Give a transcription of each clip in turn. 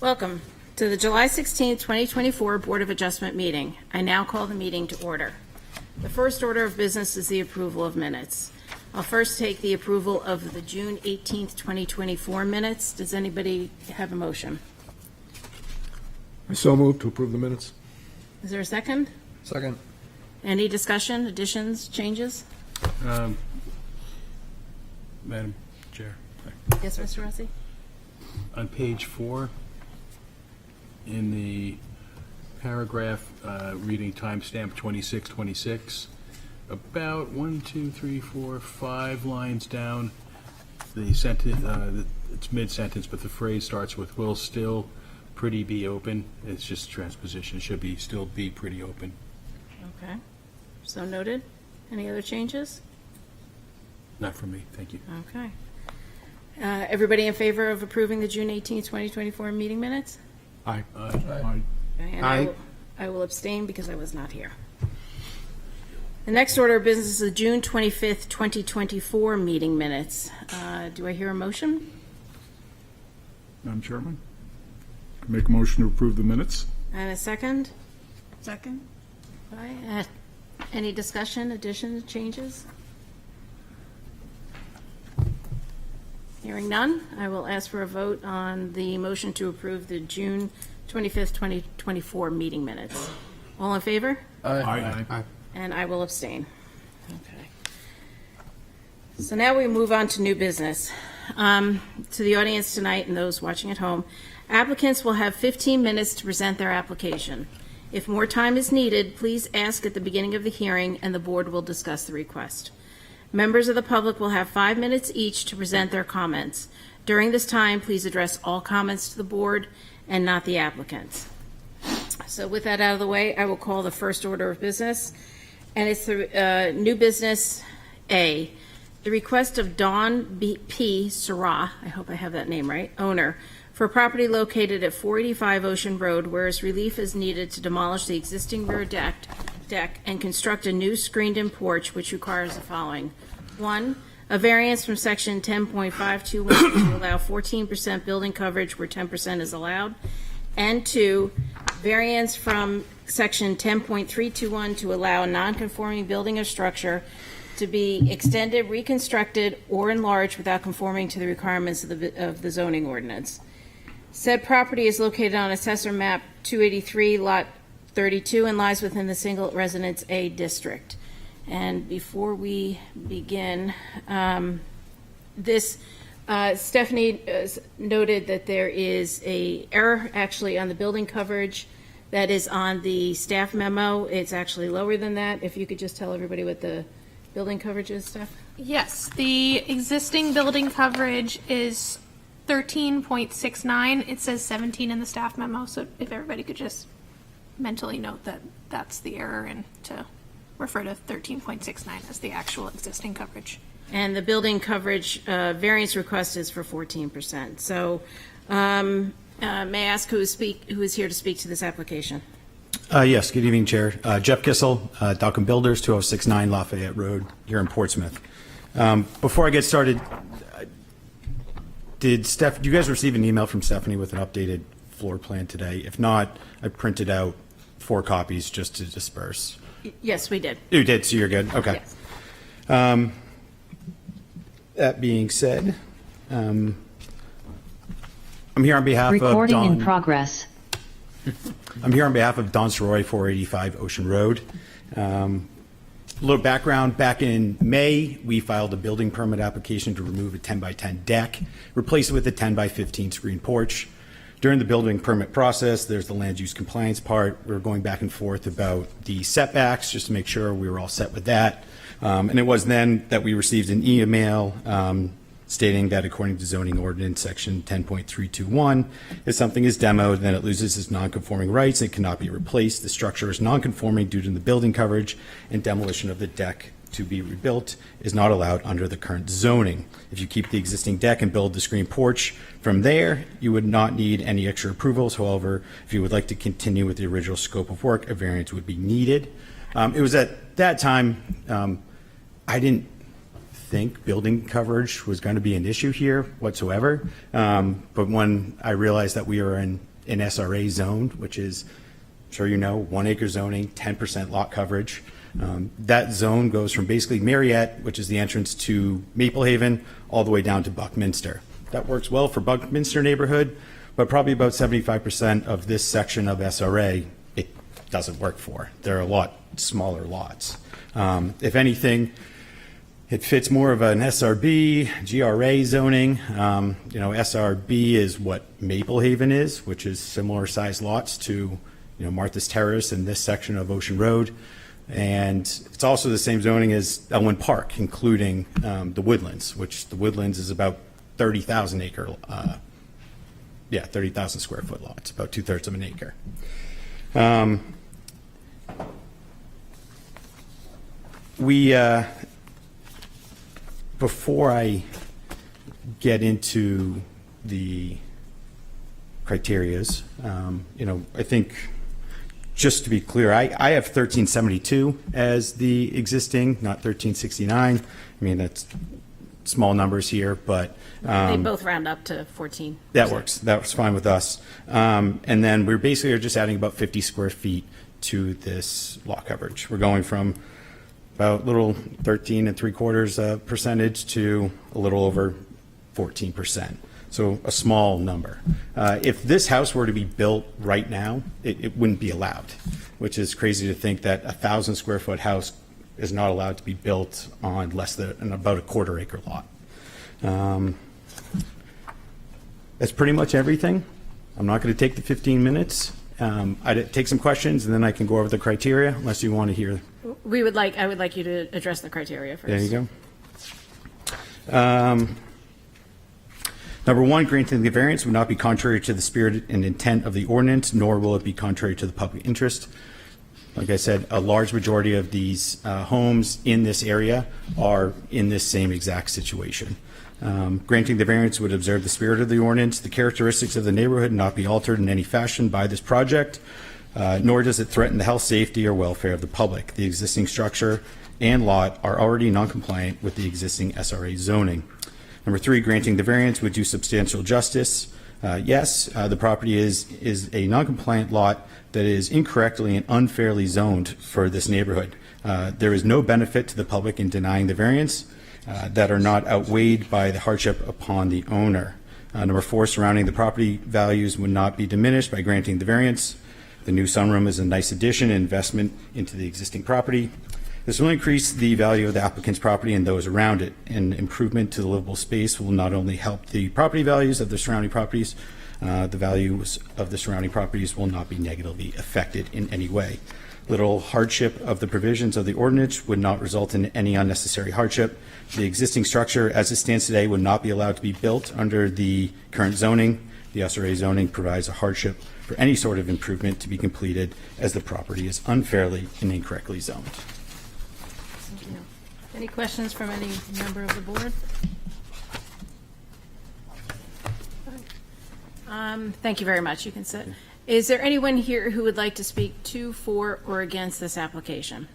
Welcome to the July 16, 2024 Board of Adjustment meeting. I now call the meeting to order. The first order of business is the approval of minutes. I'll first take the approval of the June 18, 2024 minutes. Does anybody have a motion? I so move to approve the minutes. Is there a second? Second. Any discussion, additions, changes? Madam Chair, Yes, Mr. Rossi? on page 4, in the paragraph reading timestamp 2626, about 5 lines down, the sentence, it's mid-sentence, but the phrase starts with "will still pretty be open." It's just transposition. It should be "still be pretty open." Okay, so noted. Any other changes? Not from me, thank you. Okay. Everybody in favor of approving the June 18, 2024 meeting minutes? Aye. Aye. Okay, and Aye. I will abstain because I was not here. The next order of business is the June 25th, 2024 meeting minutes. Do I hear a motion? Madam Chairman, make a motion to approve the minutes. And a second? Second? Aye. Any discussion, additions, changes? Hearing none, I will ask for a vote on the motion to approve the June 25th, 2024 meeting minutes. All in favor? Aye. And I will abstain. Okay. So now we move on to new business. To the audience tonight and those watching at home, applicants will have 15 minutes to present their application. If more time is needed, please ask at the beginning of the hearing and the board will discuss the request. Members of the public will have 5 minutes each to present their comments. During this time, please address all comments to the board and not the applicants. So with that out of the way, I will call the first order of business, and it's the new business A, the request of Dawn P. Sarah, I hope I have that name right, owner, for property located at 485 Ocean Road, whereas relief is needed to demolish the existing rear deck and construct a new screened-in porch, which requires the following. 1, a variance from section 10.521 to allow 14% building coverage where 10% is allowed. And 2, variance from section 10.321 to allow a non-conforming building or structure to be extended, reconstructed, or enlarged without conforming to the requirements of the zoning ordinance. Said property is located on Assessor Map 283, Lot 32, and lies within the Single Residence A district. And before we begin, Stephanie noted that there is a error actually on the building coverage that is on the staff memo. It's actually lower than that. If you could just tell everybody what the building coverage is, Steph? Yes, the existing building coverage is 13.69. It says 17 in the staff memo, so if everybody could just mentally note that that's the error and to refer to 13.69 as the actual existing coverage. And the building coverage variance request is for 14%. So may I ask who is here to speak to this application? Yes, good evening, Chair. Jeff Kissel, Dalkin Builders, 2069 Lafayette Road, here in Portsmouth. Before I get started, do you guys receive an email from Stephanie with an updated floor plan today? If not, I printed out 4 copies just to disperse. Yes, we did. You did, so you're good? Okay. Yes. That being said, I'm here on behalf Recording of Don. in progress. I'm here on behalf of Don Soroy, 485 Ocean Road. A little background, back in May, we filed a building permit application to remove a 10 by 10 deck, replace it with a 10 by 15 screen porch. During the building permit process, there's the land use compliance part. We were going back and forth about the setbacks just to make sure we were all set with that. And it was then that we received an email stating that according to zoning ordinance section 10.321, if something is demoed, then it loses its non-conforming rights and cannot be replaced. The structure is non-conforming due to the building coverage, and demolition of the deck to be rebuilt is not allowed under the current zoning. If you keep the existing deck and build the screen porch from there, you would not need any extra approvals. However, if you would like to continue with the original scope of work, a variance would be needed. It was at that time, I didn't think building coverage was going to be an issue here whatsoever. But when I realized that we are in an SRA zone, which is, I'm sure you know, 1 acre zoning, 10% lot coverage. That zone goes from basically Mariette, which is the entrance to Maple Haven, all the way down to Buckminster. That works well for Buckminster neighborhood, but probably about 75% of this section of SRA, it doesn't work for. They're a lot smaller lots. If anything, it fits more of an SRB, GRA zoning. SRB is what Maple Haven is, which is similar sized lots to, Martha's Terrace and this section of Ocean Road. And it's also the same zoning as Elwyn Park, including the Woodlands, which the Woodlands is about 30,000 acre, 30,000 square foot lots, about 2/3 of an acre. Before I get into the criterias, I think just to be clear, I have 1372 as the existing, not 1369. I mean, that's small numbers here, but They both round up to 14. that works. That was fine with us. And then we're basically just adding about 50 square feet to this lot coverage. We're going from about a little 13.75% to a little over 14%. So a small number. If this house were to be built right now, it wouldn't be allowed, which is crazy to think that 1,000 square foot house is not allowed to be built on less than about a 1/4 acre lot. That's pretty much everything. I'm not going to take the 15 minutes. I'd take some questions and then I can go over the criteria unless you want to hear. I would like you to address the criteria first. There you go. Number one, granting the variance would not be contrary to the spirit and intent of the ordinance, nor will it be contrary to the public interest. Like I said, a large majority of these homes in this area are in this same exact situation. Granting the variance would observe the spirit of the ordinance, the characteristics of the neighborhood not be altered in any fashion by this project, nor does it threaten the health, safety, or welfare of the public. The existing structure and lot are already non-compliant with the existing SRA zoning. Number three, granting the variance would do substantial justice. Yes, the property is a non-compliant lot that is incorrectly and unfairly zoned for this neighborhood. There is no benefit to the public in denying the variance that are not outweighed by the hardship upon the owner. Number four, surrounding the property values would not be diminished by granting the variance. The new sunroom is a nice addition and investment into the existing property. This will increase the value of the applicant's property and those around it. An improvement to the livable space will not only help the property values of the surrounding properties, the values of the surrounding properties will not be negatively affected in any way. Little hardship of the provisions of the ordinance would not result in any unnecessary hardship. The existing structure as it stands today would not be allowed to be built under the current zoning. The SRA zoning provides a hardship for any sort of improvement to be completed as the property is unfairly and incorrectly zoned. Thank you. Any questions from any member of the board? Thank you very much. You can sit. Is there anyone here who would like to speak to, for, or against this application?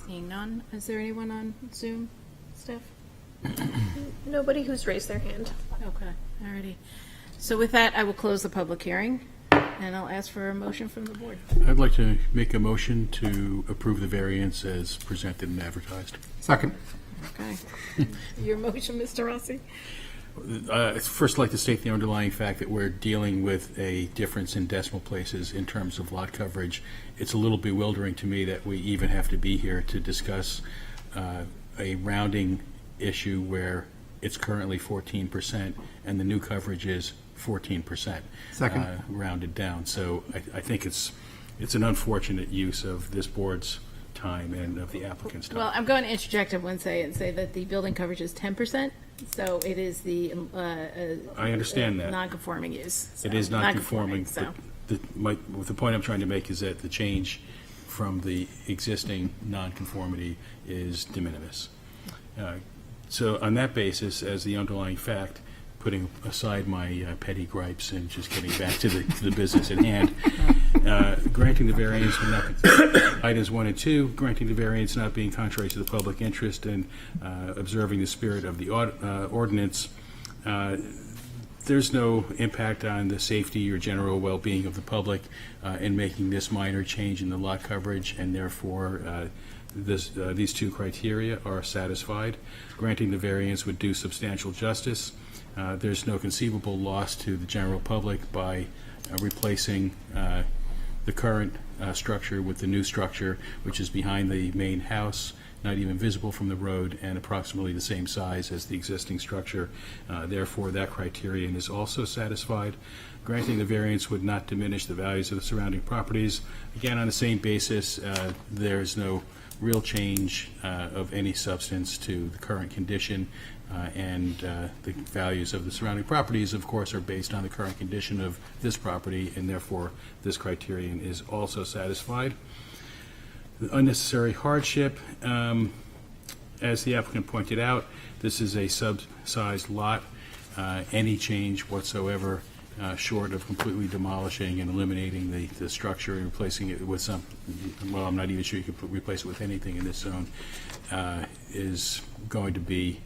Seeing none, is there anyone on Zoom, Steph? Nobody who's raised their hand. Okay, alrighty. So with that, I will close the public hearing, and I'll ask for a motion from the board. I'd like to make a motion to approve the variance as presented and advertised. Second. Okay. Your motion, Mr. Rossi? I'd first like to state the underlying fact that we're dealing with a difference in decimal places in terms of lot coverage. It's a little bewildering to me that we even have to be here to discuss a rounding issue where it's currently 14% and the new coverage is 14%. Second. Rounded down. So I think it's an unfortunate use of this board's time and of the applicant's time. Well, I'm going to interject at one say that the building coverage is 10%, so it is the I understand that. non-conforming use. So, It is non-conforming. So, The point I'm trying to make is that the change from the existing non-conformity is de minimis. So on that basis, as the underlying fact, putting aside my petty gripes and just getting back to the business at hand, granting the variance will not be, items 1 and 2, granting the variance not being contrary to the public interest and observing the spirit of the ordinance, There's no impact on the safety or general well-being of the public in making this minor change in the lot coverage, and therefore these two criteria are satisfied. Granting the variance would do substantial justice. There's no conceivable loss to the general public by replacing the current structure with the new structure, which is behind the main house, not even visible from the road, and approximately the same size as the existing structure. Therefore, that criterion is also satisfied. Granting the variance would not diminish the values of the surrounding properties. Again, on the same basis, there's no real change of any substance to the current condition, and the values of the surrounding properties, of course, are based on the current condition of this property, and therefore this criterion is also satisfied. The unnecessary hardship, as the applicant pointed out, this is a sub-sized lot. Any change whatsoever, short of completely demolishing and eliminating the structure and replacing it with some, well, I'm not even sure you could replace it with anything in this zone, is going to be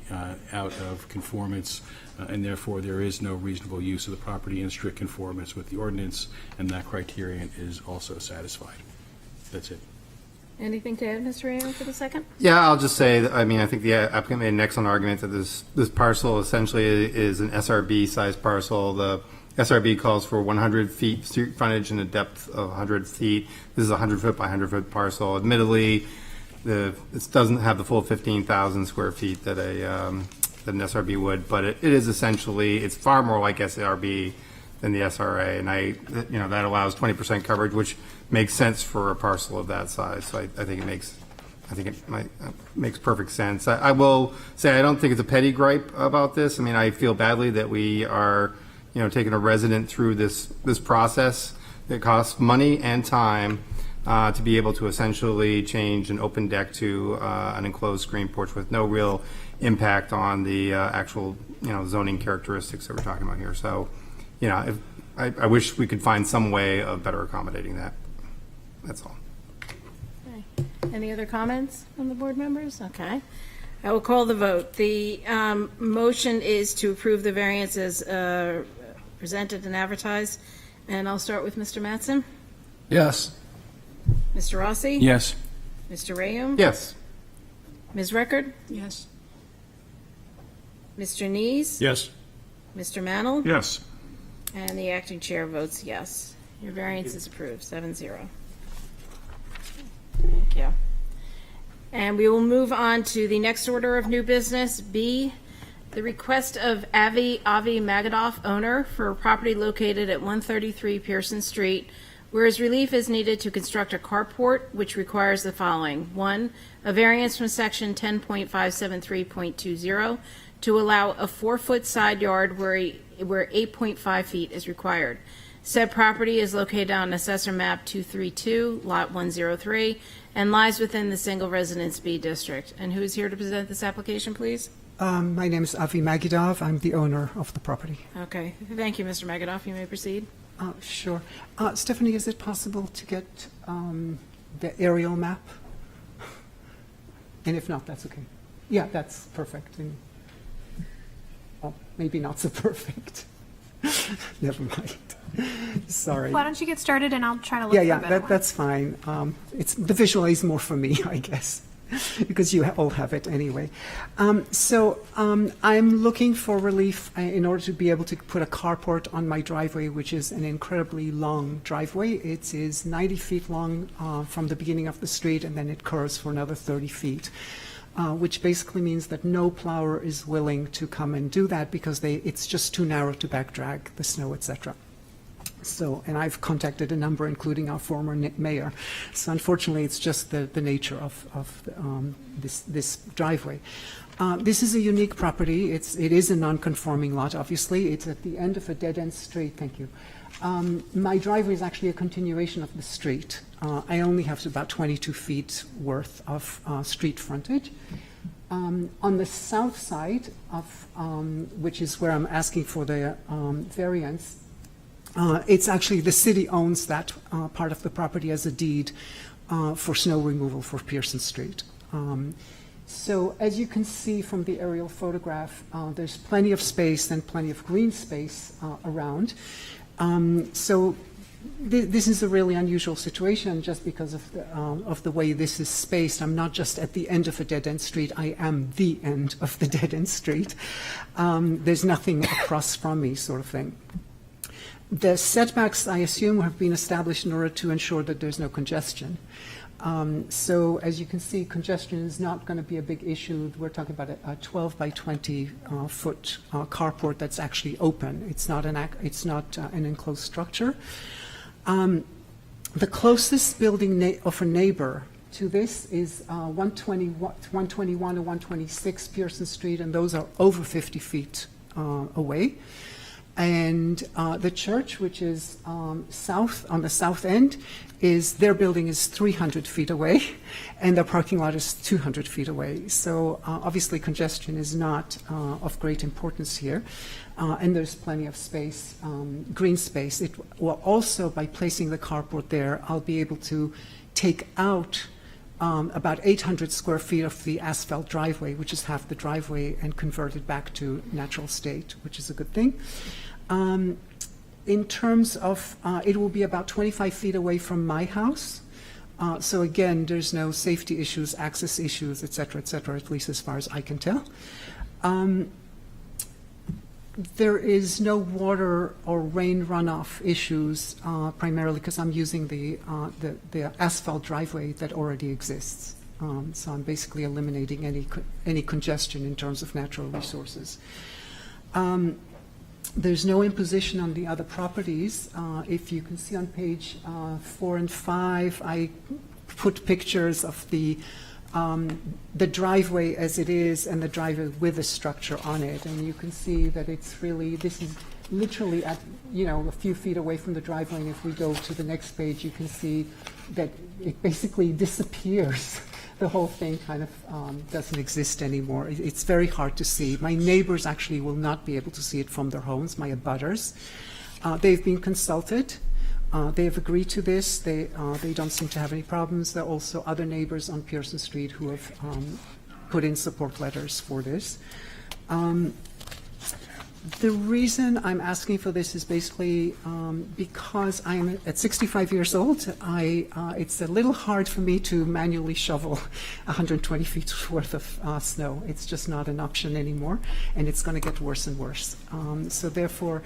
out of conformance, and therefore there is no reasonable use of the property in strict conformance with the ordinance, and that criterion is also satisfied. That's it. Anything to add, Mr. Rayo, for the second? Yeah, I'll just say that, I mean, I think the applicant made an excellent argument that this parcel essentially is an SRB-sized parcel. The SRB calls for 100 feet street frontage and a depth of 100 feet. This is a 100-foot by 100-foot parcel. Admittedly, it doesn't have the full 15,000 square feet that an SRB would, but it is essentially, it's far more like SRB than the SRA, and that allows 20% coverage, which makes sense for a parcel of that size. So I think it makes perfect sense. I will say I don't think it's a petty gripe about this. I mean, I feel badly that we are, taking a resident through this process that costs money and time to be able to essentially change an open deck to an enclosed screen porch with no real impact on the actual, zoning characteristics that we're talking about here. So, I wish we could find some way of better accommodating that. That's all. Okay. Any other comments from the board members? Okay. I will call the vote. The motion is to approve the variance as presented and advertised. And I'll start with Mr. Mattson. Yes. Mr. Rossi? Yes. Mr. Rayum? Yes. Ms. Record? Yes. Mr. Nees? Yes. Mr. Mannel? Yes. And the acting chair votes yes. Your variance is approved, 7-0. Thank you. And we will move on to the next order of new business, B, the request of Avi Magadoff, owner, for a property located at 133 Pearson Street, whereas relief is needed to construct a carport, which requires the following. 1, a variance from section 10.573.20 to allow a 4-foot side yard where 8.5 feet is required. Said property is located on Assessor Map 232, Lot 103, and lies within the Single Residence B District. And who is here to present this application, please? My name is Avi Magidov. I'm the owner of the property. Okay. Thank you, Mr. Magadoff. You may proceed. Sure. Stephanie, is it possible to get the aerial map? And if not, that's okay. Yeah, that's perfect. And, maybe not so perfect. Never mind. Sorry. Why don't you get started and I'll try to look Yeah, for a yeah, better one. that's fine. The visual is more for me, I guess, because you all have it anyway. So I'm looking for relief in order to be able to put a carport on my driveway, which is an incredibly long driveway. It is 90 feet long from the beginning of the street, and then it curves for another 30 feet. Which basically means that no plower is willing to come and do that because it's just too narrow to back drag the snow, etc. So, and I've contacted a number, including our former mayor. So unfortunately, it's just the nature of this driveway. This is a unique property. It is a non-conforming lot, obviously. It's at the end of a dead-end street. Thank you. My driveway is actually a continuation of the street. I only have about 22 feet worth of street frontage. On the south side of, which is where I'm asking for the variance, it's actually the city owns that part of the property as a deed for snow removal for Pearson Street. So as you can see from the aerial photograph, there's plenty of space and plenty of green space around. So this is a really unusual situation just because of the way this is spaced. I'm not just at the end of a dead-end street, I am the end of the dead-end street. There's nothing across from me, sort of thing. The setbacks, I assume, have been established in order to ensure that there's no congestion. So as you can see, congestion is not going to be a big issue. We're talking about a 12 by 20 foot carport that's actually open. It's not an enclosed structure. The closest building of a neighbor to this is 121 or 126 Pearson Street, and those are over 50 feet away. And the church, which is south on the south end, their building is 300 feet away, and their parking lot is 200 feet away. So obviously congestion is not of great importance here, and there's plenty of space, green space. Well, also by placing the carport there, I'll be able to take out about 800 square feet of the asphalt driveway, which is half the driveway, and convert it back to natural state, which is a good thing. In terms of, it will be about 25 feet away from my house. So again, there's no safety issues, access issues, et cetera, at least as far as I can tell. There is no water or rain runoff issues, primarily because I'm using the asphalt driveway that already exists. So I'm basically eliminating any congestion in terms of natural resources. There's no imposition on the other properties. If you can see on page 4 and 5, I put pictures of the driveway as it is and the driveway with a structure on it, and you can see that this is literally at a few feet away from the driveway. And if we go to the next page, you can see that it basically disappears. The whole thing kind of doesn't exist anymore. It's very hard to see. My neighbors actually will not be able to see it from their homes, my abutters. They've been consulted. They have agreed to this. They don't seem to have any problems. There are also other neighbors on Pearson Street who have put in support letters for this. The reason I'm asking for this is basically because I'm at 65 years old. It's a little hard for me to manually shovel 120 feet worth of snow. It's just not an option anymore, and it's going to get worse and worse. So therefore,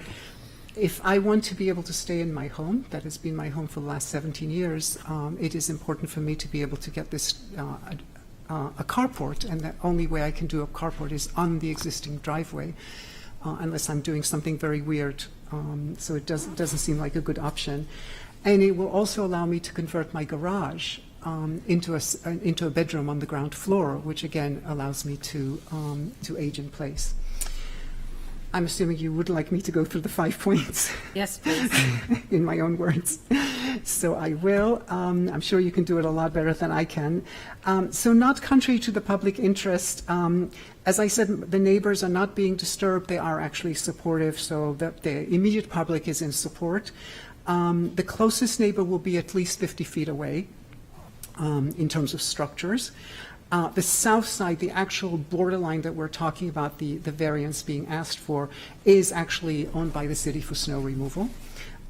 if I want to be able to stay in my home, that has been my home for the last 17 years, it is important for me to be able to get this a carport, and the only way I can do a carport is on the existing driveway. Unless I'm doing something very weird. So it doesn't seem like a good option. And it will also allow me to convert my garage into a bedroom on the ground floor, which again allows me to age in place. I'm assuming you would like me to go through the 5 points. Yes, please. In my own words. So I will. I'm sure you can do it a lot better than I can. So not contrary to the public interest, as I said, the neighbors are not being disturbed. They are actually supportive, so the immediate public is in support. The closest neighbor will be at least 50 feet away in terms of structures. The south side, the actual borderline that we're talking about, the variance being asked for, is actually owned by the city for snow removal.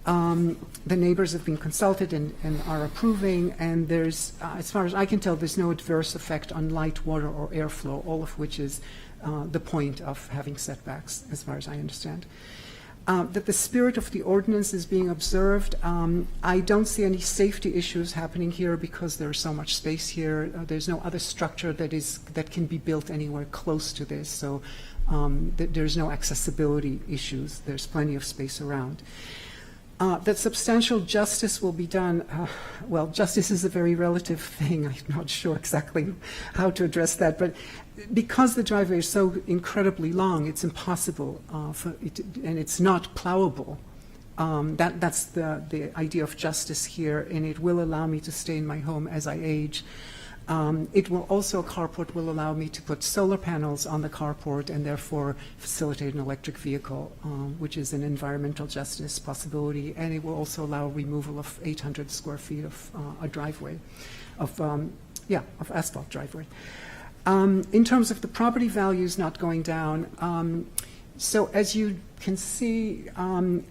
The neighbors have been consulted and are approving, and there's, as far as I can tell, there's no adverse effect on light, water, or airflow, all of which is the point of having setbacks, as far as I understand. That the spirit of the ordinance is being observed. I don't see any safety issues happening here because there's so much space here. There's no other structure that can be built anywhere close to this, so there's no accessibility issues. There's plenty of space around. That substantial justice will be done. Well, justice is a very relative thing. I'm not sure exactly how to address that, but because the driveway is so incredibly long, it's impossible and it's not plowable. That's the idea of justice here, and it will allow me to stay in my home as I age. It will also, a carport will allow me to put solar panels on the carport and therefore facilitate an electric vehicle, which is an environmental justice possibility. And it will also allow removal of 800 square feet of a driveway, of asphalt driveway. In terms of the property values not going down, so as you can see,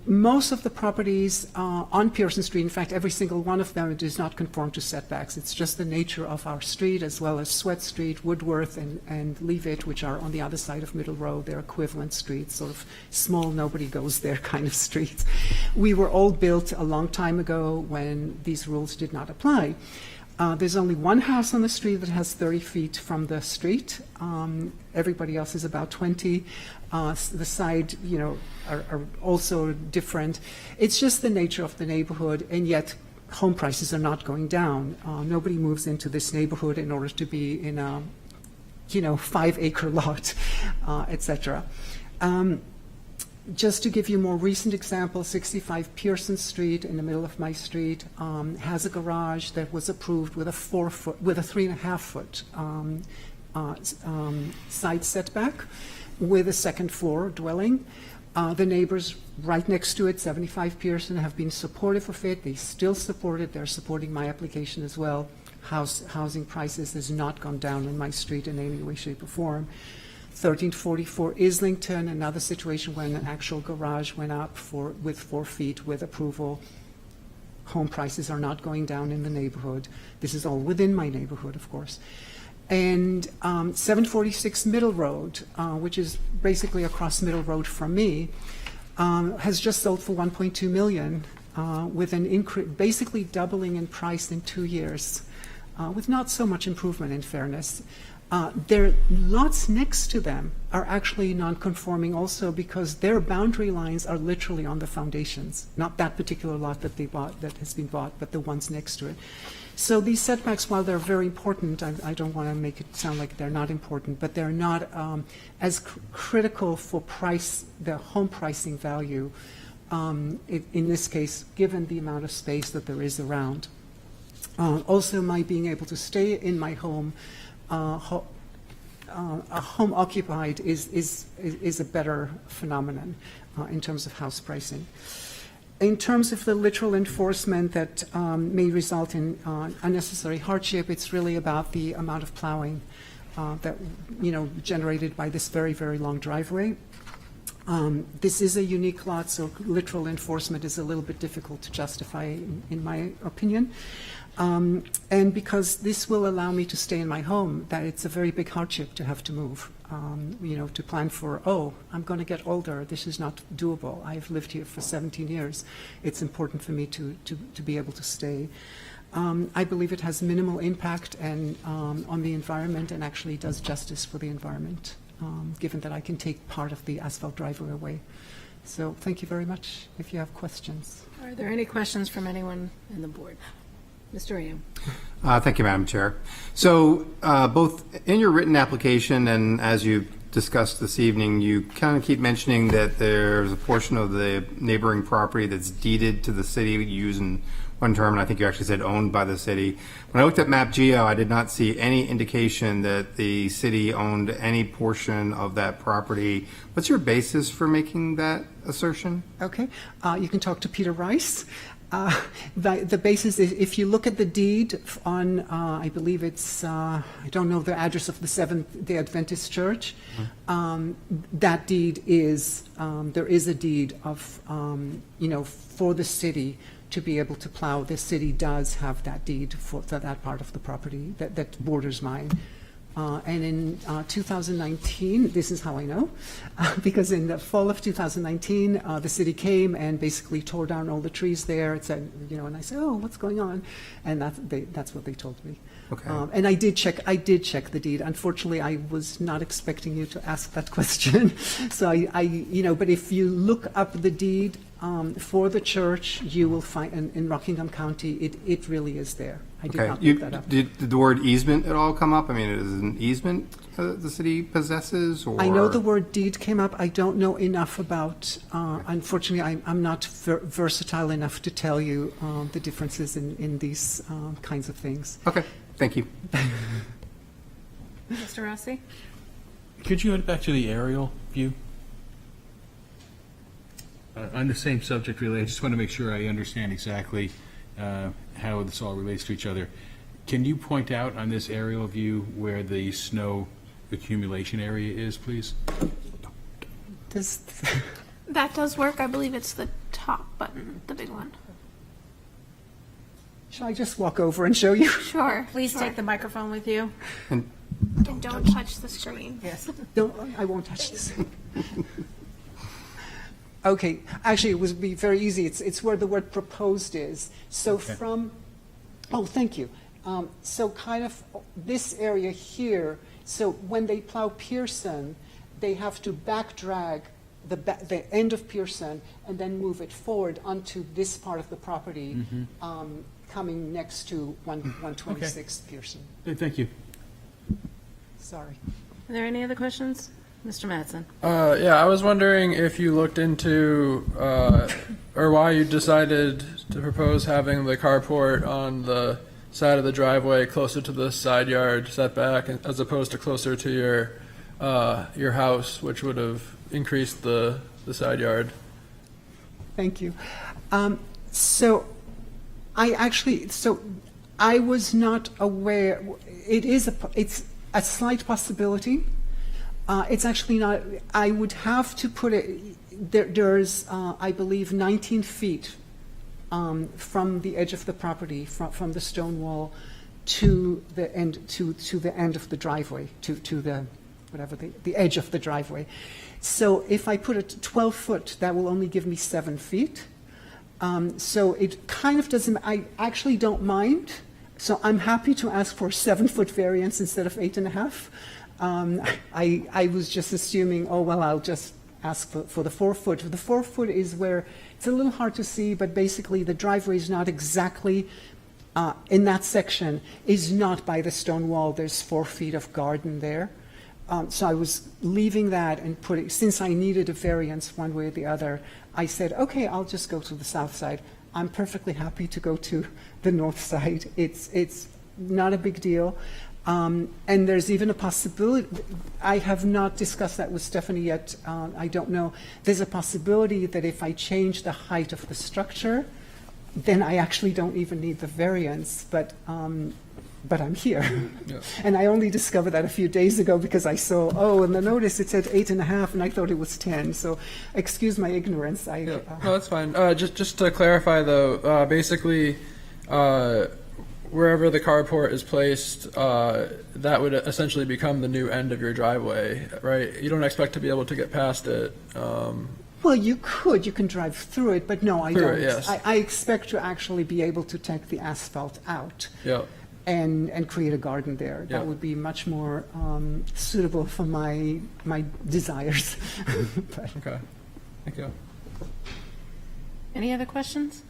most of the properties on Pearson Street, in fact, every single one of them does not conform to setbacks. It's just the nature of our street, as well as Sweat Street, Woodworth, and Leavitt, which are on the other side of Middle Road. They're equivalent streets, sort of small, nobody goes there kind of streets. We were all built a long time ago when these rules did not apply. There's only one house on the street that has 30 feet from the street. Everybody else is about 20. The side, are also different. It's just the nature of the neighborhood, and yet home prices are not going down. Nobody moves into this neighborhood in order to be in a, 5-acre lot, etc. Just to give you a more recent example, 65 Pearson Street in the middle of my street has a garage that was approved with a 3.5 foot side setback with a second floor dwelling. The neighbors right next to it, 75 Pearson, have been supportive of it. They still support it. They're supporting my application as well. Housing prices has not gone down in my street in any way, shape, or form. 1344 Islington, another situation when an actual garage went up with 4 feet with approval. Home prices are not going down in the neighborhood. This is all within my neighborhood, of course. And 746 Middle Road, which is basically across Middle Road from me, has just sold for $1.2 million, with an increase, basically doubling in price in 2 years, with not so much improvement, in fairness. Their lots next to them are actually non-conforming also because their boundary lines are literally on the foundations, not that particular lot that they bought, that has been bought, but the ones next to it. So these setbacks, while they're very important, I don't want to make it sound like they're not important, but they're not as critical for the home pricing value in this case, given the amount of space that there is around. Also, my being able to stay in my home, a home occupied is a better phenomenon in terms of house pricing. In terms of the literal enforcement that may result in unnecessary hardship, it's really about the amount of plowing that generated by this very, very long driveway. This is a unique lot, so literal enforcement is a little bit difficult to justify, in my opinion. And because this will allow me to stay in my home, that it's a very big hardship to have to move, to plan for, I'm going to get older, this is not doable. I've lived here for 17 years. It's important for me to be able to stay. I believe it has minimal impact on the environment and actually does justice for the environment, given that I can take part of the asphalt driveway away. So thank you very much. If you have questions. Are there any questions from anyone in the board? Mr. Am. Thank you, Madam Chair. So both in your written application and as you discussed this evening, you kind of keep mentioning that there's a portion of the neighboring property that's deeded to the city, using one term, and I think you actually said owned by the city. When I looked at MapGeo, I did not see any indication that the city owned any portion of that property. What's your basis for making that assertion? Okay. You can talk to Peter Rice. The basis is, if you look at the deed on, I believe it's, I don't know the address of the Seventh-day Adventist Church, that deed is, there is a deed of, for the city to be able to plow. The city does have that deed for that part of the property that borders mine. And in 2019, this is how I know, because in the fall of 2019, the city came and basically tore down all the trees there. It said, and I said, what's going on? And that's what they told me. Okay. And I did check the deed. Unfortunately, I was not expecting you to ask that question. So but if you look up the deed for the church, you will find in Rockingham County, it really is there. I did not look that up. Did the word easement at all come up? I mean, is it an easement the city possesses? Or? I know the word deed came up. I don't know enough about, unfortunately, I'm not versatile enough to tell you the differences in these kinds of things. Okay, thank you. Mr. Rossi? Could you go back to the aerial view? On the same subject, really, I just want to make sure I understand exactly how this all relates to each other. Can you point out on this aerial view where the snow accumulation area is, please? Does, That does work. I believe it's the top button, the big one. shall I just walk over and show you? Sure. Please sure. take the microphone with you. And don't touch the screen. Yes. No, I won't touch this. Okay, actually, it would be very easy. It's where the word proposed is. So from, oh, thank you. So kind of this area here, so when they plow Pearson, they have to back drag the end of Pearson and then move it forward onto this part of the property, coming next to 126 Pearson. Thank you. Sorry. Are there any other questions? Mr. Mattson? Yeah, I was wondering if you looked into, or why you decided to propose having the carport on the side of the driveway closer to the side yard setback as opposed to closer to your house, which would have increased the side yard. Thank you. So I was not aware, it's a slight possibility. It's actually not, I would have to put it, there's, I believe, 19 feet from the edge of the property, from the stone wall to the end, to the end of the driveway, to the, whatever, the edge of the driveway. So if I put it 12 foot, that will only give me 7 feet. So it kind of doesn't, I actually don't mind. So I'm happy to ask for a 7-foot variance instead of 8.5. I was just assuming, oh, well, I'll just ask for the 4 foot. The 4 foot is where it's a little hard to see, but basically the driveway is not exactly in that section, is not by the stone wall. There's 4 feet of garden there. So I was leaving that and putting, since I needed a variance one way or the other, I said, okay, I'll just go to the south side. I'm perfectly happy to go to the north side. It's not a big deal. And there's even a possibility, I have not discussed that with Stephanie yet, I don't know. There's a possibility that if I change the height of the structure, then I actually don't even need the variance, but I'm here. Yeah. And I only discovered that a few days ago because I saw, oh, in the notice it said 8.5 and I thought it was 10. So excuse my ignorance. Yeah. No, that's fine. Just to clarify, though, basically, wherever the carport is placed, that would essentially become the new end of your driveway, right? You don't expect to be able to get past it. Well, you can drive through it, but no, I Through don't. it, yes. I expect to actually be able to take the asphalt out Yeah. and create a garden there. Yeah. That would be much more suitable for my desires. But Okay. Thank you. Any other questions?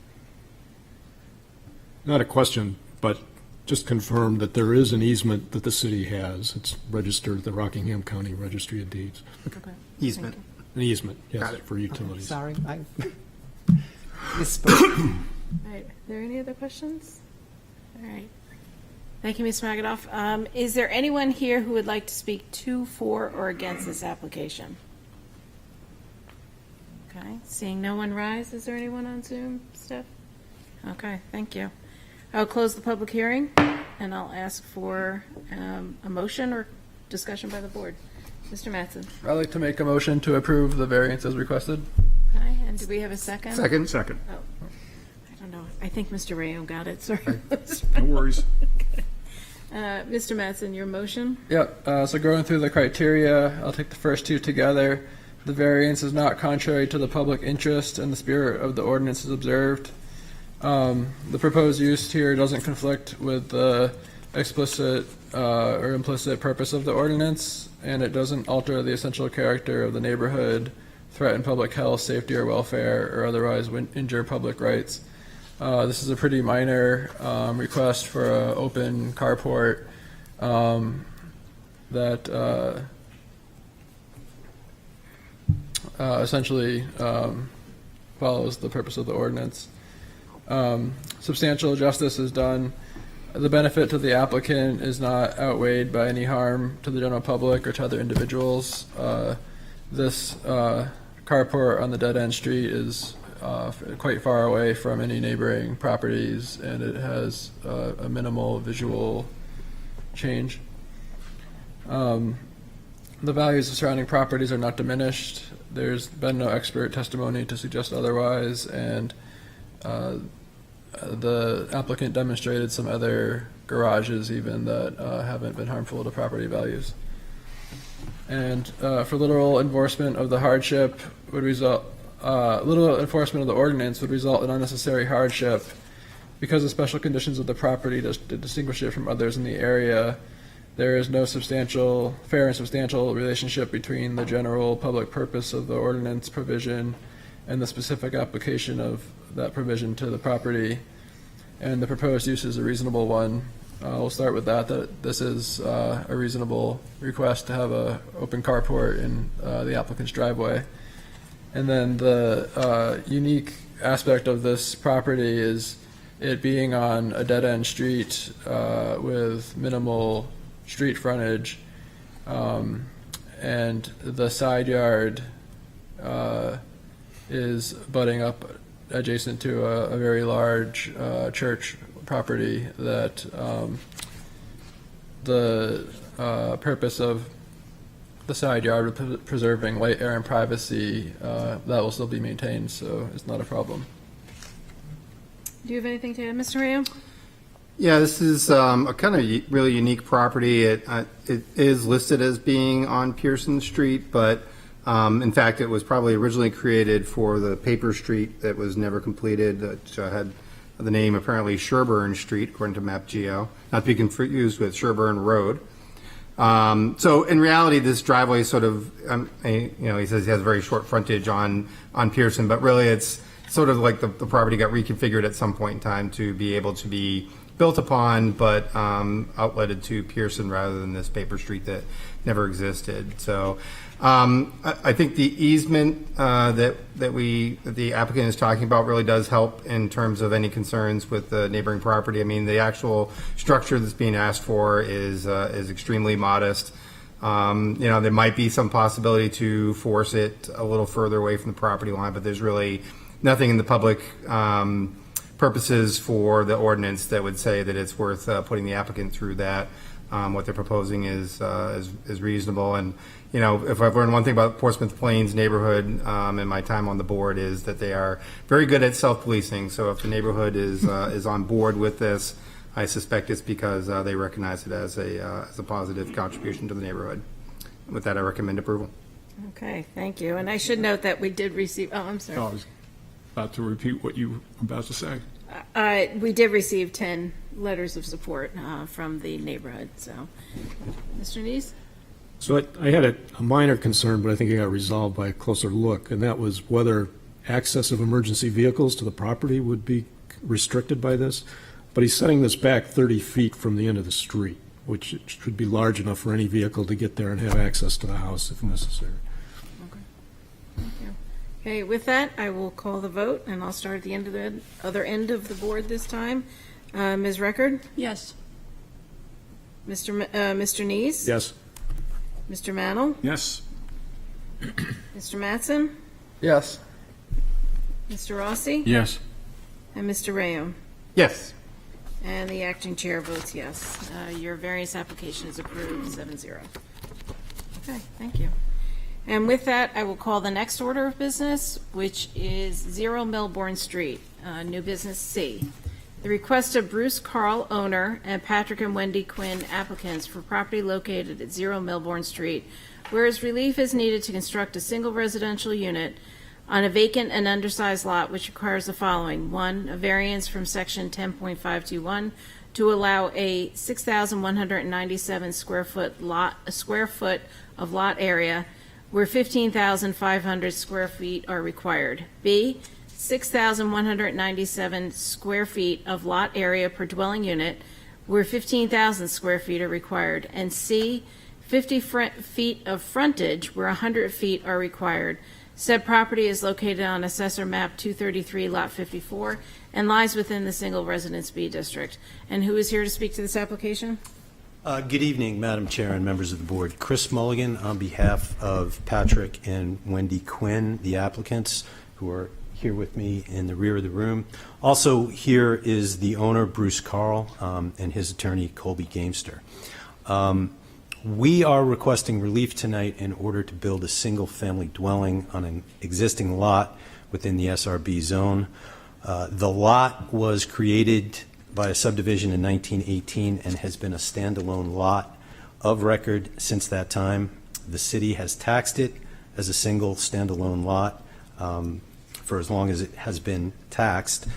Not a question, but just confirm that there is an easement that the city has. It's registered at the Rockingham County Registry of Deeds. Okay. Easement. An easement, Got yes, it. for utilities. sorry, I misspoke. All right, are there any other questions? All right. Thank you, Ms. Magadoff. Is there anyone here who would like to speak to, for, or against this application? Okay, seeing no one rise, is there anyone on Zoom, Steph? Okay, thank you. I'll close the public hearing, and I'll ask for a motion or discussion by the board. Mr. Mattson. I'd like to make a motion to approve the variance as requested. Okay, and do we have a second? Second? Second. Oh, I don't know. I think Mr. Rayo got it, sorry. No worries. Mr. Mattson, your motion? Yep. So going through the criteria, I'll take the first two together. The variance is not contrary to the public interest and the spirit of the ordinance is observed. The proposed use here doesn't conflict with the explicit or implicit purpose of the ordinance, and it doesn't alter the essential character of the neighborhood, threaten public health, safety, or welfare, or otherwise injure public rights. This is a pretty minor request for an open carport that essentially follows the purpose of the ordinance. Substantial justice is done. The benefit to the applicant is not outweighed by any harm to the general public or to other individuals. This carport on the dead-end street is quite far away from any neighboring properties, and it has a minimal visual change. The values of surrounding properties are not diminished. There's been no expert testimony to suggest otherwise, and the applicant demonstrated some other garages even that haven't been harmful to property values. And for literal enforcement of the hardship would result, literal enforcement of the ordinance would result in unnecessary hardship because the special conditions of the property to distinguish it from others in the area. There is no fair and substantial relationship between the general public purpose of the ordinance provision and the specific application of that provision to the property. And the proposed use is a reasonable one. We'll start with that this is a reasonable request to have a open carport in the applicant's driveway. And then the unique aspect of this property is it being on a dead-end street with minimal street frontage, and the side yard is butting up adjacent to a very large church property that the purpose of the side yard with preserving light, air, and privacy, that will still be maintained, so it's not a problem. Do you have anything to add, Mr. Rayo? Yeah, this is a kind of really unique property. It is listed as being on Pearson Street, but in fact, it was probably originally created for the paper street that was never completed, which had the name apparently Sherburne Street, according to MapGeo, not to be confused with Sherburne Road. So in reality, this driveway sort of, he says he has very short frontage on Pearson, but really it's sort of like the property got reconfigured at some point in time to be able to be built upon, but outletted to Pearson rather than this paper street that never existed. So I think the easement that the applicant is talking about really does help in terms of any concerns with the neighboring property. I mean, the actual structure that's being asked for is extremely modest. There might be some possibility to force it a little further away from the property line, but there's really nothing in the public purposes for the ordinance that would say that it's worth putting the applicant through that. What they're proposing is reasonable. And, if I've learned one thing about Portsmouth Plains neighborhood in my time on the board is that they are very good at self-policing. So if the neighborhood is on board with this, I suspect it's because they recognize it as a positive contribution to the neighborhood. With that, I recommend approval. Okay, thank you. And I should note that we did receive, I'm sorry. I was about to repeat what you were about to say. We did receive 10 letters of support from the neighborhood, so. Mr. Neese? So I had a minor concern, but I think it got resolved by a closer look, and that was whether access of emergency vehicles to the property would be restricted by this. But he's setting this back 30 feet from the end of the street, which should be large enough for any vehicle to get there and have access to the house if necessary. Thank you. Okay, with that, I will call the vote, and I'll start at the end of the other end of the board this time. Ms. Record? Yes. Mr. Neese? Yes. Mr. Mannel? Yes. Mr. Mattson? Yes. Mr. Rossi? Yes. And Mr. Rayo? Yes. And the acting chair votes yes. Your variance application is approved, 7-0. Okay, thank you. And with that, I will call the next order of business, which is 0 Melbourne Street, new business C. The request of Bruce Carl, owner, and Patrick and Wendy Quinn, applicants, for property located at 0 Melbourne Street, whereas relief is needed to construct a single residential unit on a vacant and undersized lot, which requires the following. 1, a variance from section 10.521 to allow a 6,197 square foot of lot area where 15,500 square feet are required. B, 6,197 square feet of lot area per dwelling unit where 15,000 square feet are required. And C, 50 feet of frontage where 100 feet are required. Said property is located on Assessor Map 233, Lot 54, and lies within the Single Residence B District. And who is here to speak to this application? Good evening, Madam Chair and members of the board. Chris Mulligan on behalf of Patrick and Wendy Quinn, the applicants, who are here with me in the rear of the room. Also here is the owner, Bruce Carl, and his attorney, Colby Gamester. We are requesting relief tonight in order to build a single-family dwelling on an existing lot within the SRB zone. The lot was created by a subdivision in 1918 and has been a standalone lot of record since that time. The city has taxed it as a single standalone lot for as long as it has been taxed.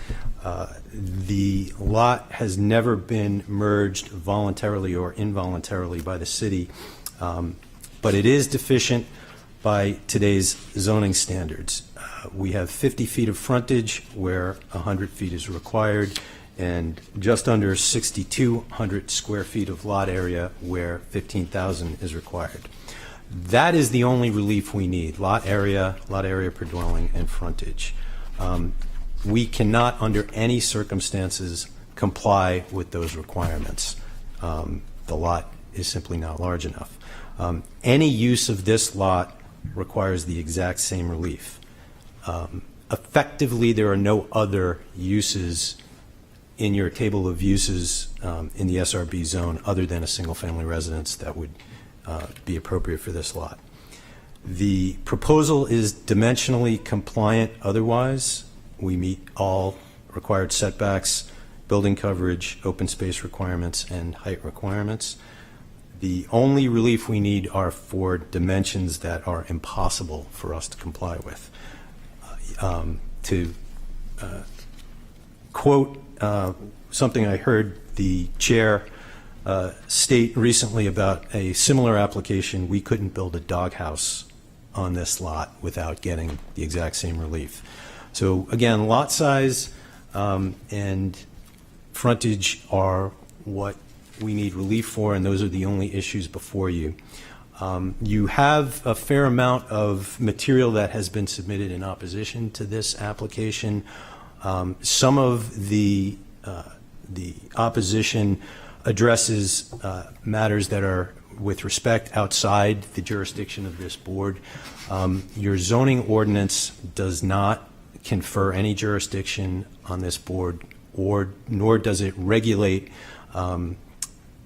The lot has never been merged voluntarily or involuntarily by the city, but it is deficient by today's zoning standards. We have 50 feet of frontage where 100 feet is required, and just under 6,200 square feet of lot area where 15,000 is required. That is the only relief we need: lot area per dwelling, and frontage. We cannot, under any circumstances, comply with those requirements. The lot is simply not large enough. Any use of this lot requires the exact same relief. Effectively, there are no other uses in your table of uses in the SRB zone other than a single-family residence that would be appropriate for this lot. The proposal is dimensionally compliant otherwise. We meet all required setbacks, building coverage, open space requirements, and height requirements. The only relief we need are for dimensions that are impossible for us to comply with. To quote something I heard the chair state recently about a similar application, we couldn't build a doghouse on this lot without getting the exact same relief. So again, lot size and frontage are what we need relief for, and those are the only issues before you. You have a fair amount of material that has been submitted in opposition to this application. Some of the opposition addresses matters that are with respect outside the jurisdiction of this board. Your zoning ordinance does not confer any jurisdiction on this board, nor does it regulate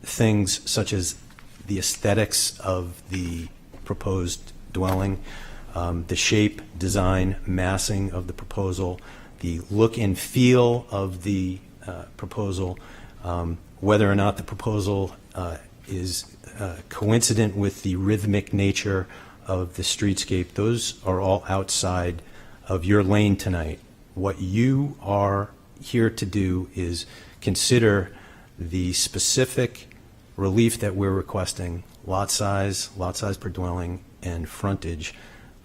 things such as the aesthetics of the proposed dwelling, the shape, design, massing of the proposal, the look and feel of the proposal, whether or not the proposal is coincident with the rhythmic nature of the streetscape. Those are all outside of your lane tonight. What you are here to do is consider the specific relief that we're requesting: lot size per dwelling, and frontage,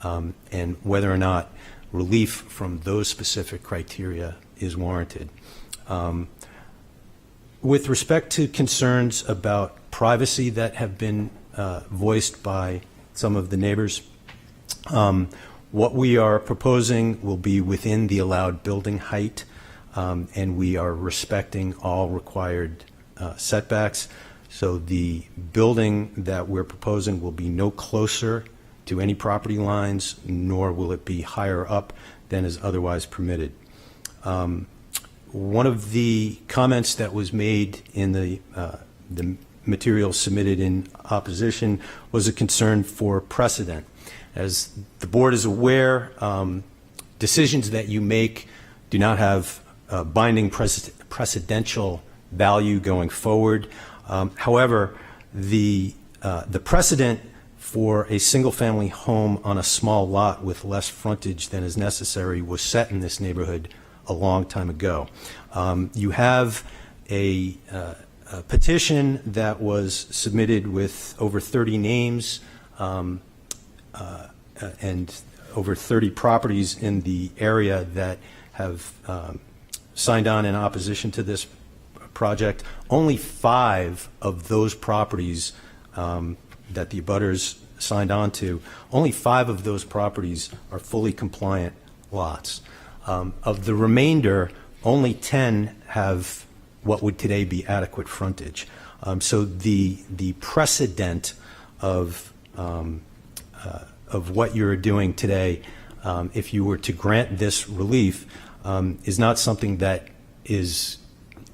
and whether or not relief from those specific criteria is warranted. With respect to concerns about privacy that have been voiced by some of the neighbors, what we are proposing will be within the allowed building height, and we are respecting all required setbacks. So the building that we're proposing will be no closer to any property lines, nor will it be higher up than is otherwise permitted. One of the comments that was made in the material submitted in opposition was a concern for precedent. As the board is aware, decisions that you make do not have binding precedential value going forward. However, the precedent for a single-family home on a small lot with less frontage than is necessary was set in this neighborhood a long time ago. You have a petition that was submitted with over 30 names and over 30 properties in the area that have signed on in opposition to this project. Only 5 of those properties that the abutters signed on to, only 5 of those properties are fully compliant lots. Of the remainder, only 10 have what would today be adequate frontage. So the precedent of what you're doing today if you were to grant this relief, is not something that is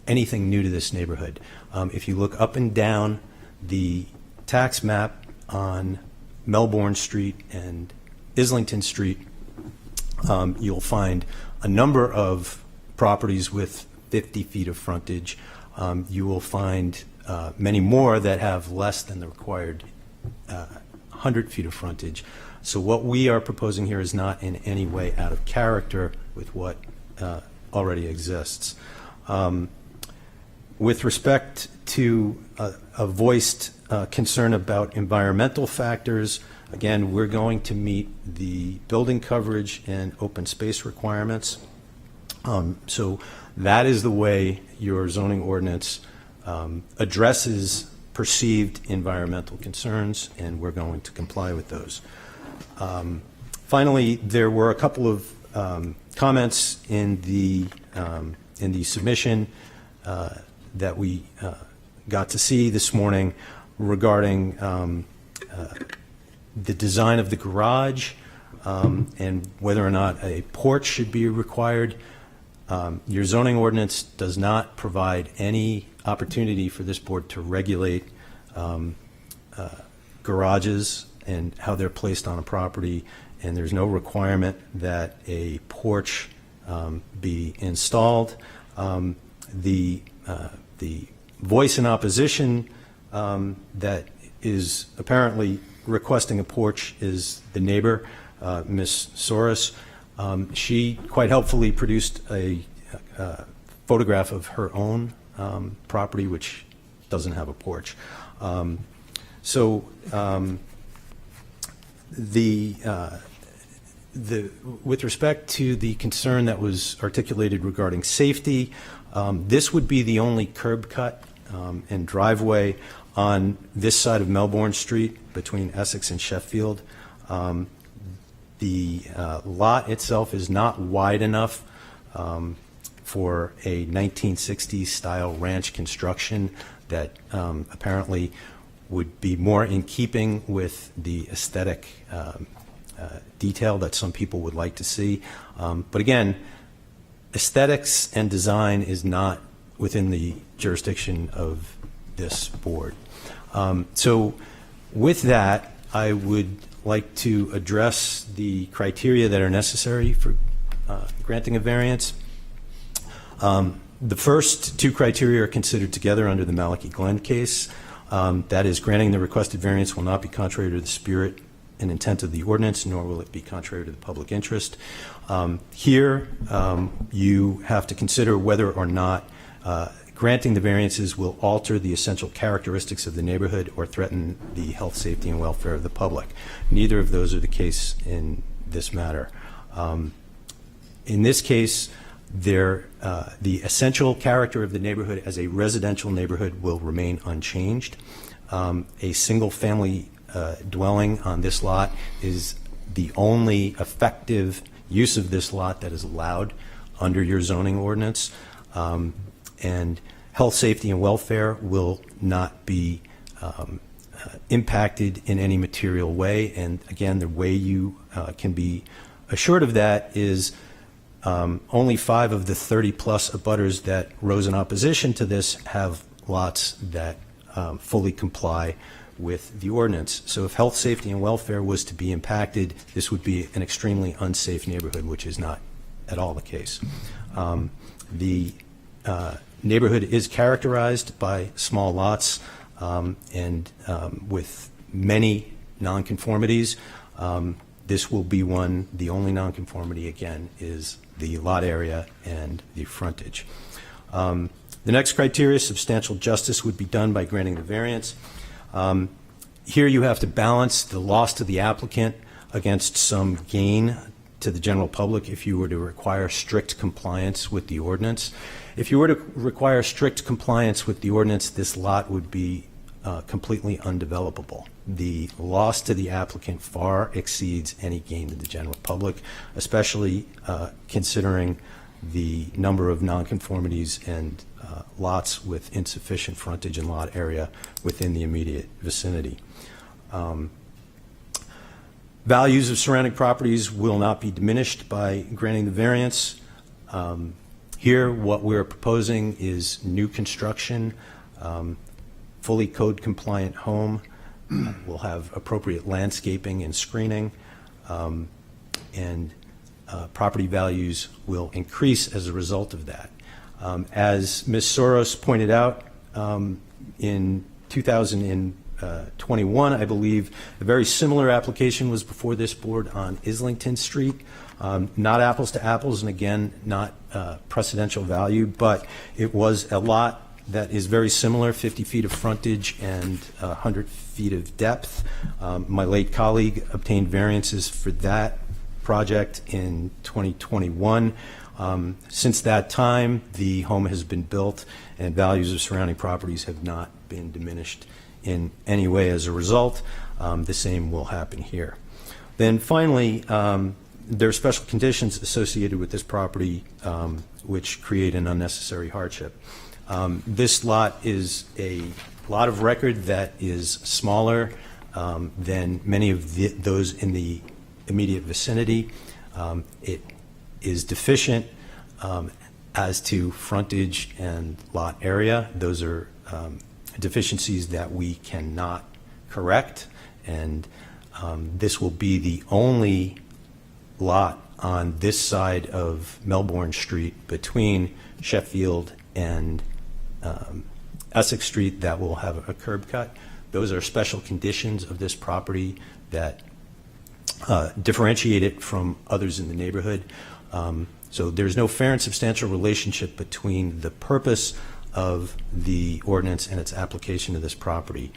anything new to this neighborhood. If you look up and down the tax map on Melbourne Street and Islington Street, you'll find a number of properties with 50 feet of frontage. You will find many more that have less than the required 100 feet of frontage. So what we are proposing here is not in any way out of character with what already exists. With respect to a voiced concern about environmental factors, again, we're going to meet the building coverage and open space requirements. So that is the way your zoning ordinance addresses perceived environmental concerns, and we're going to comply with those. Finally, there were a couple of comments in the submission that we got to see this morning regarding the design of the garage and whether or not a porch should be required. Your zoning ordinance does not provide any opportunity for this board to regulate garages and how they're placed on a property, and there's no requirement that a porch be installed. The voice in opposition that is apparently requesting a porch is the neighbor, Ms. Soros. She quite helpfully produced a photograph of her own property, which doesn't have a porch. With respect to the concern that was articulated regarding safety, this would be the only curb cut and driveway on this side of Melbourne Street between Essex and Sheffield. The lot itself is not wide enough for a 1960s style ranch construction that apparently would be more in keeping with the aesthetic detail that some people would like to see. But again, aesthetics and design is not within the jurisdiction of this board. So with that, I would like to address the criteria that are necessary for granting a variance. The first two criteria are considered together under the Malachi Glen case. That is, granting the requested variance will not be contrary to the spirit and intent of the ordinance, nor will it be contrary to the public interest. Here, you have to consider whether or not granting the variances will alter the essential characteristics of the neighborhood or threaten the health, safety, and welfare of the public. Neither of those are the case in this matter. In this case, the essential character of the neighborhood as a residential neighborhood will remain unchanged. A single-family dwelling on this lot is the only effective use of this lot that is allowed under your zoning ordinance. And health, safety, and welfare will not be impacted in any material way. And again, the way you can be assured of that is only 5 of the 30-plus abutters that rose in opposition to this have lots that fully comply with the ordinance. So if health, safety, and welfare was to be impacted, this would be an extremely unsafe neighborhood, which is not at all the case. The neighborhood is characterized by small lots and with many nonconformities. This will be one. The only nonconformity, again, is the lot area and the frontage. The next criteria, substantial justice, would be done by granting the variance. Here you have to balance the loss to the applicant against some gain to the general public if you were to require strict compliance with the ordinance. If you were to require strict compliance with the ordinance, this lot would be completely undevelopable. The loss to the applicant far exceeds any gain to the general public, especially considering the number of nonconformities and lots with insufficient frontage and lot area within the immediate vicinity. Values of surrounding properties will not be diminished by granting the variance. Here, what we're proposing is new construction, fully code-compliant home. We'll have appropriate landscaping and screening, and property values will increase as a result of that. As Ms. Soros pointed out, in 2021, I believe, a very similar application was before this board on Islington Street. Not apples to apples, and again, not precedential value, but it was a lot that is very similar, 50 feet of frontage and 100 feet of depth. My late colleague obtained variances for that project in 2021. Since that time, the home has been built and values of surrounding properties have not been diminished in any way as a result. The same will happen here. Then finally, there are special conditions associated with this property which create an unnecessary hardship. This lot is a lot of record that is smaller than many of those in the immediate vicinity. It is deficient as to frontage and lot area. Those are deficiencies that we cannot correct, and this will be the only lot on this side of Melbourne Street between Sheffield and Essex Street that will have a curb cut. Those are special conditions of this property that differentiate it from others in the neighborhood. So there's no fair and substantial relationship between the purpose of the ordinance and its application to this property.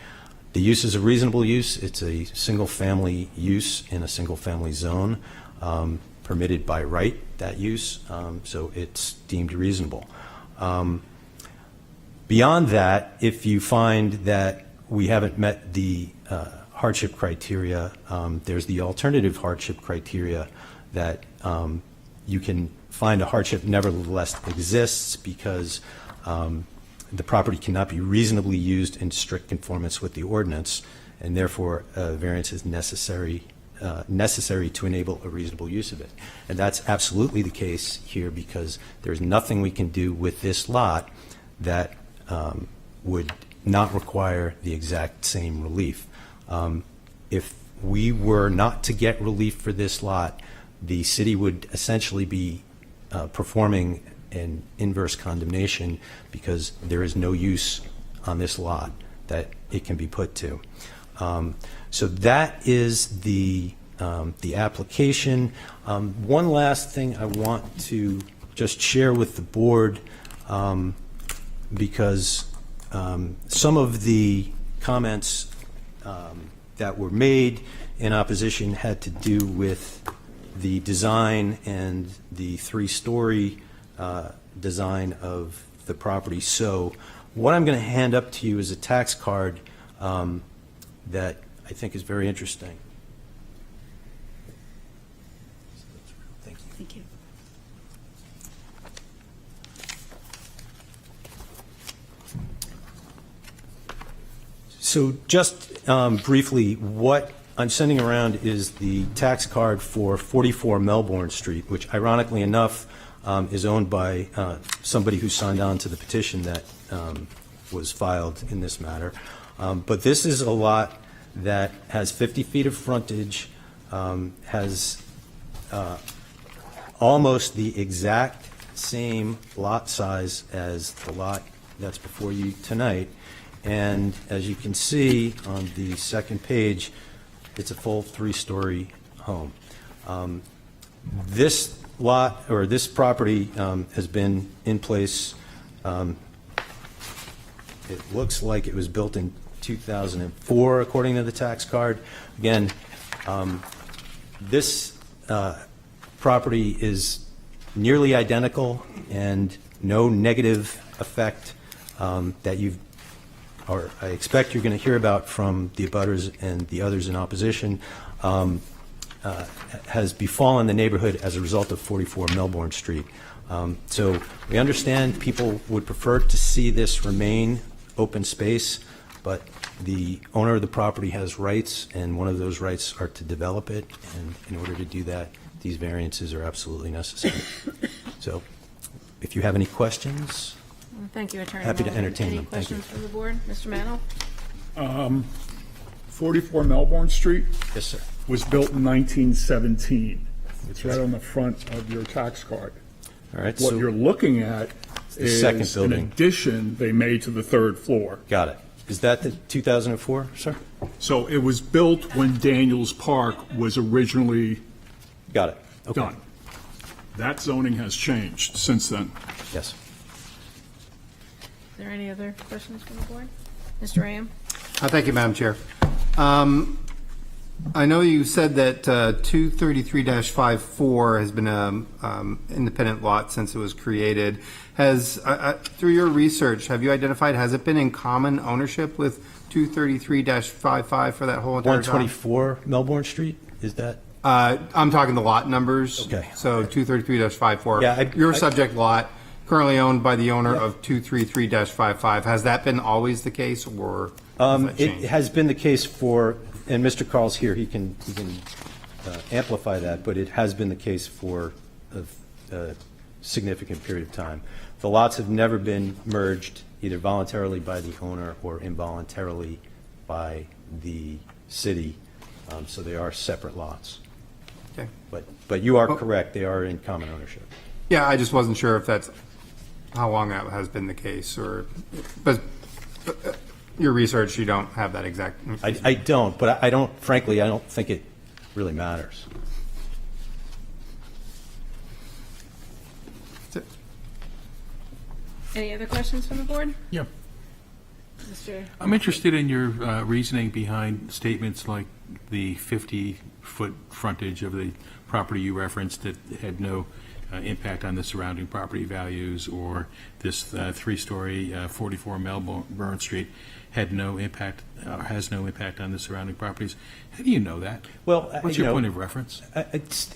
The use is a reasonable use. It's a single-family use in a single-family zone, permitted by right, that use, so it's deemed reasonable. Beyond that, if you find that we haven't met the hardship criteria, there's the alternative hardship criteria that you can find a hardship nevertheless exists because the property cannot be reasonably used in strict conformance with the ordinance, and therefore a variance is necessary to enable a reasonable use of it. And that's absolutely the case here because there's nothing we can do with this lot that would not require the exact same relief. If we were not to get relief for this lot, the city would essentially be performing an inverse condemnation because there is no use on this lot that it can be put to. So that is the application. One last thing I want to just share with the board, because some of the comments that were made in opposition had to do with the design and the three-story design of the property. So what I'm going to hand up to you is a tax card that I think is very interesting. Thank you. Thank you. So just briefly, what I'm sending around is the tax card for 44 Melbourne Street, which ironically enough is owned by somebody who signed on to the petition that was filed in this matter. But this is a lot that has 50 feet of frontage, has almost the exact same lot size as the lot that's before you tonight. And as you can see on the second page, it's a full three-story home. This lot, or this property, has been in place. It looks like it was built in 2004, according to the tax card. Again, this property is nearly identical, and no negative effect that you've, or I expect you're going to hear about from the abutters and the others in opposition, has befallen the neighborhood as a result of 44 Melbourne Street. So we understand people would prefer to see this remain open space, but The owner of the property has rights, and one of those rights are to develop it, and in order to do that, these variances are absolutely necessary. So if you have any questions, Well, thank you, Attorney Happy to Mulligan. entertain them. Thank you. Any questions from the board? Mr. Mano? 44 Melbourne Street yes, sir. was built in 1917. It's right on the front of your tax card. All right, What so, you're looking at the is second an building. addition they made to the third floor. got it. Is that the 2004, sir? So it was built when Daniels Park was originally Got it. Okay. done. That zoning has changed since then. Yes. Is there any other questions from the board? Mr. Ram? Thank you, Madam Chair. I know you said that 233-54 has been an independent lot since it was created. Has, through your research, have you identified, has it been in common ownership with 233-55 for that whole entire time? 124 Melbourne Street, is that? I'm talking the lot numbers. Okay. So 233-54. Yeah, Your subject lot, currently owned by the owner of 233-55. Has that been always the case, or has that It changed? has been the case for, and Mr. Carl's here, he can amplify that, but it has been the case for a significant period of time. The lots have never been merged either voluntarily by the owner or involuntarily by the city, so they are separate lots. Okay. But you are correct, they are in common ownership. Yeah, I just wasn't sure if that's how long that has been the case, or, but your research, you don't have that exact. I don't, but I don't, frankly, I don't think it really matters. Any other questions from the board? Yeah. Mr. I'm interested in your reasoning behind statements like the 50-foot frontage of the property you referenced that had no impact on the surrounding property values, or this three-story 44 Melbourne Street had no impact, or has no impact on the surrounding properties. How do you know that? Well, What's you your know, point of reference?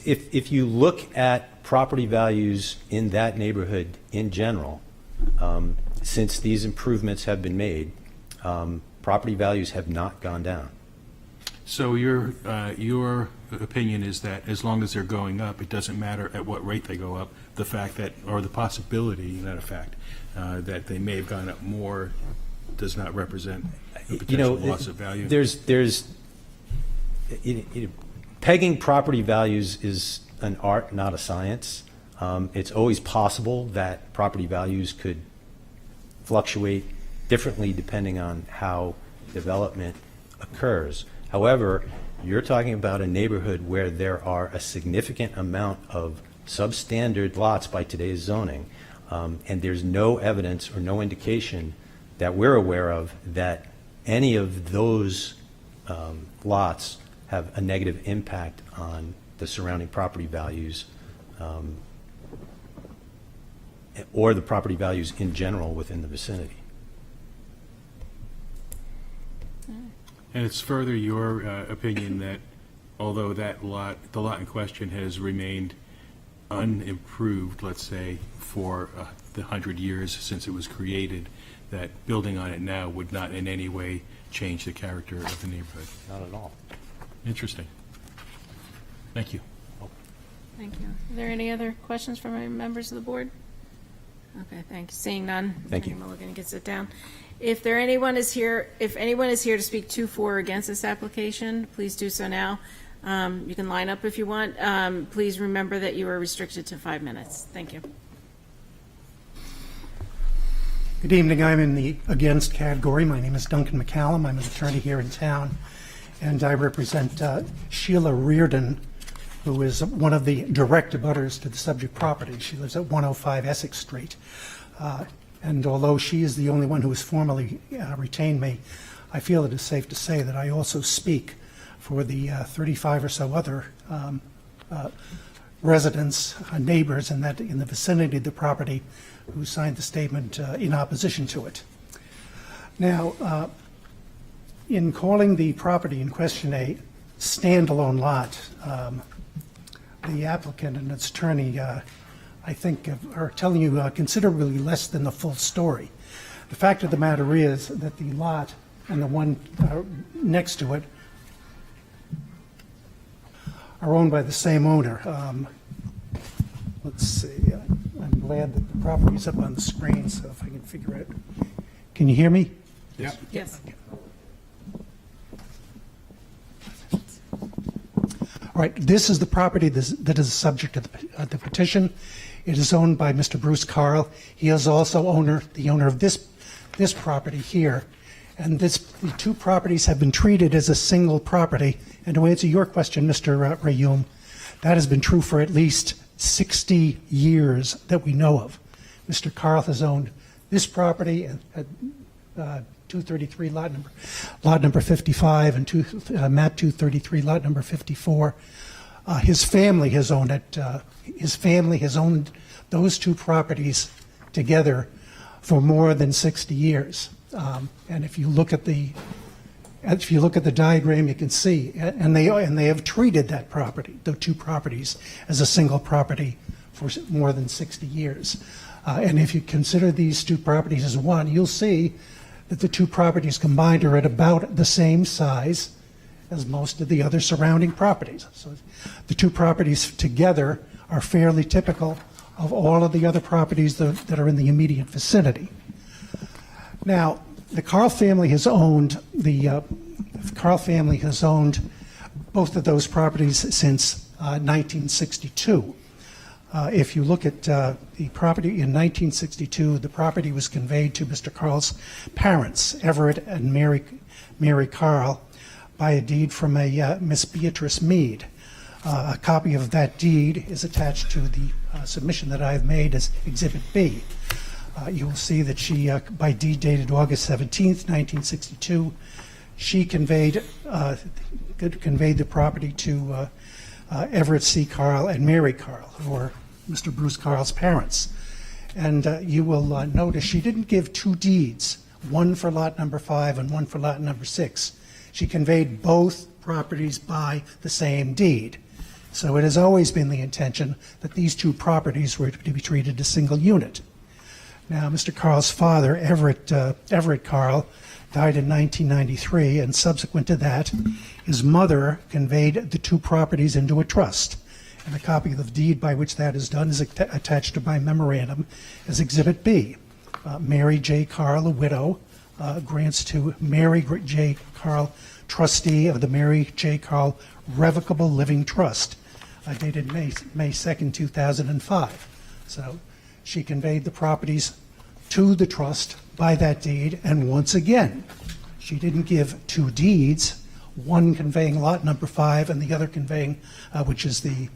If you look at property values in that neighborhood in general, since these improvements have been made, property values have not gone down. So your opinion is that as long as they're going up, it doesn't matter at what rate they go up, the fact that, or the possibility, not a fact, that they may have gone up more does not represent a potential loss of value? Pegging property values is an art, not a science. It's always possible that property values could fluctuate differently depending on how development occurs. However, you're talking about a neighborhood where there are a significant amount of substandard lots by today's zoning, and there's no evidence or no indication that we're aware of that any of those lots have a negative impact on the surrounding property values or the property values in general within the vicinity. And it's further your opinion that although the lot in question has remained unimproved, let's say, for the 100 years since it was created, that building on it now would not in any way change the character of the neighborhood. Not at all. Interesting. Thank you. Thank you. Are there any other questions from any members of the board? Okay, thank you. Seeing none. Thank you. Attorney Mulligan can sit down. If anyone is here to speak to, for, or against this application, please do so now. You can line up if you want. Please remember that you are restricted to 5 minutes. Thank you. Good evening. I'm in the against category. My name is Duncan McCallum. I'm an attorney here in town, and I represent Sheila Reardon, who is one of the direct abutters to the subject property. She lives at 105 Essex Street. And although she is the only one who has formally retained me, I feel it is safe to say that I also speak for the 35 or so other residents, neighbors in the vicinity of the property who signed the statement in opposition to it. Now, in calling the property in question a standalone lot, the applicant and its attorney, I think, are telling you considerably less than the full story. The fact of the matter is that the lot and the one next to it are owned by the same owner. Let's see, I'm glad that the property's up on the screen, so if I can figure it. Can you hear me? Yes. All right, this is the property that is the subject of the petition. It is owned by Mr. Bruce Carl. He is also the owner of this property here. And the two properties have been treated as a single property. And to answer your question, Mr. Rayum, that has been true for at least 60 years that we know of. Mr. Carl has owned this property at 233 lot number 55 and map 233 lot number 54. His family has owned it. His family has owned those two properties together for more than 60 years. And if you look at the diagram, you can see, and they have treated that property, the two properties, as a single property for more than 60 years. And if you consider these two properties as one, you'll see that the two properties combined are at about the same size as most of the other surrounding properties. So the two properties together are fairly typical of all of the other properties that are in the immediate vicinity. Now, the Carl family has owned both of those properties since 1962. If you look at the property in 1962, the property was conveyed to Mr. Carl's parents, Everett and Mary Carl, by a deed from a Miss Beatrice Mead. A copy of that deed is attached to the submission that I have made as Exhibit B. You will see that she, by deed dated August 17th, 1962, she conveyed the property to Everett C. Carl and Mary Carl, who are Mr. Bruce Carl's parents. And you will notice she didn't give two deeds, one for lot number 5 and one for lot number 6. She conveyed both properties by the same deed. So it has always been the intention that these two properties were to be treated as a single unit. Now, Mr. Carl's father, Everett Carl, died in 1993, and subsequent to that, his mother conveyed the two properties into a trust. And a copy of the deed by which that is done is attached to my memorandum as Exhibit B. Mary J. Carl, a widow, grants to Mary J. Carl, trustee of the Mary J. Carl Revocable Living Trust, dated May 2nd, 2005. So she conveyed the properties to the trust by that deed, and once again, she didn't give two deeds, one conveying lot number 5 and the other conveying, which is the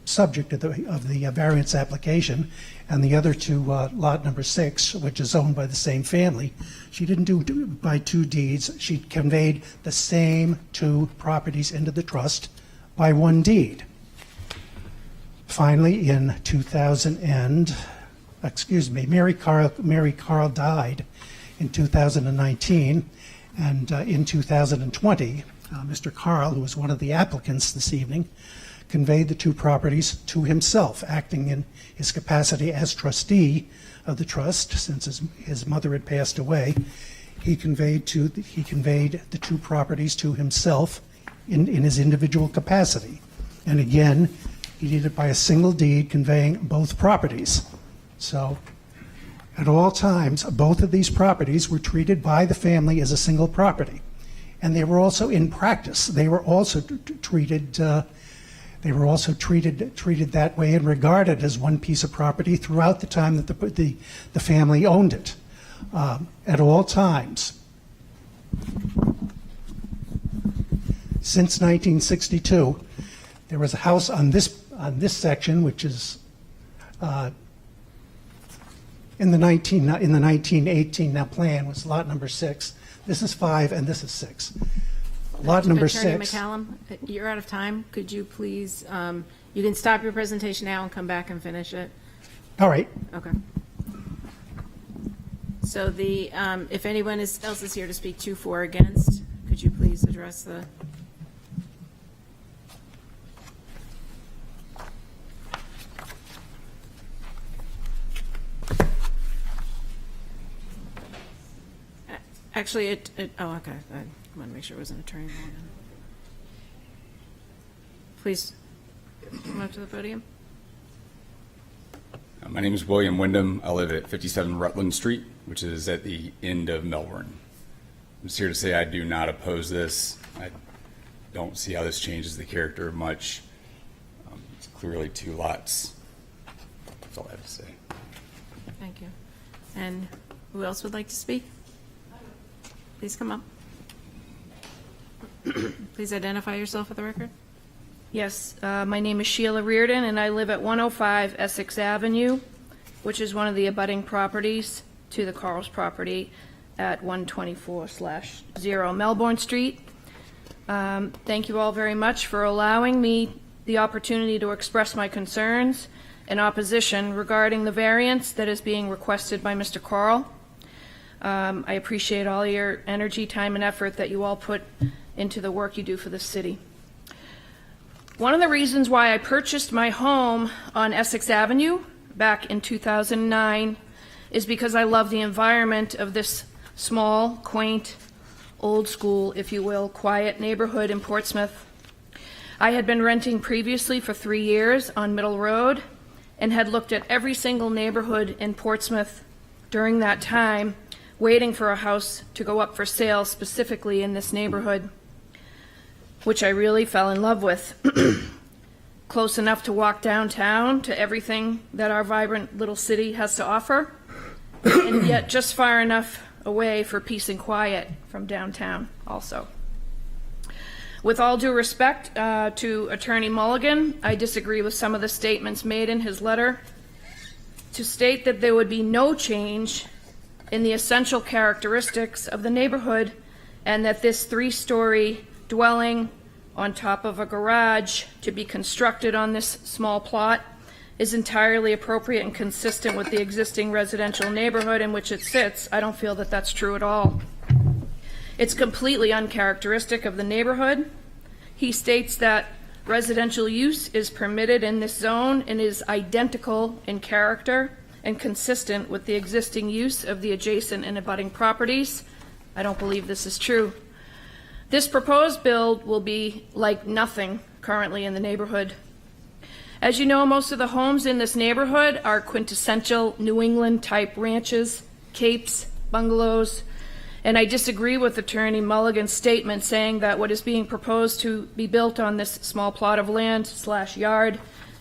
subject of the variance application, and the other to lot number 6, which is owned by the same family. She didn't do by two deeds. She conveyed the same two properties into the trust by one deed. Finally, in Mary Carl died in 2019, and in 2020, Mr. Carl, who was one of the applicants this evening, conveyed the two properties to himself, acting in his capacity as trustee of the trust. Since his mother had passed away, he conveyed the two properties to himself in his individual capacity. And again, he did it by a single deed conveying both properties. So at all times, both of these properties were treated by the family as a single property. And they were also, in practice, they were also treated that way and regarded as one piece of property throughout the time that the family owned it. At all times, since 1962, there was a house on this section, which is in the 1918 now plan was lot number 6. This is 5 and this is 6. Lot number 6. Attorney McCallum, you're out of time. Could you please, you can stop your presentation now and come back and finish it. All right. Okay. So if anyone else is here to speak to, for, or against, could you please address the? Actually, oh, okay. I want to make sure it was an attorney. Please come up to the podium. My name is William Wyndham. I live at 57 Rutland Street, which is at the end of Melbourne. I'm just here to say I do not oppose this. I don't see how this changes the character much. It's clearly 2 lots. That's all I have to say. Thank you. And who else would like to speak? Please come up. Please identify yourself for the record. Yes, my name is Sheila Reardon, and I live at 105 Essex Avenue, which is one of the abutting properties to the Carl's property at 124/0 Melbourne Street. Thank you all very much for allowing me the opportunity to express my concerns and opposition regarding the variance that is being requested by Mr. Carl. I appreciate all your energy, time, and effort that you all put into the work you do for the city. One of the reasons why I purchased my home on Essex Avenue back in 2009 is because I love the environment of this small, quaint, old school, if you will, quiet neighborhood in Portsmouth. I had been renting previously for 3 years on Middle Road and had looked at every single neighborhood in Portsmouth during that time, waiting for a house to go up for sale specifically in this neighborhood, which I really fell in love with. Close enough to walk downtown to everything that our vibrant little city has to offer, and yet just far enough away for peace and quiet from downtown also. With all due respect to Attorney Mulligan, I disagree with some of the statements made in his letter. To state that there would be no change in the essential characteristics of the neighborhood and that this 3-story dwelling on top of a garage to be constructed on this small plot is entirely appropriate and consistent with the existing residential neighborhood in which it sits. I don't feel that that's true at all. It's completely uncharacteristic of the neighborhood. He states that residential use is permitted in this zone and is identical in character and consistent with the existing use of the adjacent and abutting properties. I don't believe this is true. This proposed build will be like nothing currently in the neighborhood. As you know, most of the homes in this neighborhood are quintessential New England type ranches, capes, bungalows, and I disagree with Attorney Mulligan's statement saying that what is being proposed to be built on this small plot of land / yard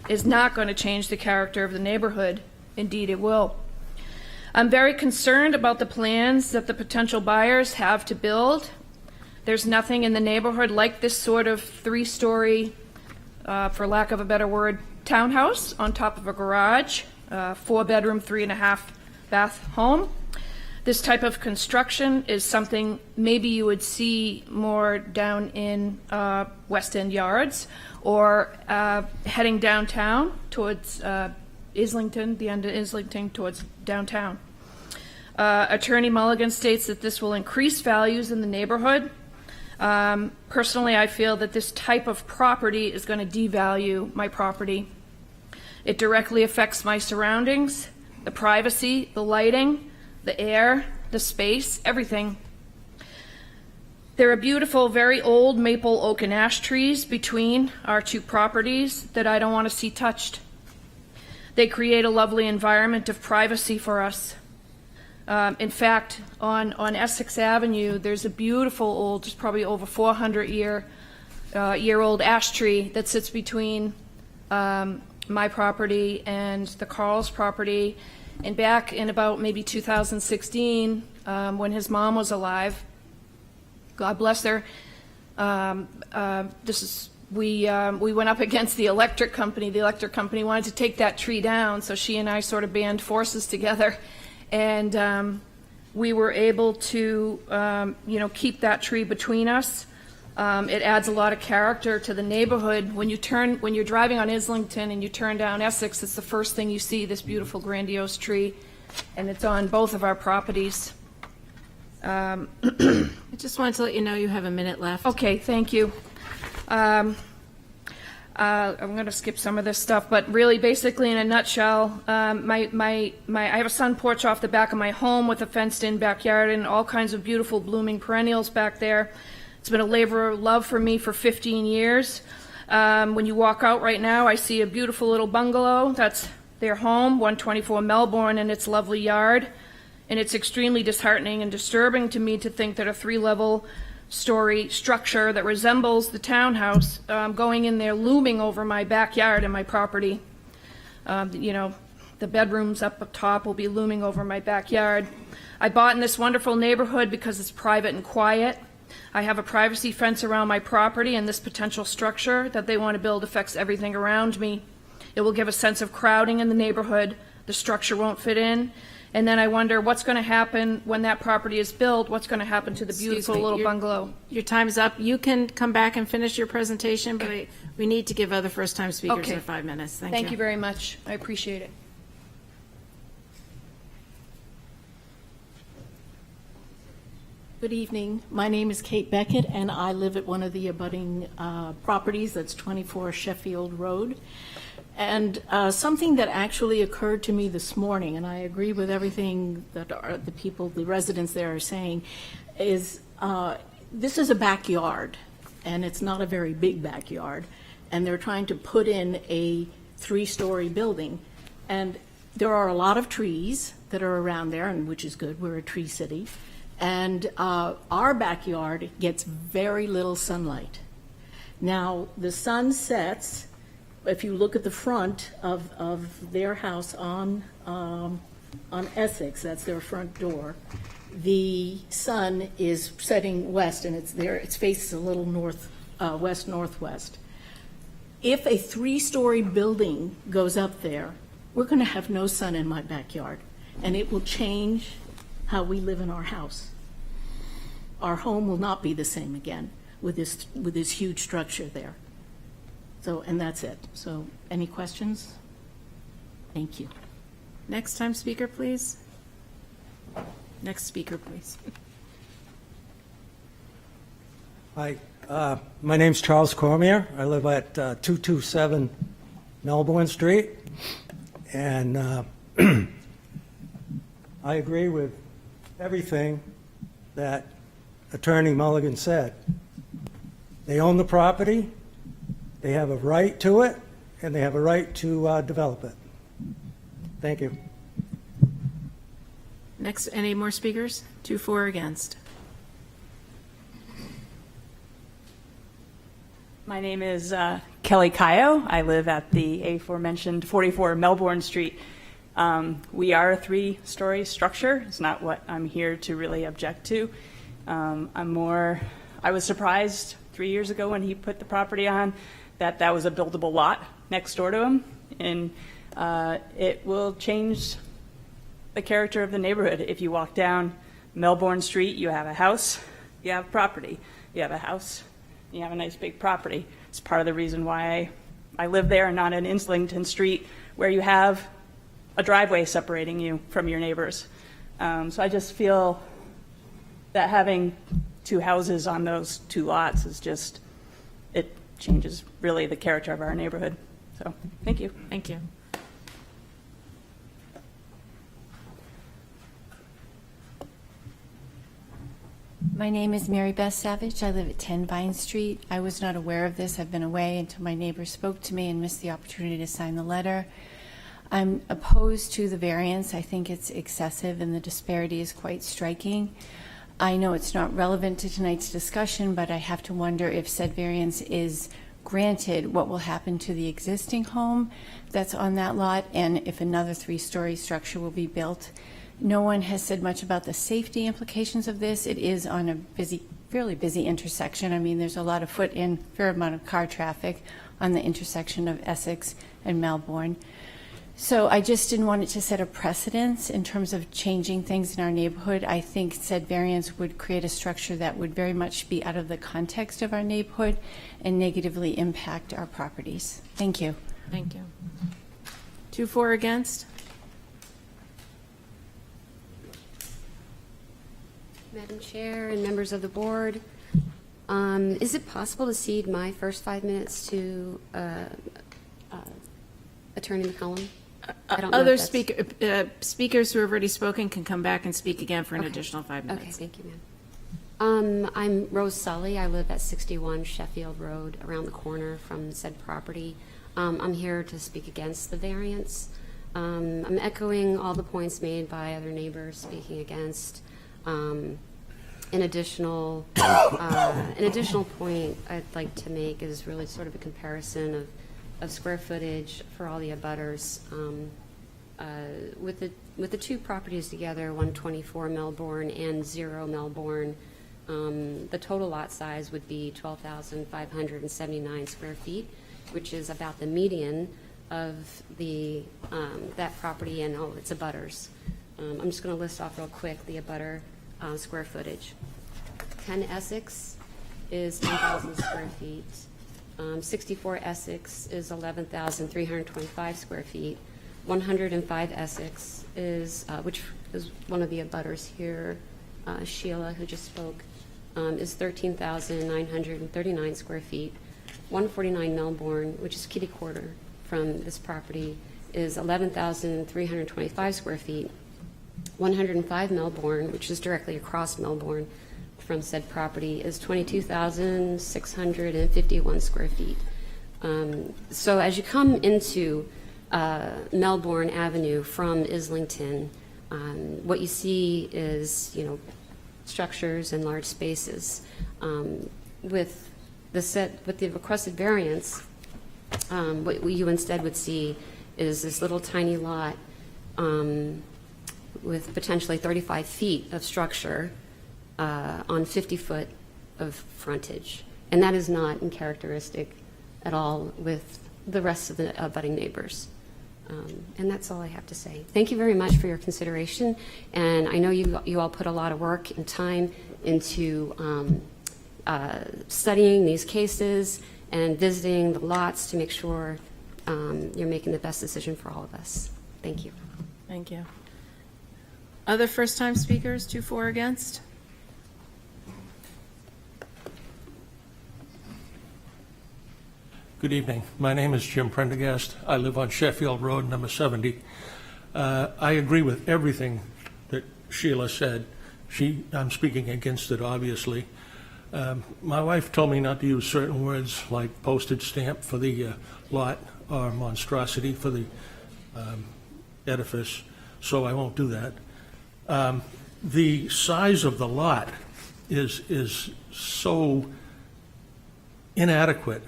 is not going to change the character of the neighborhood. Indeed, it will. I'm very concerned about the plans that the potential buyers have to build. There's nothing in the neighborhood like this sort of 3-story, for lack of a better word, townhouse on top of a garage, 4-bedroom, 3.5-bath home. This type of construction is something maybe you would see more down in West End Yards or heading downtown towards Islington, the end of Islington towards downtown. Attorney Mulligan states that this will increase values in the neighborhood. Personally, I feel that this type of property is going to devalue my property. It directly affects my surroundings, the privacy, the lighting, the air, the space, everything. There are beautiful, very old maple, oak, and ash trees between our 2 properties that I don't want to see touched. They create a lovely environment of privacy for us. In fact, on Essex Avenue, there's a beautiful old, it's probably over 400-year-old ash tree that sits between my property and the Carl's property. And back in about maybe 2016, when his mom was alive, God bless her, we went up against the electric company. The electric company wanted to take that tree down, so she and I sort of band forces together. And we were able to, keep that tree between us. It adds a lot of character to the neighborhood. When you're driving on Islington and you turn down Essex, it's the first thing you see, this beautiful, grandiose tree, and it's on both of our properties. I just wanted to let you know you have a minute left. Okay, thank you. I'm going to skip some of this stuff, but really, basically, in a nutshell, I have a sun porch off the back of my home with a fenced-in backyard and all kinds of beautiful blooming perennials back there. It's been a labor of love for me for 15 years. When you walk out right now, I see a beautiful little bungalow. That's their home, 124 Melbourne, and its lovely yard. And it's extremely disheartening and disturbing to me to think that a 3-level story structure that resembles the townhouse going in there, looming over my backyard and my property. The bedrooms up top will be looming over my backyard. I bought in this wonderful neighborhood because it's private and quiet. I have a privacy fence around my property, and this potential structure that they want to build affects everything around me. It will give a sense of crowding in the neighborhood. The structure won't fit in. And then I wonder what's going to happen when that property is built. What's going to happen to the beautiful little bungalow? Your time's up. You can come back and finish your presentation, but we need to give other first-time speakers Okay. their 5 minutes. Thank you. Thank you very much. I appreciate it. Good evening. My name is Kate Beckett, and I live at one of the abutting properties. That's 24 Sheffield Road. And something that actually occurred to me this morning, and I agree with everything that the residents there are saying, is this is a backyard, and it's not a very big backyard, and they're trying to put in a 3-story building. And there are a lot of trees that are around there, and which is good. We're a tree city. And our backyard gets very little sunlight. Now, the sun sets, if you look at the front of their house on Essex, that's their front door, the sun is setting west, and it faces a little west-northwest. If a 3-story building goes up there, we're going to have no sun in my backyard, and it will change how we live in our house. Our home will not be the same again with this huge structure there. So, and that's it. So, any questions? Thank you. Next time speaker, please. Next speaker, please. Hi, my name's Charles Cormier. I live at 227 Melbourne Street, and I agree with everything that Attorney Mulligan said. They own the property, they have a right to it, and they have a right to develop it. Thank you. Next, any more speakers? 2 for, against. My name is Kelly Cayo. I live at the aforementioned 44 Melbourne Street. We are a 3-story structure. It's not what I'm here to really object to. I was surprised 3 years ago when he put the property on that was a buildable lot next door to him. And it will change the character of the neighborhood. If you walk down Melbourne Street, you have a house, you have property. You have a house, you have a nice big property. It's part of the reason why I live there and not in Islington Street, where you have a driveway separating you from your neighbors. So I just feel that having 2 houses on those 2 lots it changes really the character of our neighborhood. So, thank you. Thank you. My name is Mary Beth Savage. I live at 10 Vine Street. I was not aware of this. I've been away until my neighbor spoke to me and missed the opportunity to sign the letter. I'm opposed to the variance. I think it's excessive and the disparity is quite striking. I know it's not relevant to tonight's discussion, but I have to wonder if said variance is granted, what will happen to the existing home that's on that lot, and if another 3-story structure will be built. No one has said much about the safety implications of this. It is on a fairly busy intersection. I mean, there's a lot of fair amount of car traffic on the intersection of Essex and Melbourne. So I just didn't want it to set a precedence in terms of changing things in our neighborhood. I think said variance would create a structure that would very much be out of the context of our neighborhood and negatively impact our properties. Thank you. Thank you. 2 for, against. Madam Chair and members of the board, Is it possible to cede my first 5 minutes to Attorney McCollum? I don't know Other if that's- speakers who have already spoken can come back and speak again for an additional 5 minutes. Okay, thank you, ma'am. I'm Rose Sully. I live at 61 Sheffield Road, around the corner from said property. I'm here to speak against the variance. I'm echoing all the points made by other neighbors speaking against. An additional point I'd like to make is really sort of a comparison of square footage for all the abutters. With the two properties together, 124 Melbourne and 0 Melbourne, the total lot size would be 12,579 square feet, which is about the median of that property and all its abutters. I'm just going to list off real quick the abutter square footage. 10 Essex is 10,000 square feet. 64 Essex is 11,325 square feet. 105 Essex is, which is one of the abutters here, Sheila, who just spoke, is 13,939 square feet. 149 Melbourne, which is kitty quarter from this property, is 11,325 square feet. 105 Melbourne, which is directly across Melbourne from said property, is 22,651 square feet. So as you come into Melbourne Avenue from Islington, what you see is, structures and large spaces. With the requested variance, what you instead would see is this little tiny lot with potentially 35 feet of structure on 50 foot of frontage. And that is not in characteristic at all with the rest of the abutting neighbors. And that's all I have to say. Thank you very much for your consideration. And I know you all put a lot of work and time into studying these cases and visiting the lots to make sure you're making the best decision for all of us. Thank you. Thank you. Other first-time speakers, 2 for, against? Good evening. My name is Jim Prendergast. I live on Sheffield Road, number 70. I agree with everything that Sheila said. I'm speaking against it, obviously. My wife told me not to use certain words like postage stamp for the lot or monstrosity for the edifice, so I won't do that. The size of the lot is so inadequate.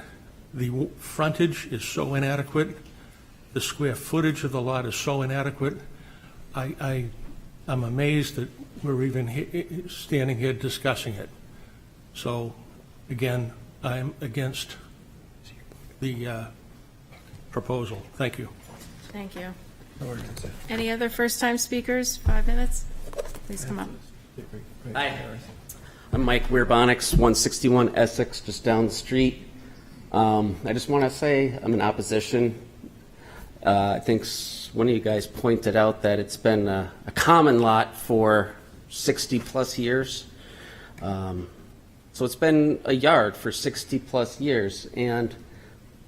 The frontage is so inadequate. The square footage of the lot is so inadequate. I'm amazed that we're even standing here discussing it. So, again, I'm against the proposal. Thank you. Thank you. Any other first-time speakers? 5 minutes? Please come up. Hi. I'm Mike Weirbonix, 161 Essex, just down the street. I just want to say I'm in opposition. I think one of you guys pointed out that it's been a common lot for 60-plus years. So it's been a yard for 60-plus years, and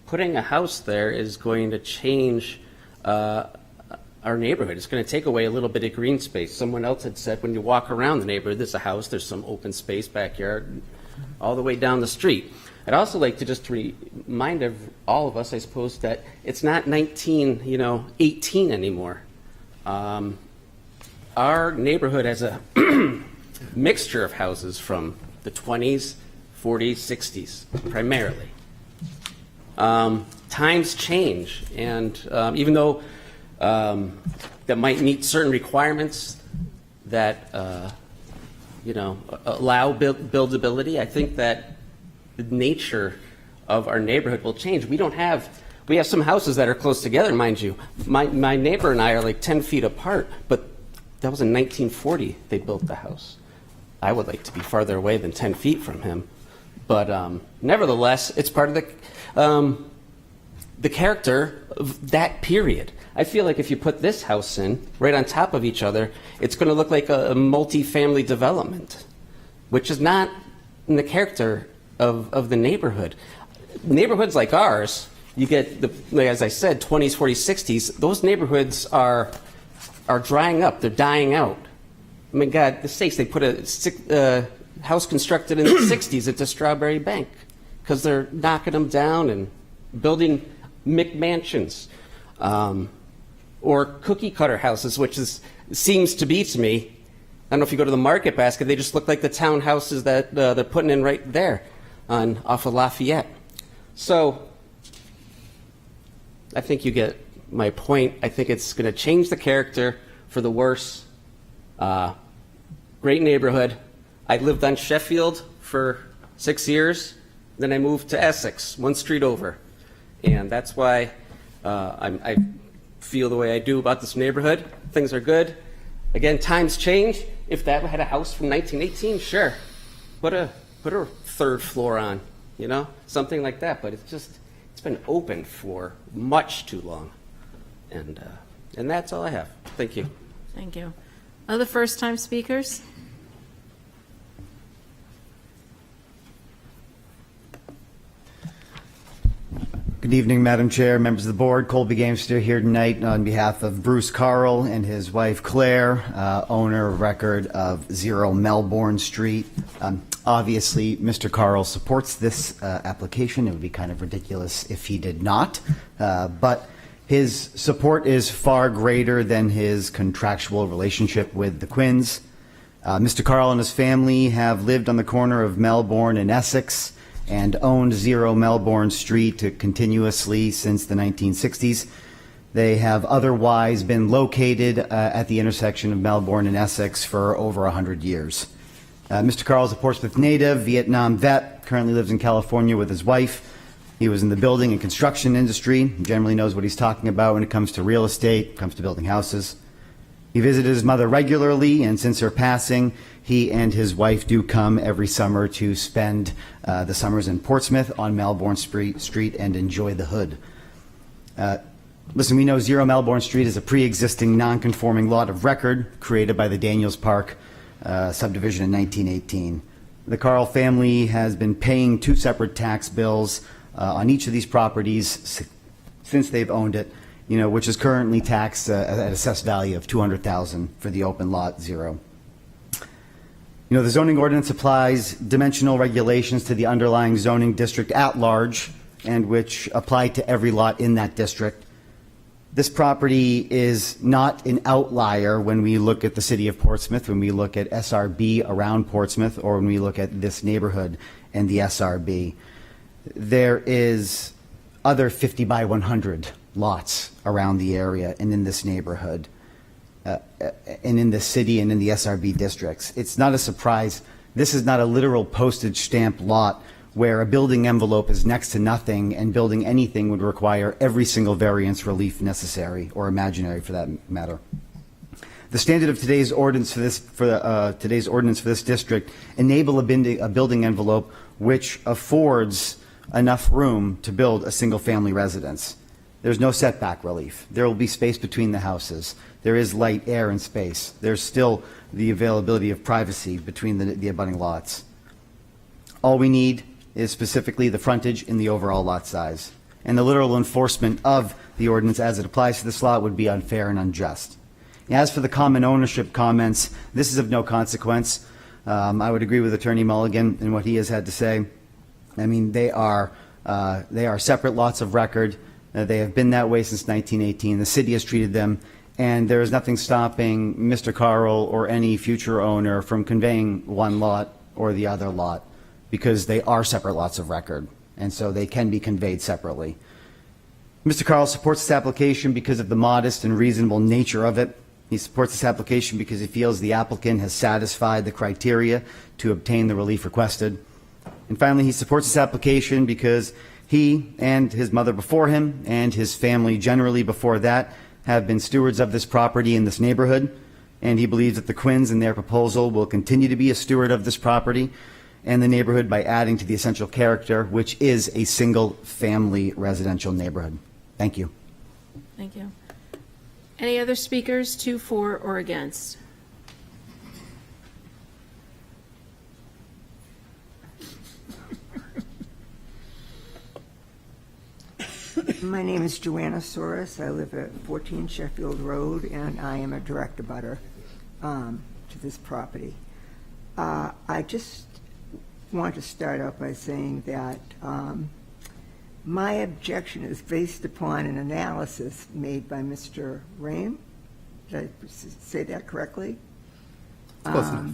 putting a house there is going to change our neighborhood. It's going to take away a little bit of green space. Someone else had said when you walk around the neighborhood, there's a house, there's some open space, backyard, all the way down the street. I'd also like to just remind all of us, I suppose, that it's not 18 anymore. Our neighborhood has a mixture of houses from the 20s, 40s, 60s, primarily. Times change, and even though that might meet certain requirements that allow buildability, I think that the nature of our neighborhood will change. We have some houses that are close together, mind you. My neighbor and I are like 10 feet apart, but that was in 1940 they built the house. I would like to be farther away than 10 feet from him, but nevertheless, it's part of the character of that period. I feel like if you put this house in right on top of each other, it's going to look like a multi-family development, which is not in the character of the neighborhood. Neighborhoods like ours, you get, as I said, 20s, 40s, 60s, those neighborhoods are drying up. They're dying out. I mean, God, the sakes, they put a house constructed in the 60s at the Strawberry Bank because they're knocking them down and building McMansions. Or cookie cutter houses, which seems to be to me, I don't know if you go to the Market Basket, they just look like the townhouses that they're putting in right there off of Lafayette. So I think you get my point. I think it's going to change the character for the worse. Great neighborhood. I lived on Sheffield for 6 years. Then I moved to Essex, one street over. And that's why I feel the way I do about this neighborhood. Things are good. Again, times change. If that had a house from 1918, sure. Put a third floor on, something like that. But it's been open for much too long. And that's all I have. Thank you. Thank you. Other first-time speakers? Good evening, Madam Chair, members of the board. Colby Gamester here tonight on behalf of Bruce Carl and his wife Claire, owner of record of 0 Melbourne Street. Obviously, Mr. Carl supports this application. It would be kind of ridiculous if he did not. But his support is far greater than his contractual relationship with the Quinns. Mr. Carl and his family have lived on the corner of Melbourne and Essex and owned 0 Melbourne Street continuously since the 1960s. They have otherwise been located at the intersection of Melbourne and Essex for over 100 years. Mr. Carl is a Portsmouth native, Vietnam vet, currently lives in California with his wife. He was in the building and construction industry, generally knows what he's talking about when it comes to real estate, comes to building houses. He visited his mother regularly, and since her passing, he and his wife do come every summer to spend the summers in Portsmouth on Melbourne Street and enjoy the hood. Listen, we know 0 Melbourne Street is a pre-existing non-conforming lot of record created by the Daniels Park subdivision in 1918. The Carl family has been paying 2 separate tax bills on each of these properties since they've owned it, which is currently taxed at assessed value of $200,000 for the open lot 0. The zoning ordinance applies dimensional regulations to the underlying zoning district at large, and which apply to every lot in that district. This property is not an outlier when we look at the city of Portsmouth, when we look at SRB around Portsmouth, or when we look at this neighborhood and the SRB. There is other 50 by 100 lots around the area and in this neighborhood, and in the city and in the SRB districts. It's not a surprise. This is not a literal postage stamp lot where a building envelope is next to nothing and building anything would require every single variance relief necessary, or imaginary for that matter. The standard of today's ordinance for this district enable a building envelope which affords enough room to build a single-family residence. There's no setback relief. There will be space between the houses. There is light, air, and space. There's still the availability of privacy between the abutting lots. All we need is specifically the frontage and the overall lot size. And the literal enforcement of the ordinance as it applies to this lot would be unfair and unjust. As for the common ownership comments, this is of no consequence. I would agree with Attorney Mulligan in what he has had to say. I mean, they are separate lots of record. They have been that way since 1918. The city has treated them, and there is nothing stopping Mr. Carl or any future owner from conveying one lot or the other lot, because they are separate lots of record, and so they can be conveyed separately. Mr. Carl supports this application because of the modest and reasonable nature of it. He supports this application because he feels the applicant has satisfied the criteria to obtain the relief requested. And finally, he supports this application because he and his mother before him and his family generally before that have been stewards of this property in this neighborhood, and he believes that the Quinns in their proposal will continue to be a steward of this property and the neighborhood by adding to the essential character, which is a single-family residential neighborhood. Thank you. Thank you. Any other speakers, to, for, or against? name is Joanna Soros. I live at 14 Sheffield Road, and I am a direct abutter to this property. I just want to start out by saying that my objection is based upon an analysis made by Mr. Rame. Did I say that correctly? Close enough.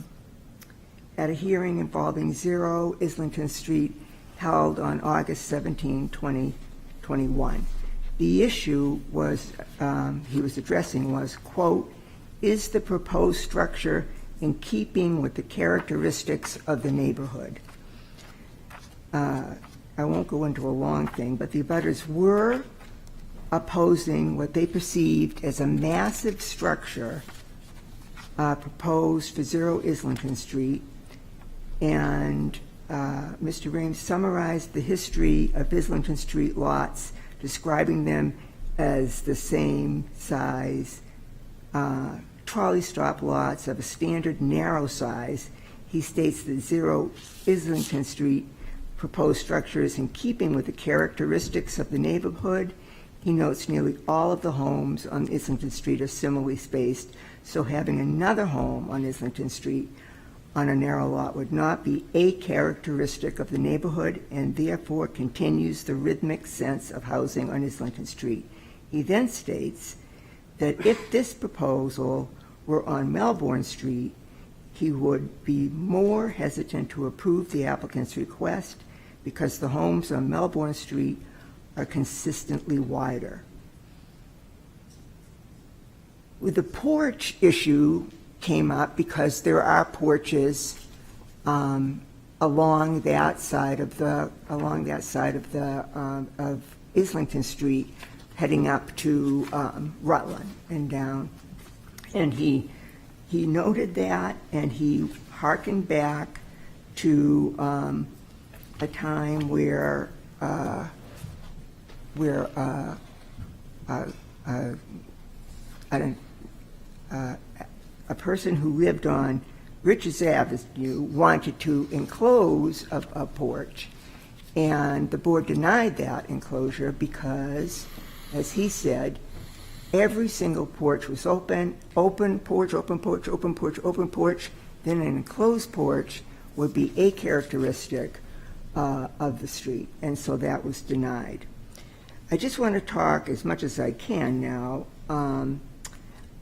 At a hearing involving 0 Islington Street held on August 17, 2021. The issue was he was addressing was, quote, is the proposed structure in keeping with the characteristics of the neighborhood? I won't go into a long thing, but the abutters were opposing what they perceived as a massive structure proposed for 0 Islington Street, and Mr. Rames summarized the history of Islington Street lots, describing them as the same size trolley stop lots of a standard narrow size. He states that 0 Islington Street proposed structure is in keeping with the characteristics of the neighborhood. He notes nearly all of the homes on Islington Street are similarly spaced, so having another home on Islington Street on a narrow lot would not be a characteristic of the neighborhood, and therefore continues the rhythmic sense of housing on Islington Street. He then states that if this proposal were on Melbourne Street, he would be more hesitant to approve the applicant's request because the homes on Melbourne Street are consistently wider. With the porch issue came up because there are porches along that side of Islington Street, heading up to Rutland and down. And he noted that, and he hearkened back to a time where a person who lived on Richards Avenue wanted to enclose a porch, and the board denied that enclosure because, as he said, every single porch was open porch, open porch, open porch, open porch. Then an enclosed porch would be a characteristic of the street, and so that was denied. I just want to talk as much as I can now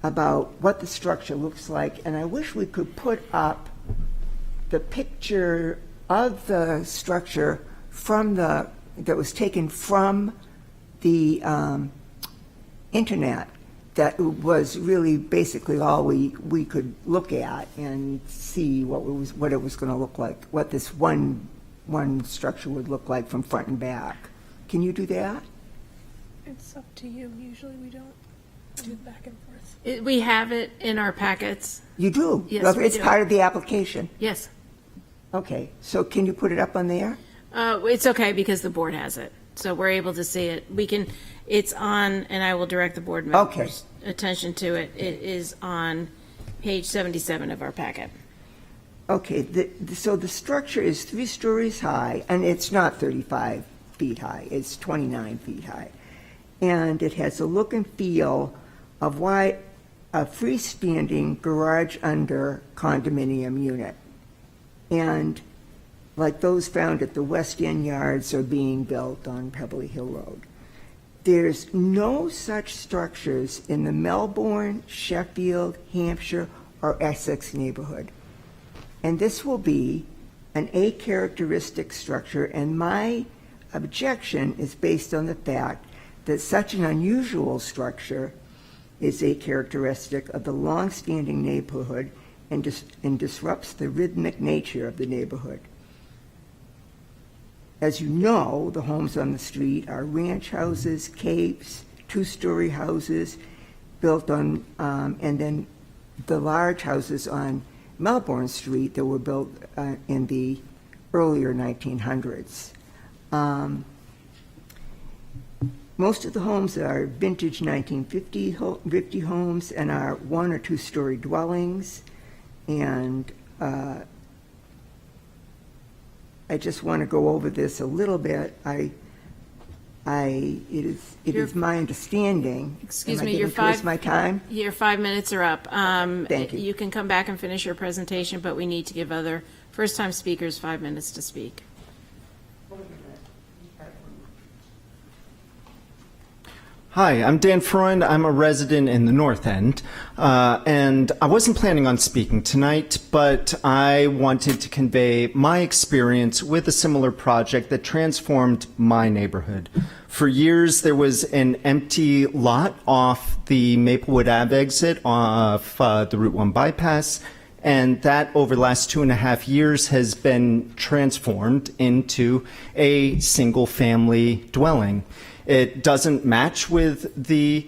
about what the structure looks like, and I wish we could put up the picture of the structure that was taken from the internet. That was really basically all we could look at and see what it was going to look like, what this one structure would look like from front and back. Can you do that? It's up to you. Usually we don't do back and forth. We have it in our packets. You do? Yes, we it's do. part of the application? Yes. Okay, so can you put it up on there? It's okay because the board has it, so we're able to see it. It's on, and I will direct the board members' attention to it. It is on page 77 of our packet. Okay, so the structure is 3 stories high, and it's not 35 feet high. It's 29 feet high. And it has a look and feel of a freestanding garage under condominium unit. And like those found at the West End Yards are being built on Pebbly Hill Road. There's no such structures in the Melbourne, Sheffield, Hampshire, or Essex neighborhood. And this will be an a-characteristic structure, and my objection is based on the fact that such an unusual structure is a characteristic of the long-standing neighborhood and disrupts the rhythmic nature of the neighborhood. As you know, the homes on the street are ranch houses, capes, 2-story houses built on, and then the large houses on Melbourne Street that were built in the earlier 1900s. Most of the homes are vintage 1950 homes and are 1- or 2-story dwellings. And I just want to go over this a little bit. It is my understanding. Excuse Am I me, your getting towards my time? Your 5 minutes are up. Thank you. You can come back and finish your presentation, but we need to give other first-time speakers 5 minutes to speak. Hi, I'm Dan Freund. I'm a resident in the North End, and I wasn't planning on speaking tonight, but I wanted to convey my experience with a similar project that transformed my neighborhood. For years, there was an empty lot off the Maplewood Ave exit off the Route 1 bypass, and that over the last 2.5 years has been transformed into a single-family dwelling. It doesn't match with the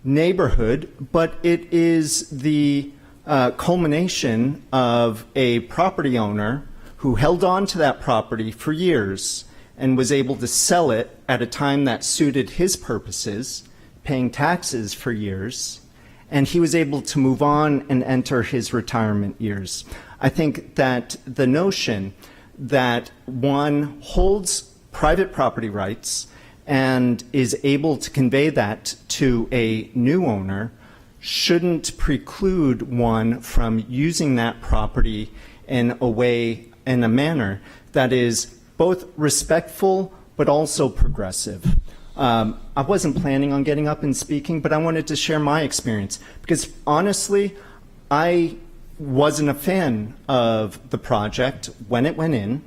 neighborhood, but it is the culmination of a property owner who held on to that property for years and was able to sell it at a time that suited his purposes, paying taxes for years, and he was able to move on and enter his retirement years. I think that the notion that one holds private property rights and is able to convey that to a new owner shouldn't preclude one from using that property in a manner that is both respectful but also progressive. I wasn't planning on getting up and speaking, but I wanted to share my experience because honestly, I wasn't a fan of the project when it went in.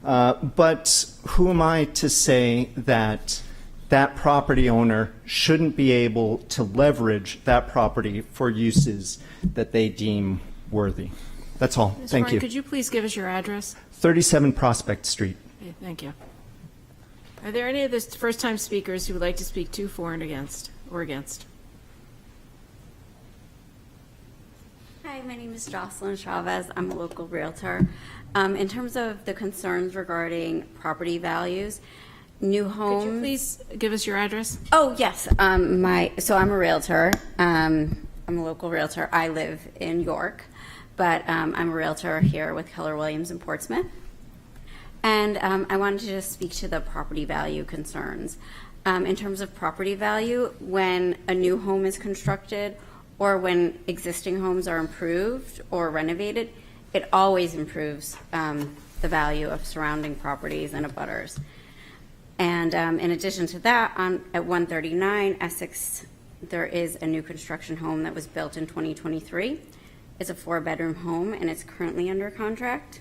But who am I to say that that property owner shouldn't be able to leverage that property for uses that they deem worthy? That's all. Ms. Thank Warren, you. could you please give us your address? 37 Prospect Street. Okay, thank you. Are there any of the first-time speakers who would like to speak to, for, and against, or against? Hi, my name is Jocelyn Chavez. I'm a local realtor. In terms of the concerns regarding property values, new homes. Could you please give us your address? Oh, yes. I'm a realtor. I'm a local realtor. I live in York, but I'm a realtor here with Keller Williams in Portsmouth. And I wanted to just speak to the property value concerns. In terms of property value, when a new home is constructed or when existing homes are improved or renovated, it always improves the value of surrounding properties and abutters. And in addition to that, at 139 Essex, there is a new construction home that was built in 2023. It's a 4-bedroom home, and it's currently under contract.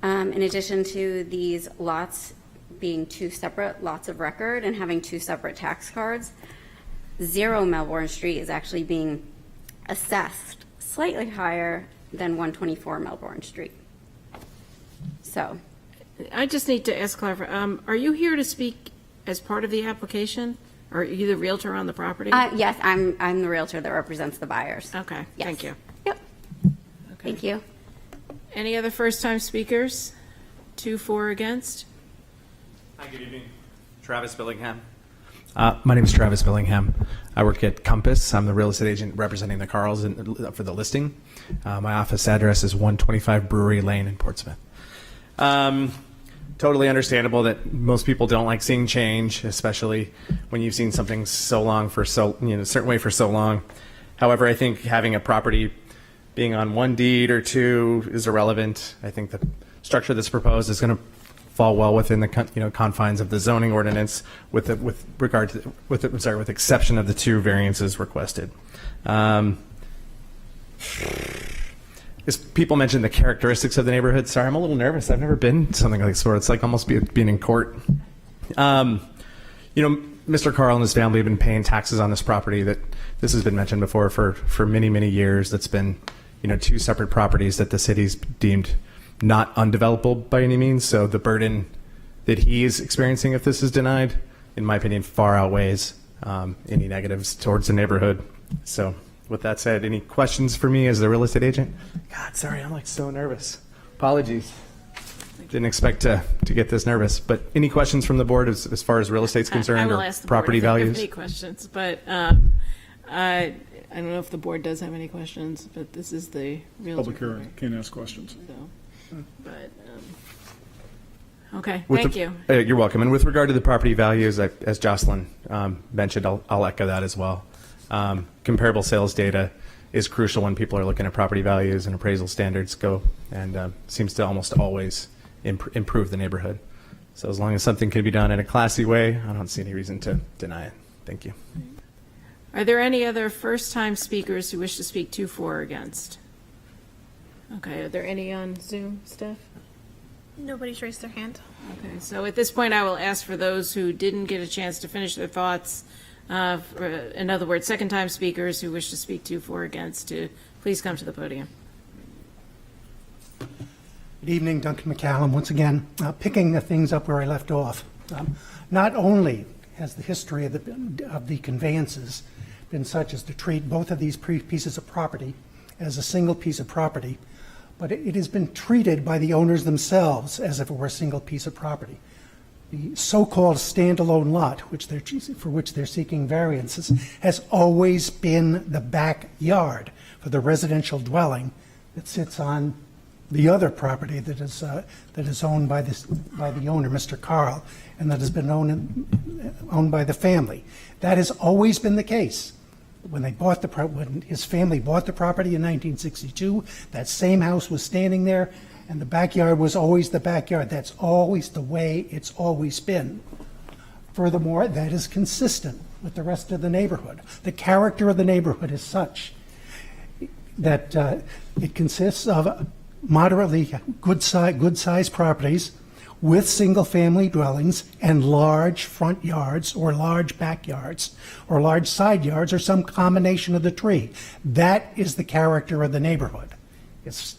In addition to these lots being 2 separate lots of record and having 2 separate tax cards, 0 Melbourne Street is actually being assessed slightly higher than 124 Melbourne Street. So, I just need to ask clarify. Are you here to speak as part of the application? Or are you the realtor on the property? yes, I'm the realtor that represents the buyers. Okay, Yes. thank you. Yep. Thank you. Any other first-time speakers? 2, 4 against? Hi, good evening. Travis Billingham. My name is Travis Billingham. I work at Compass. I'm the real estate agent representing the Carls for the listing. My office address is 125 Brewery Lane in Portsmouth. Totally understandable that most people don't like seeing change, especially when you've seen something so long for a certain way for so long. However, I think having a property being on 1 deed or 2 is irrelevant. I think the structure that's proposed is going to fall well within the confines of the zoning ordinance with exception of the 2 variances requested. People mentioned the characteristics of the neighborhood. Sorry, I'm a little nervous. I've never been to something like this where it's like almost being in court. Mr. Carl and his family have been paying taxes on this property that this has been mentioned before for many, many years. That's been, 2 separate properties that the city's deemed not undevelopable by any means. So the burden that he is experiencing if this is denied, in my opinion, far outweighs any negatives towards the neighborhood. So with that said, any questions for me as the real estate agent? God, sorry, I'm like so nervous. Apologies. Didn't expect to get this nervous. But any questions from the board as far as real estate's concerned I will or ask the property board if they have values? any questions, but I don't know if the board does have any questions, but this is the realtor. Public hearing, can't ask questions. So, but Okay, With thank the- you. You're welcome. And with regard to the property values, as Jocelyn mentioned, I'll echo that as well. Comparable sales data is crucial when people are looking at property values, and appraisal standards go and seems to almost always improve the neighborhood. So as long as something can be done in a classy way, I don't see any reason to deny it. Thank you. Are there any other first-time speakers who wish to speak to, for, or against? Okay, are there any on Zoom, Steph? Nobody's raised their hand. Okay, so at this point, I will ask for those who didn't get a chance to finish their thoughts, in other words, second-time speakers who wish to speak to, for, or against, to please come to the podium. Good evening, Duncan McCallum. Once again, picking the things up where I left off. Not only has the history of the conveyances been such as to treat both of these pieces of property as a single piece of property, but it has been treated by the owners themselves as if it were a single piece of property. The so-called standalone lot, for which they're seeking variances, has always been the backyard for the residential dwelling that sits on the other property that is owned by the owner, Mr. Carl, and that has been owned by the family. That has always been the case. When his family bought the property in 1962, that same house was standing there, and the backyard was always the backyard. That's always the way it's always been. Furthermore, that is consistent with the rest of the neighborhood. The character of the neighborhood is such that it consists of moderately good-sized properties with single-family dwellings and large front yards or large backyards or large side yards or some combination of the three. That is the character of the neighborhood. It's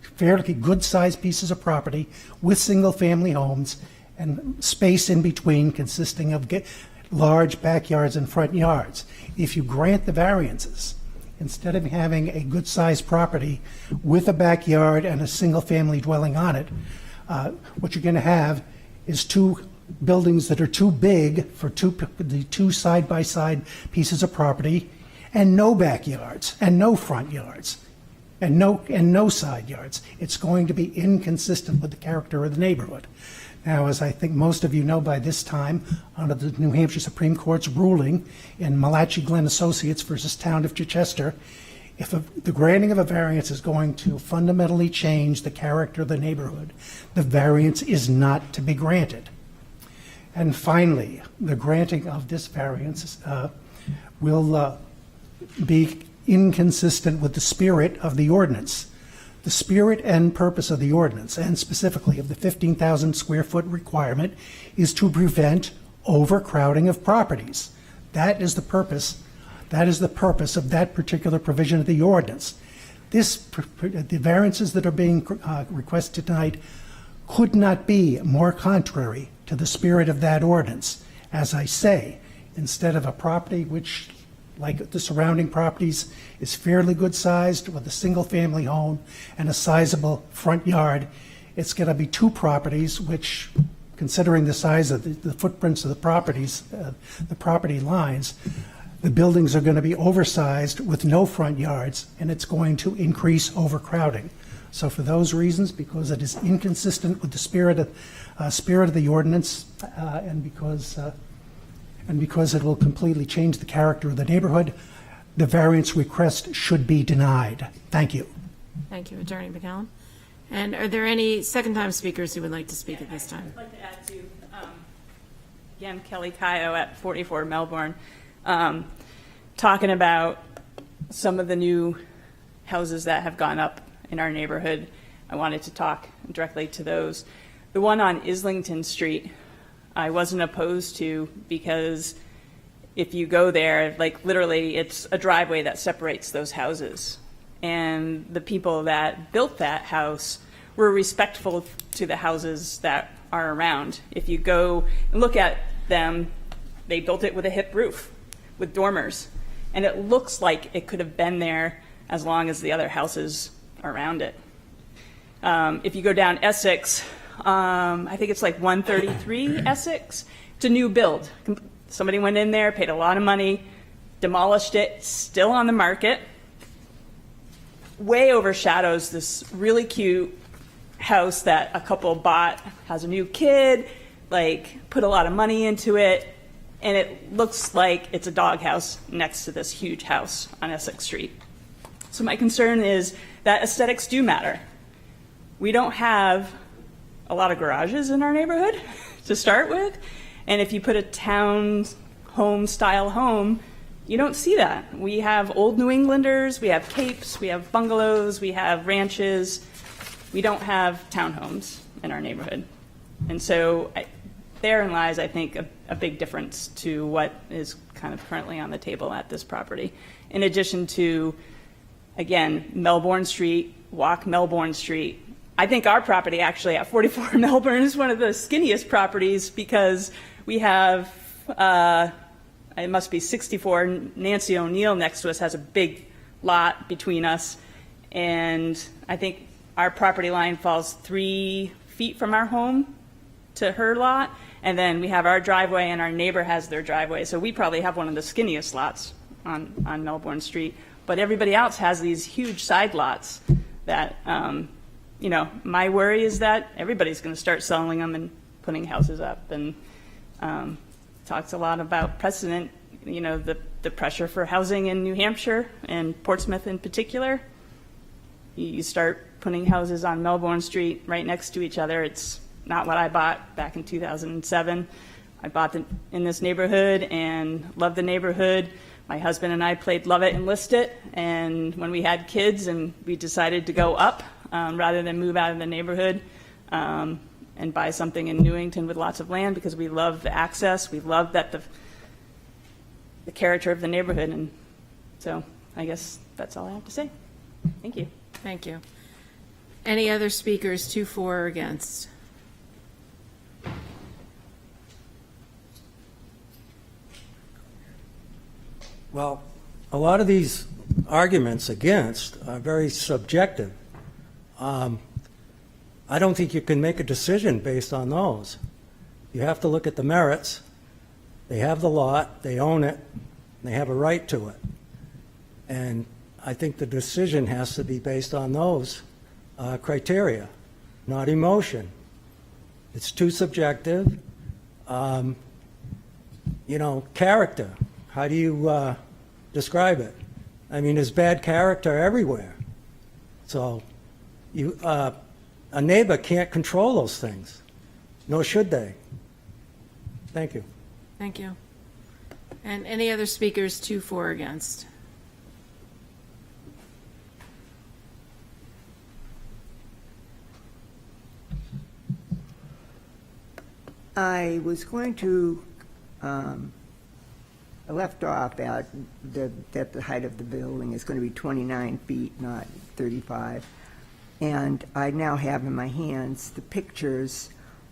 fairly good-sized pieces of property with single-family homes and space in between consisting of large backyards and front yards. If you grant the variances, instead of having a good-sized property with a backyard and a single-family dwelling on it, what you're going to have is two buildings that are too big for the two side-by-side pieces of property, and no backyards, and no front yards, and no side yards. It's going to be inconsistent with the character of the neighborhood. Now, as I think most of you know by this time, under the New Hampshire Supreme Court's ruling in Malachi Glenn Associates versus Town of Chichester, if the granting of a variance is going to fundamentally change the character of the neighborhood, the variance is not to be granted. And finally, the granting of this variance will be inconsistent with the spirit of the ordinance. The spirit and purpose of the ordinance, and specifically of the 15,000 square foot requirement, is to prevent overcrowding of properties. That is the purpose. That is the purpose of that particular provision of the ordinance. The variances that are being requested tonight could not be more contrary to the spirit of that ordinance. As I say, instead of a property which, like the surrounding properties, is fairly good sized with a single family home and a sizable front yard, it's going to be two properties which, considering the size of the footprints of the properties, the property lines, the buildings are going to be oversized with no front yards, and it's going to increase overcrowding. So for those reasons, because it is inconsistent with the spirit of the ordinance, and because it will completely change the character of the neighborhood, the variance request should be denied. Thank you. Thank you, Attorney McCallum. And are there any second-time speakers who would like to speak at this time? I'd like to add to, again, Kelly Caio at 44 Melbourne, talking about some of the new houses that have gone up in our neighborhood. I wanted to talk directly to those. The one on Islington Street, I wasn't opposed to, because if you go there, like literally it's a driveway that separates those houses. And the people that built that house were respectful to the houses that are around. If you go and look at them, they built it with a hip roof, with dormers. And it looks like it could have been there as long as the other houses around it. If you go down Essex, I think it's like 133 Essex, it's a new build. Somebody went in there, paid a lot of money, demolished it, still on the market. Way overshadows this really cute house that a couple bought, has a new kid, like put a lot of money into it, and it looks like it's a doghouse next to this huge house on Essex Street. So my concern is that aesthetics do matter. We don't have a lot of garages in our neighborhood to start with, and if you put a town home style home, you don't see that. We have old New Englanders, we have capes, we have bungalows, we have ranches. We don't have townhomes in our neighborhood. And so therein lies, I think, a big difference to what is kind of currently on the table at this property. In addition to, again, Melbourne Street, walk Melbourne Street. I think our property actually at 44 Melbourne is one of the skinniest properties because we have, it must be 64, Nancy O'Neill next to us has a big lot between us. And I think our property line falls 3 feet from our home to her lot. And then we have our driveway and our neighbor has their driveway. So we probably have one of the skinniest lots on Melbourne Street. But everybody else has these huge side lots that, you know, my worry is that everybody's going to start selling them and putting houses up. And talks a lot about precedent, you know, the pressure for housing in New Hampshire and Portsmouth in particular. You start putting houses on Melbourne Street right next to each other. It's not what I bought back in 2007. I bought in this neighborhood and loved the neighborhood. My husband and I played Love It and List It, and when we had kids and we decided to go up rather than move out of the neighborhood and buy something in Newington with lots of land because we love the access, we love that the character of the neighborhood, and so I guess that's all I have to say. Thank you. Thank you. Any other speakers, 2, 4, or against? Well, a lot of these arguments against are very subjective. I don't think you can make a decision based on those. You have to look at the merits. They have the lot, they own it, they have a right to it. And I think the decision has to be based on those criteria, not emotion. It's too subjective. You know, character. How do you describe it? I mean, there's bad character everywhere. So a neighbor can't control those things, nor should they. Thank you. Thank you. And any other speakers, 2, 4, or against? I was going to, I left off at that the height of the building is going to be 29 feet, not 35. And I now have in my hands the pictures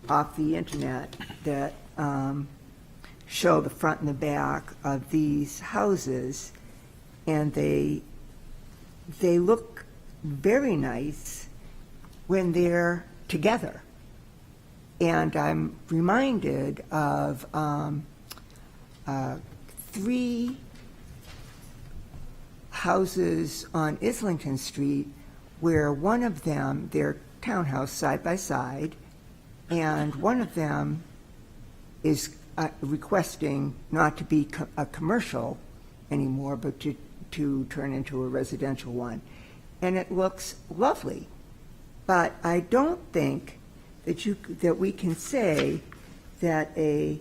off the internet that show the front and the back of these houses, and they look very nice when they're together. And I'm reminded of 3 houses on Islington Street where one of them, they're townhouse side by side, and one of them is requesting not to be a commercial anymore, but to turn into a residential one. And it looks lovely. But I don't think that we can say that I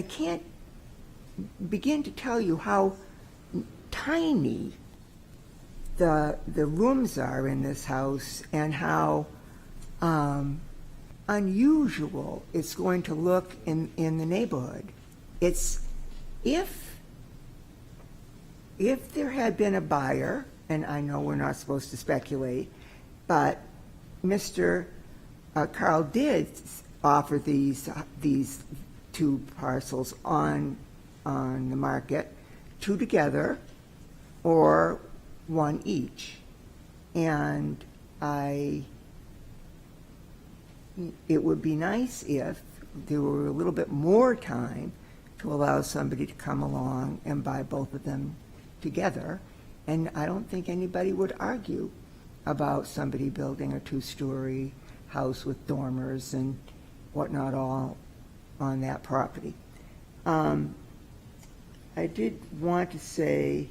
can't begin to tell you how tiny the rooms are in this house and how unusual it's going to look in the neighborhood. It's if there had been a buyer, and I know we're not supposed to speculate, but Mr. Carl did offer these 2 parcels on the market, 2 together or 1 each. And it would be nice if there were a little bit more time to allow somebody to come along and buy both of them together. And I don't think anybody would argue about somebody building a two-story house with dormers and whatnot all on that property. I did want to say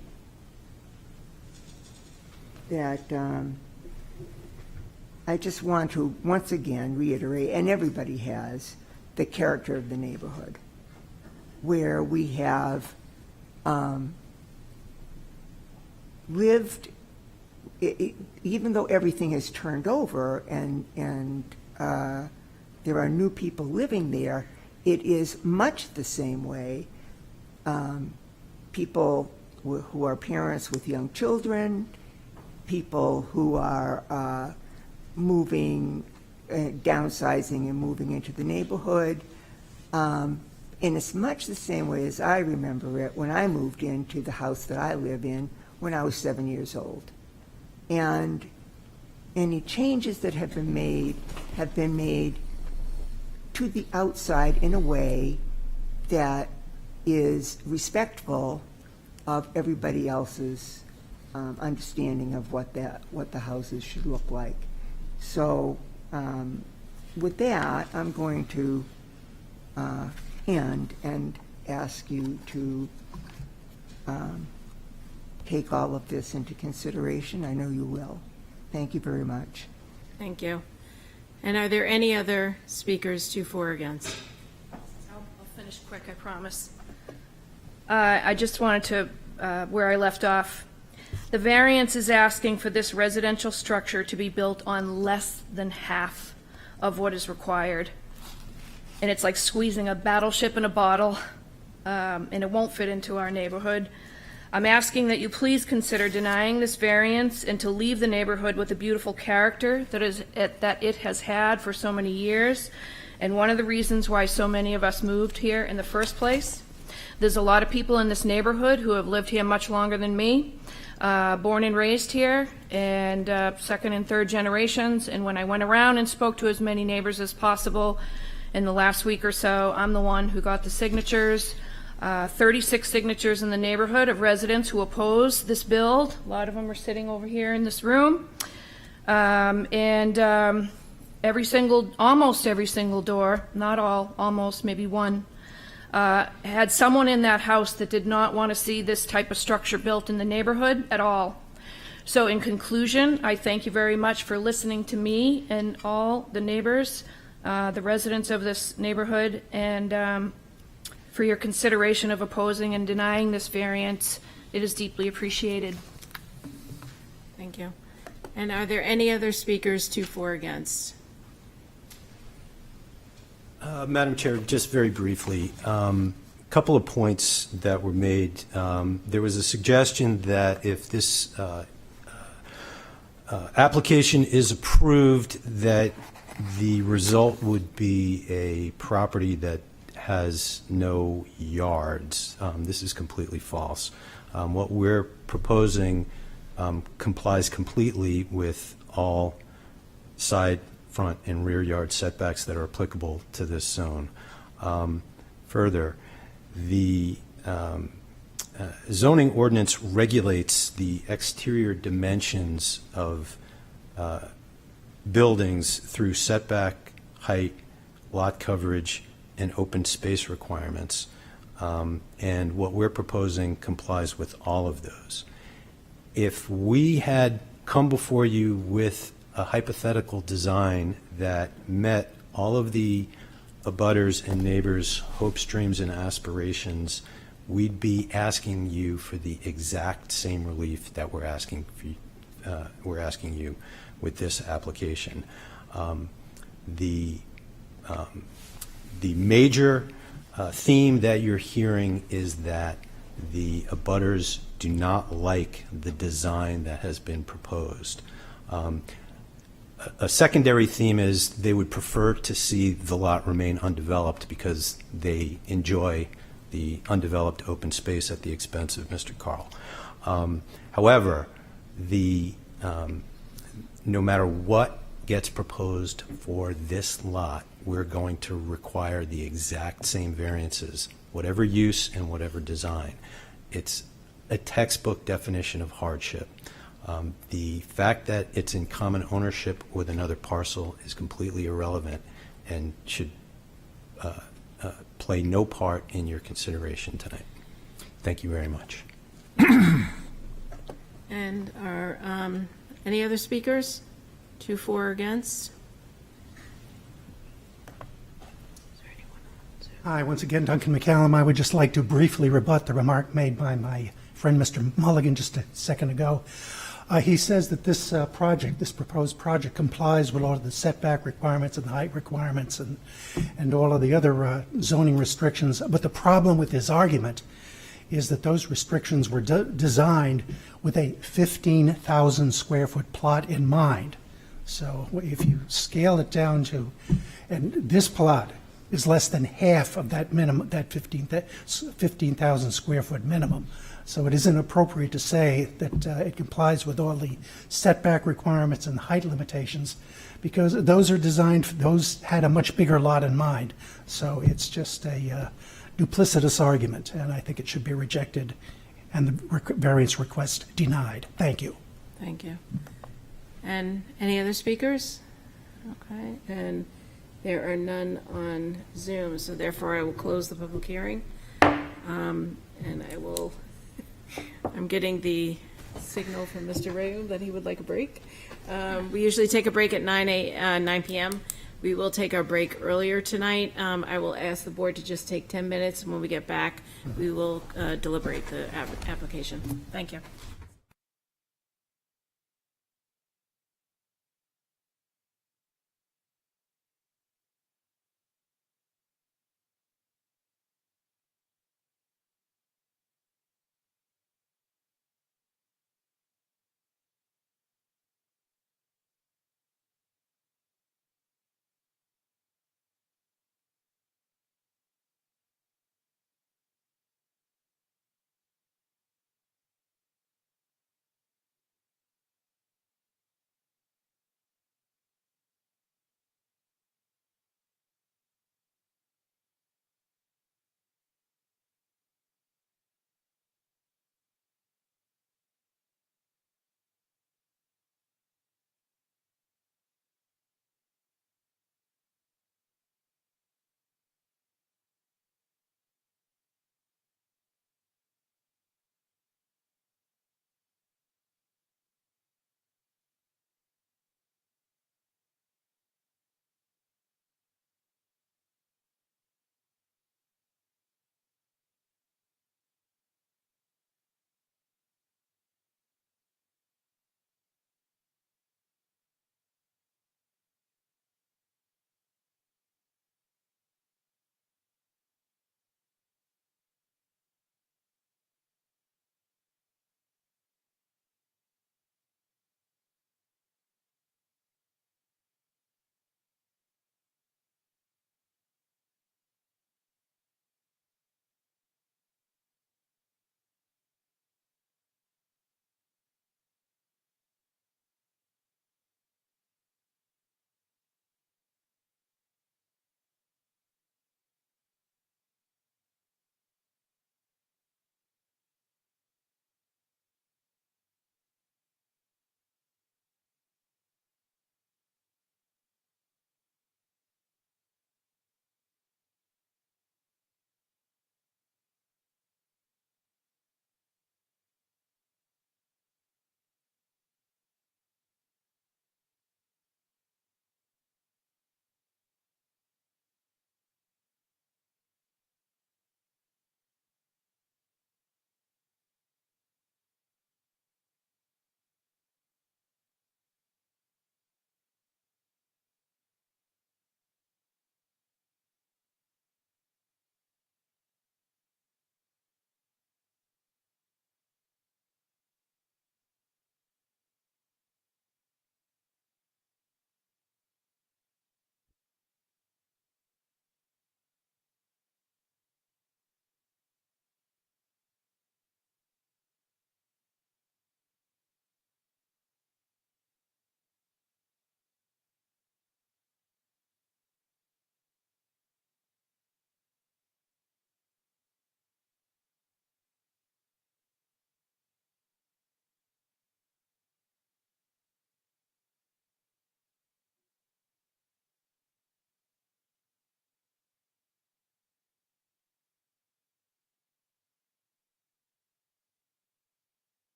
that I just want to once again reiterate, and everybody has, the character of the neighborhood, where we have lived, even though everything has turned over and there are new people living there, it is much the same way. People who are parents with young children, people who are moving, downsizing and moving into the neighborhood. And it's much the same way as I remember it when I moved into the house that I live in when I was 7 years old. And any changes that have been made to the outside in a way that is respectful of everybody else's understanding of what the houses should look like. So with that, I'm going to end and ask you to take all of this into consideration. I know you will. Thank you very much. Thank you. And are there any other speakers to, for, or against? I'll finish quick, I promise. I just wanted to, where I left off, the variance is asking for this residential structure to be built on less than half of what is required. And it's like squeezing a battleship in a bottle, and it won't fit into our neighborhood. I'm asking that you please consider denying this variance and to leave the neighborhood with the beautiful character that it has had for so many years, and one of the reasons why so many of us moved here in the first place. There's a lot of people in this neighborhood who have lived here much longer than me, born and raised here, and second and third generations, and when I went around and spoke to as many neighbors as possible in the last week or so, I'm the one who got the signatures. 36 signatures in the neighborhood of residents who oppose this build. A lot of them are sitting over here in this room. Almost every single door, not all, almost, maybe one, had someone in that house that did not want to see this type of structure built in the neighborhood at all. So in conclusion, I thank you very much for listening to me and all the neighbors, the residents of this neighborhood, and for your consideration of opposing and denying this variance. It is deeply appreciated. Thank you. And are there any other speakers to, for, or against? Madam Chair, just very briefly, a couple of points that were made. There was a suggestion that if this application is approved, that the result would be a property that has no yards. This is completely false. What we're proposing complies completely with all side, front, and rear yard setbacks that are applicable to this zone. Further, the zoning ordinance regulates the exterior dimensions of buildings through setback, height, lot coverage, and open space requirements. And what we're proposing complies with all of those. If we had come before you with a hypothetical design that met all of the abutters and neighbors' hopes, dreams, and aspirations, we'd be asking you for the exact same relief that we're asking you with this application. The major theme that you're hearing is that the abutters do not like the design that has been proposed. A secondary theme is they would prefer to see the lot remain undeveloped because they enjoy the undeveloped open space at the expense of Mr. Carl. However, no matter what gets proposed for this lot, we're going to require the exact same variances, whatever use and whatever design. It's a textbook definition of hardship. The fact that it's in common ownership with another parcel is completely irrelevant and should play no part in your consideration tonight. Thank you very much. And are, any other speakers? 2 for or against? Hi, once again, Duncan McCallum. I would just like to briefly rebut the remark made by my friend, Mr. Mulligan, just a second ago. He says that this proposed project complies with all of the setback requirements and the height requirements and all of the other zoning restrictions. But the problem with his argument is that those restrictions were designed with a 15,000 square foot plot in mind. So if you scale it down to, and this plot is less than half of that minimum, that 15,000 square foot minimum. So it isn't appropriate to say that it complies with all the setback requirements and height limitations, because those are designed, those had a much bigger lot in mind. So it's just a duplicitous argument, and I think it should be rejected and the variance request denied. Thank you. Thank you. And any other speakers? Okay, and there are none on Zoom, so therefore I will close the public hearing. And I'm getting the signal from Mr. Rayo that he would like a break. We usually take a break at 9 p.m. We will take our break earlier tonight. I will ask the board to just take 10 minutes, and when we get back, we will deliberate the application. Thank you.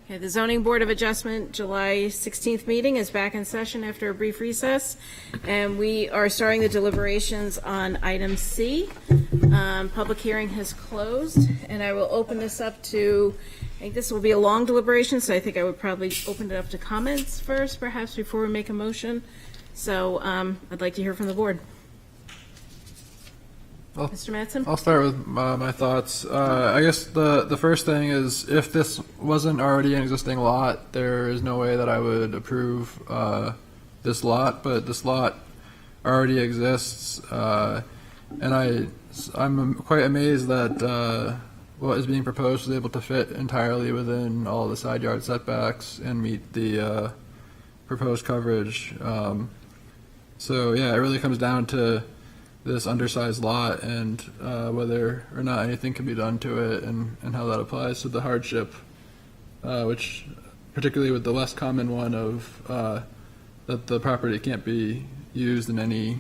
Okay, the Zoning Board of Adjustment July 16th meeting is back in session after a brief recess, and we are starting the deliberations on item C. Public hearing has closed, and I will open this up to, I think this will be a long deliberation, so I think I would probably open it up to comments first, perhaps before we make a motion. So I'd like to hear from the board. Mr. Mattson? I'll start with my thoughts. I guess the first thing is, if this wasn't already an existing lot, there is no way that I would approve this lot, but this lot already exists, and I'm quite amazed that what is being proposed is able to fit entirely within all the side yard setbacks and meet the proposed coverage. So yeah, it really comes down to this undersized lot and whether or not anything can be done to it, and how that applies to the hardship, which particularly with the less common one of that the property can't be used in any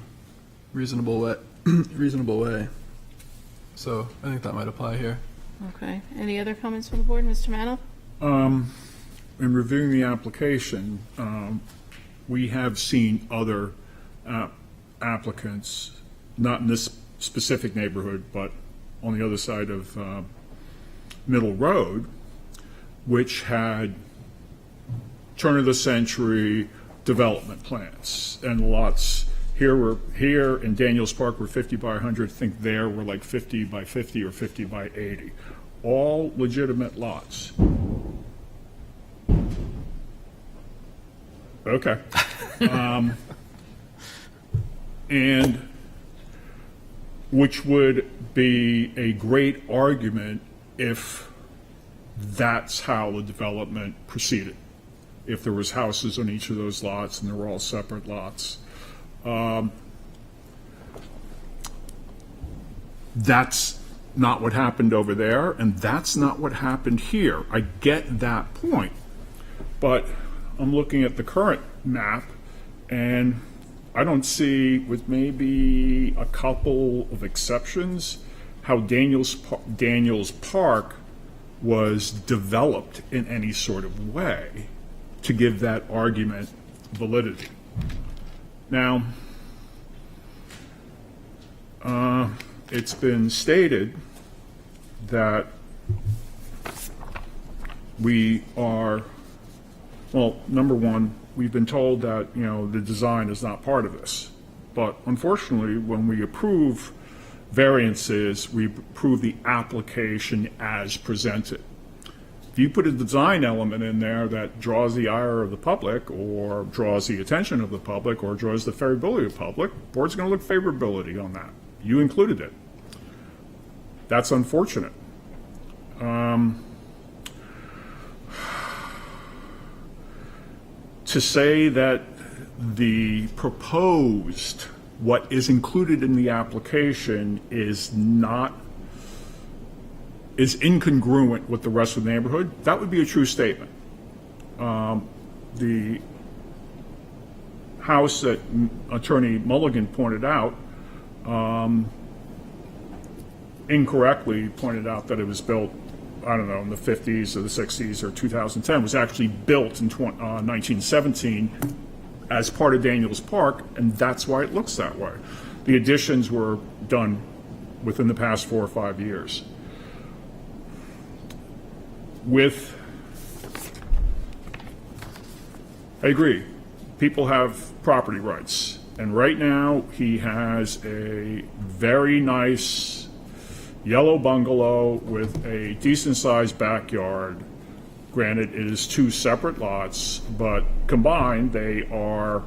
reasonable way. So I think that might apply here. Okay. Any other comments from the board, Mr. Mano? In reviewing the application, we have seen other applicants, not in this specific neighborhood, but on the other side of Middle Road, which had turn-of-the-century development plans, and lots here in Daniels Park were 50 by 100. I think there were like 50 by 50 or 50 by 80. All legitimate lots. Okay. And which would be a great argument if that's how the development proceeded. If there was houses on each of those lots and they were all separate lots. That's not what happened over there, and that's not what happened here. I get that point, but I'm looking at the current map, and I don't see, with maybe a couple of exceptions, how Daniels Park was developed in any sort of way to give that argument validity. Now, it's been stated that we are, well, number one, we've been told that, the design is not part of this. But unfortunately, when we approve variances, we approve the application as presented. If you put a design element in there that draws the ire of the public, or draws the attention of the public, or draws the favorability of the public, the board's going to look favorability on that. You included it. That's unfortunate. To say that the proposed, what is included in the application is incongruent with the rest of the neighborhood, that would be a true statement. The house that Attorney Mulligan pointed out, incorrectly pointed out that it was built, I don't know, in the 50s or the 60s or 2010, was actually built in 1917 as part of Daniels Park, and that's why it looks that way. The additions were done within the past 4 or 5 years. I agree, people have property rights, and right now he has a very nice yellow bungalow with a decent-sized backyard. Granted, it is 2 separate lots, but combined they are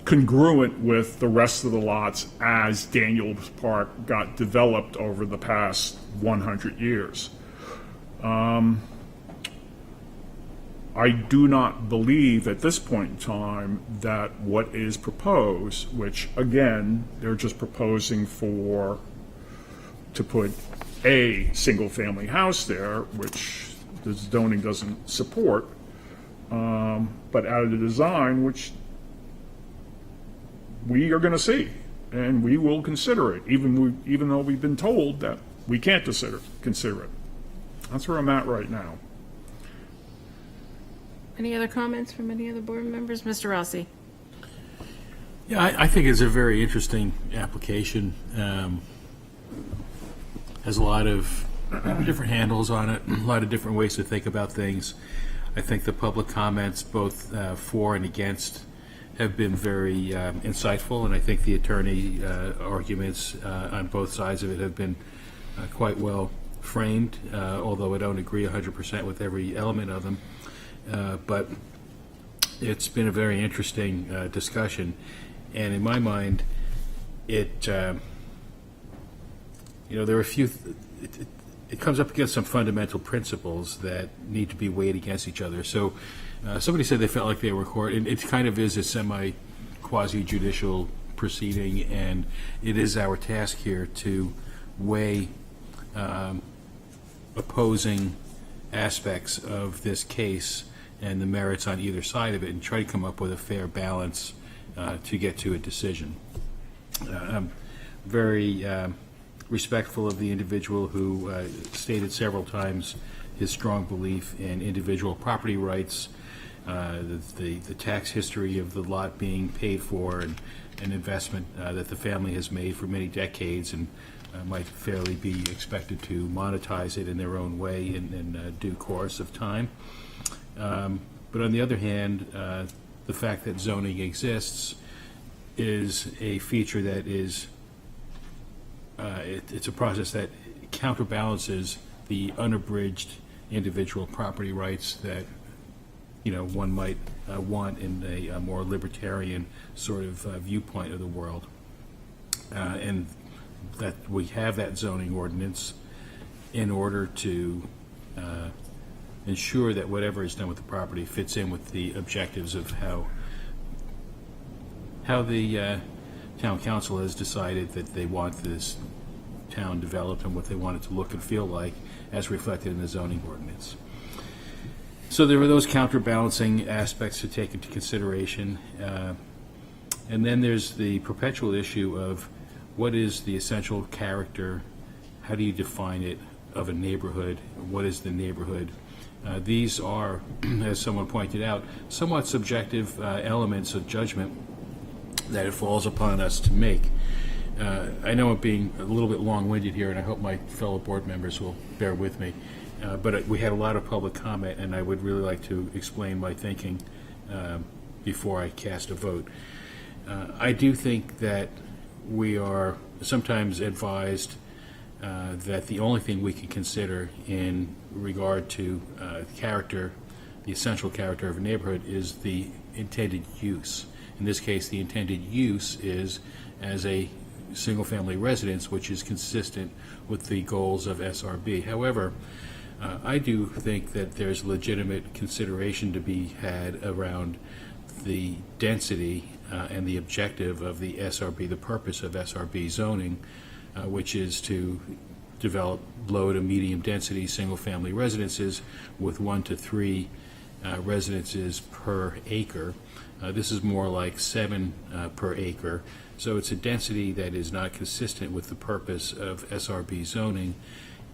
congruent with the rest of the lots as Daniels Park got developed over the past 100 years. I do not believe at this point in time that what is proposed, which again, they're just proposing to put a single-family house there, which the zoning doesn't support, but out of the design, which we are going to see, and we will consider it, even though we've been told that we can't consider it. That's where I'm at right now. Any other comments from any other board members? Mr. Rossi? Yeah, I think it's a very interesting application. Has a lot of different handles on it, a lot of different ways to think about things. I think the public comments, both for and against, have been very insightful, and I think the attorney arguments on both sides of it have been quite well framed, although I don't agree 100% with every element of them. But it's been a very interesting discussion, and in my mind, it there are a few. It comes up against some fundamental principles that need to be weighed against each other. So, somebody said they felt like they were court, and it kind of is a semi-quasi-judicial proceeding, and it is our task here to weigh opposing aspects of this case and the merits on either side of it, and try to come up with a fair balance to get to a decision. I'm very respectful of the individual who stated several times his strong belief in individual property rights, the tax history of the lot being paid for, and an investment that the family has made for many decades, and might fairly be expected to monetize it in their own way in due course of time. But on the other hand, the fact that zoning exists is a feature that is it's a process that counterbalances the unabridged individual property rights that one might want in a more libertarian sort of viewpoint of the world, and that we have that zoning ordinance in order to ensure that whatever is done with the property fits in with the objectives of how the town council has decided that they want this town developed and what they want it to look and feel like as reflected in the zoning ordinance. So there are those counterbalancing aspects to take into consideration. And then there's the perpetual issue of what is the essential character, how do you define it, of a neighborhood, what is the neighborhood? These are, as someone pointed out, somewhat subjective elements of judgment that it falls upon us to make. I know I'm being a little bit long-winded here, and I hope my fellow board members will bear with me. But we had a lot of public comment, and I would really like to explain my thinking before I cast a vote. I do think that we are sometimes advised that the only thing we can consider in regard to character, the essential character of a neighborhood, is the intended use. In this case, the intended use is as a single-family residence, which is consistent with the goals of SRB. However, I do think that there's legitimate consideration to be had around the density and the objective of the SRB, the purpose of SRB zoning, which is to develop low to medium density single-family residences with 1 to 3 residences per acre. This is more like 7 per acre. So it's a density that is not consistent with the purpose of SRB zoning.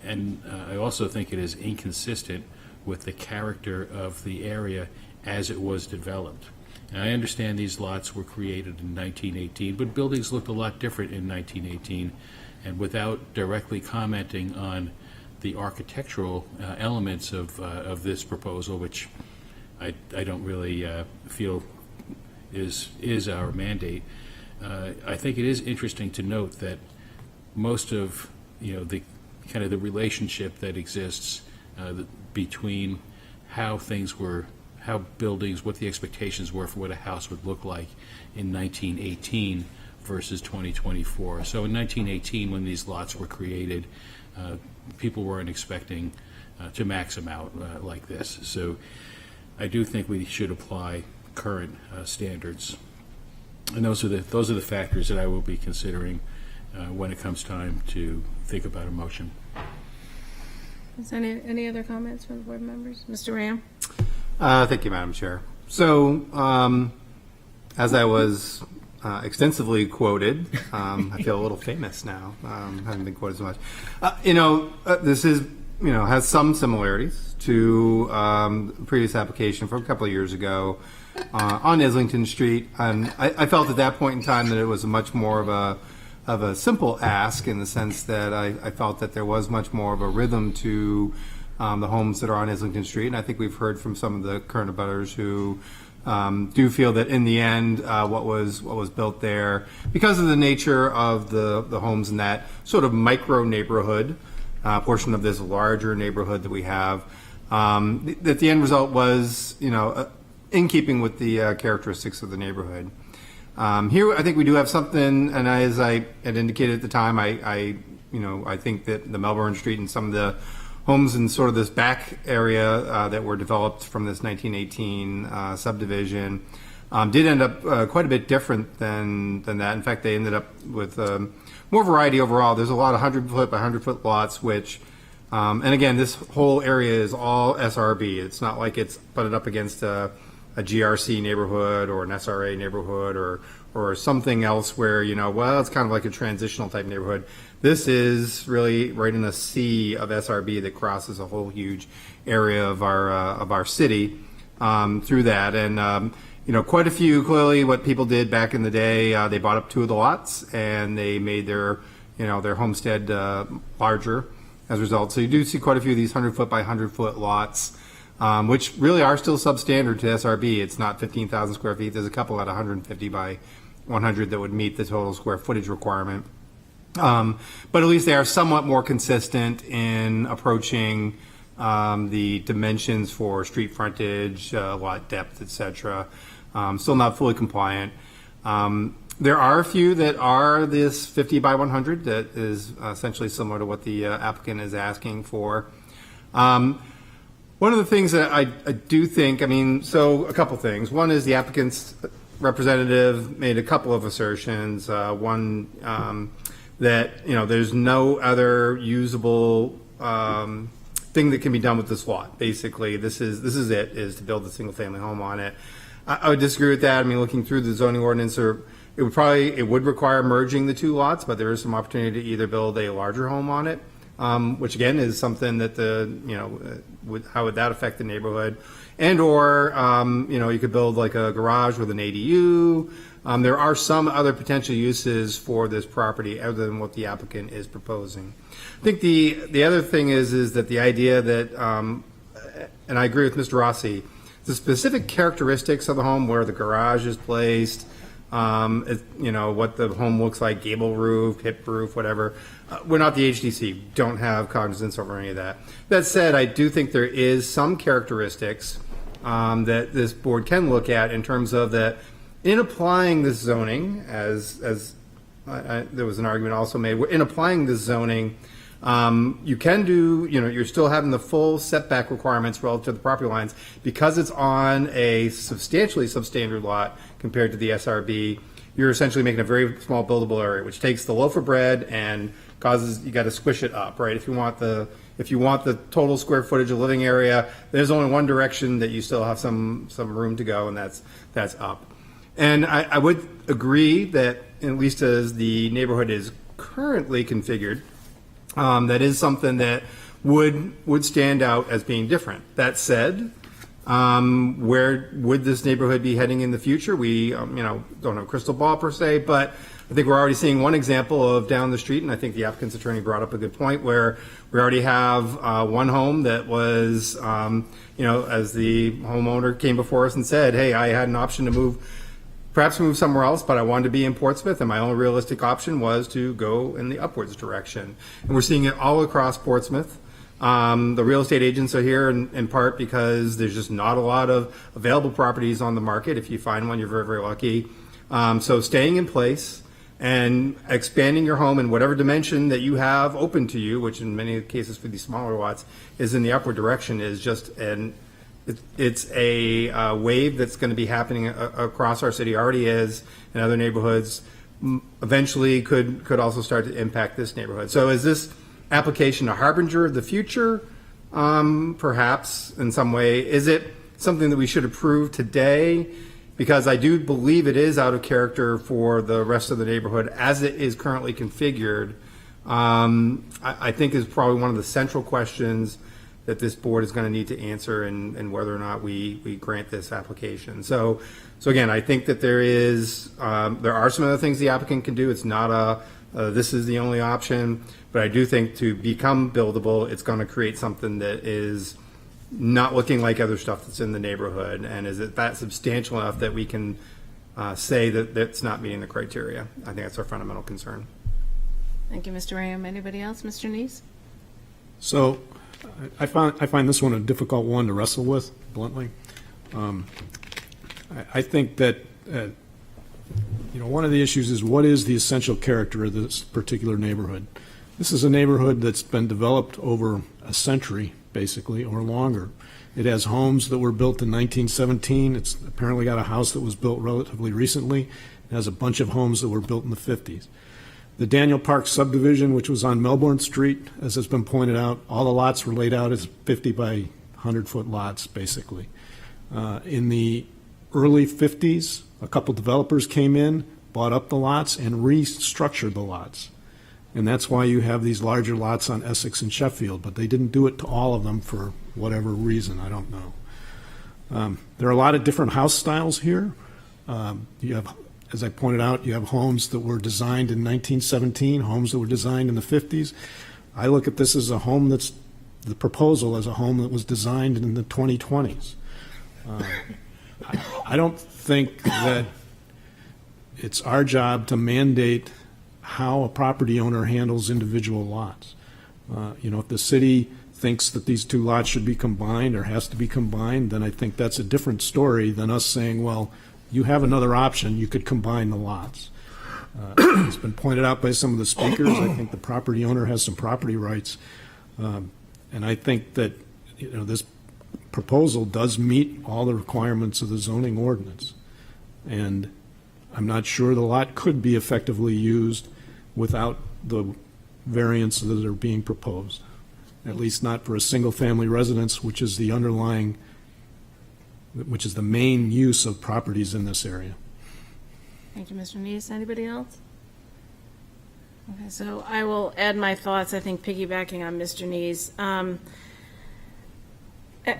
And I also think it is inconsistent with the character of the area as it was developed. And I understand these lots were created in 1918, but buildings looked a lot different in 1918. And without directly commenting on the architectural elements of this proposal, which I don't really feel is our mandate, I think it is interesting to note that most of the kind of the relationship that exists between how things were, how buildings, what the expectations were for what a house would look like in 1918 versus 2024. So in 1918, when these lots were created, people weren't expecting to max them out like this. So I do think we should apply current standards, and those are the factors that I will be considering when it comes time to think about a motion. Is any other comments from the board members? Mr. Ram? Thank you, Madam Chair. So, as I was extensively quoted, I feel a little famous now, having been quoted so much. This is has some similarities to the previous application from a couple of years ago on Islington Street. And I felt at that point in time that it was much more of a simple ask, in the sense that I felt that there was much more of a rhythm to the homes that are on Islington Street. And I think we've heard from some of the current abutters who do feel that in the end, what was built there, because of the nature of the homes in that sort of micro neighborhood, portion of this larger neighborhood that we have, that the end result was, in keeping with the characteristics of the neighborhood. Here, I think we do have something, and as I had indicated at the time, I think that the Melbourne Street and some of the homes in sort of this back area that were developed from this 1918 subdivision did end up quite a bit different than that. In fact, they ended up with more variety overall. There's a lot of 100-foot by 100-foot lots, which, and again, this whole area is all SRB. It's not like it's butted up against a GRC neighborhood or an SRA neighborhood or something else where, it's kind of like a transitional type neighborhood. This is really right in a sea of SRB that crosses a whole huge area of our city through that. And, quite a few, clearly what people did back in the day, they bought up 2 of the lots and they made their homestead larger as a result. So you do see quite a few of these 100-foot by 100-foot lots, which really are still substandard to SRB. It's not 15,000 square feet. There's a couple at 150 by 100 that would meet the total square footage requirement. But at least they are somewhat more consistent in approaching the dimensions for street frontage, lot depth, etc. Still not fully compliant. There are a few that are this 50 by 100 that is essentially similar to what the applicant is asking for. One of the things that I do think, so a couple things. One is the applicant's representative made a couple of assertions. One, that there's no other usable thing that can be done with this lot. Basically, this is to build a single family home on it. I would disagree with that. Looking through the zoning ordinance, it would require merging the 2 lots, but there is some opportunity to either build a larger home on it, which again is something that how would that affect the neighborhood, and or you could build like a garage with an ADU. There are some other potential uses for this property other than what the applicant is proposing. I think the other thing is that the idea that, and I agree with Mr. Rossi, the specific characteristics of the home, where the garage is placed, what the home looks like, gable roof, hip roof, whatever. We're not the HDC, don't have cognizance over any of that. That said, I do think there is some characteristics that this board can look at in terms of that. In applying this zoning, as there was an argument also made, in applying this zoning, you can do, you're still having the full setback requirements relative to the property lines because it's on a substantially substandard lot compared to the SRB. You're essentially making a very small buildable area, which takes the loaf of bread and causes, you got to squish it up, right? If you want the total square footage of living area, there's only one direction that you still have some room to go, and that's up. And I would agree that, at least as the neighborhood is currently configured, that is something that would stand out as being different. That said, where would this neighborhood be heading in the future? We don't have a crystal ball per se, but I think we're already seeing one example of down the street, and I think the applicant's attorney brought up a good point, where we already have one home that was, as the homeowner came before us and said, hey, I had an option to perhaps move somewhere else, but I wanted to be in Portsmouth, and my only realistic option was to go in the upwards direction. And we're seeing it all across Portsmouth. The real estate agents are here in part because there's just not a lot of available properties on the market. If you find one, you're very, very lucky. So staying in place and expanding your home in whatever dimension that you have open to you, which in many cases for these smaller lots is in the upward direction, is just it's a wave that's going to be happening across our city, already is, in other neighborhoods, eventually could also start to impact this neighborhood. So is this application a harbinger of the future? Perhaps in some way. Is it something that we should approve today? Because I do believe it is out of character for the rest of the neighborhood as it is currently configured. I think is probably one of the central questions that this board is going to need to answer and whether or not we grant this application. So again, I think that there are some other things the applicant can do. It's not this is the only option, but I do think to become buildable, it's going to create something that is not looking like other stuff that's in the neighborhood, and is it that substantial enough that we can say that that's not meeting the criteria. I think that's our fundamental concern. Thank you, Mr. Ram. Anybody else? Mr. Neese? So I find this one a difficult one to wrestle with, bluntly. I think that one of the issues is what is the essential character of this particular neighborhood. This is a neighborhood that's been developed over a century, basically, or longer. It has homes that were built in 1917. It's apparently got a house that was built relatively recently. It has a bunch of homes that were built in the 50s. The Daniel Park subdivision, which was on Melbourne Street, as has been pointed out, all the lots were laid out as 50 by 100-foot lots, basically. In the early 50s, a couple developers came in, bought up the lots, and restructured the lots. And that's why you have these larger lots on Essex and Sheffield, but they didn't do it to all of them for whatever reason, I don't know. There are a lot of different house styles here. You have, as I pointed out, you have homes that were designed in 1917, homes that were designed in the 50s. I look at this as a home the proposal as a home that was designed in the 2020s. I don't think that it's our job to mandate how a property owner handles individual lots. If the city thinks that these two lots should be combined or has to be combined, then I think that's a different story than us saying, well, you have another option, you could combine the lots. It's been pointed out by some of the speakers, I think the property owner has some property rights. And I think that this proposal does meet all the requirements of the zoning ordinance. And I'm not sure the lot could be effectively used without the variants that are being proposed, at least not for a single-family residence, which is the main use of properties in this area. Thank you, Mr. Neese. Anybody else? Okay, so I will add my thoughts, I think, piggybacking on Mr. Neese.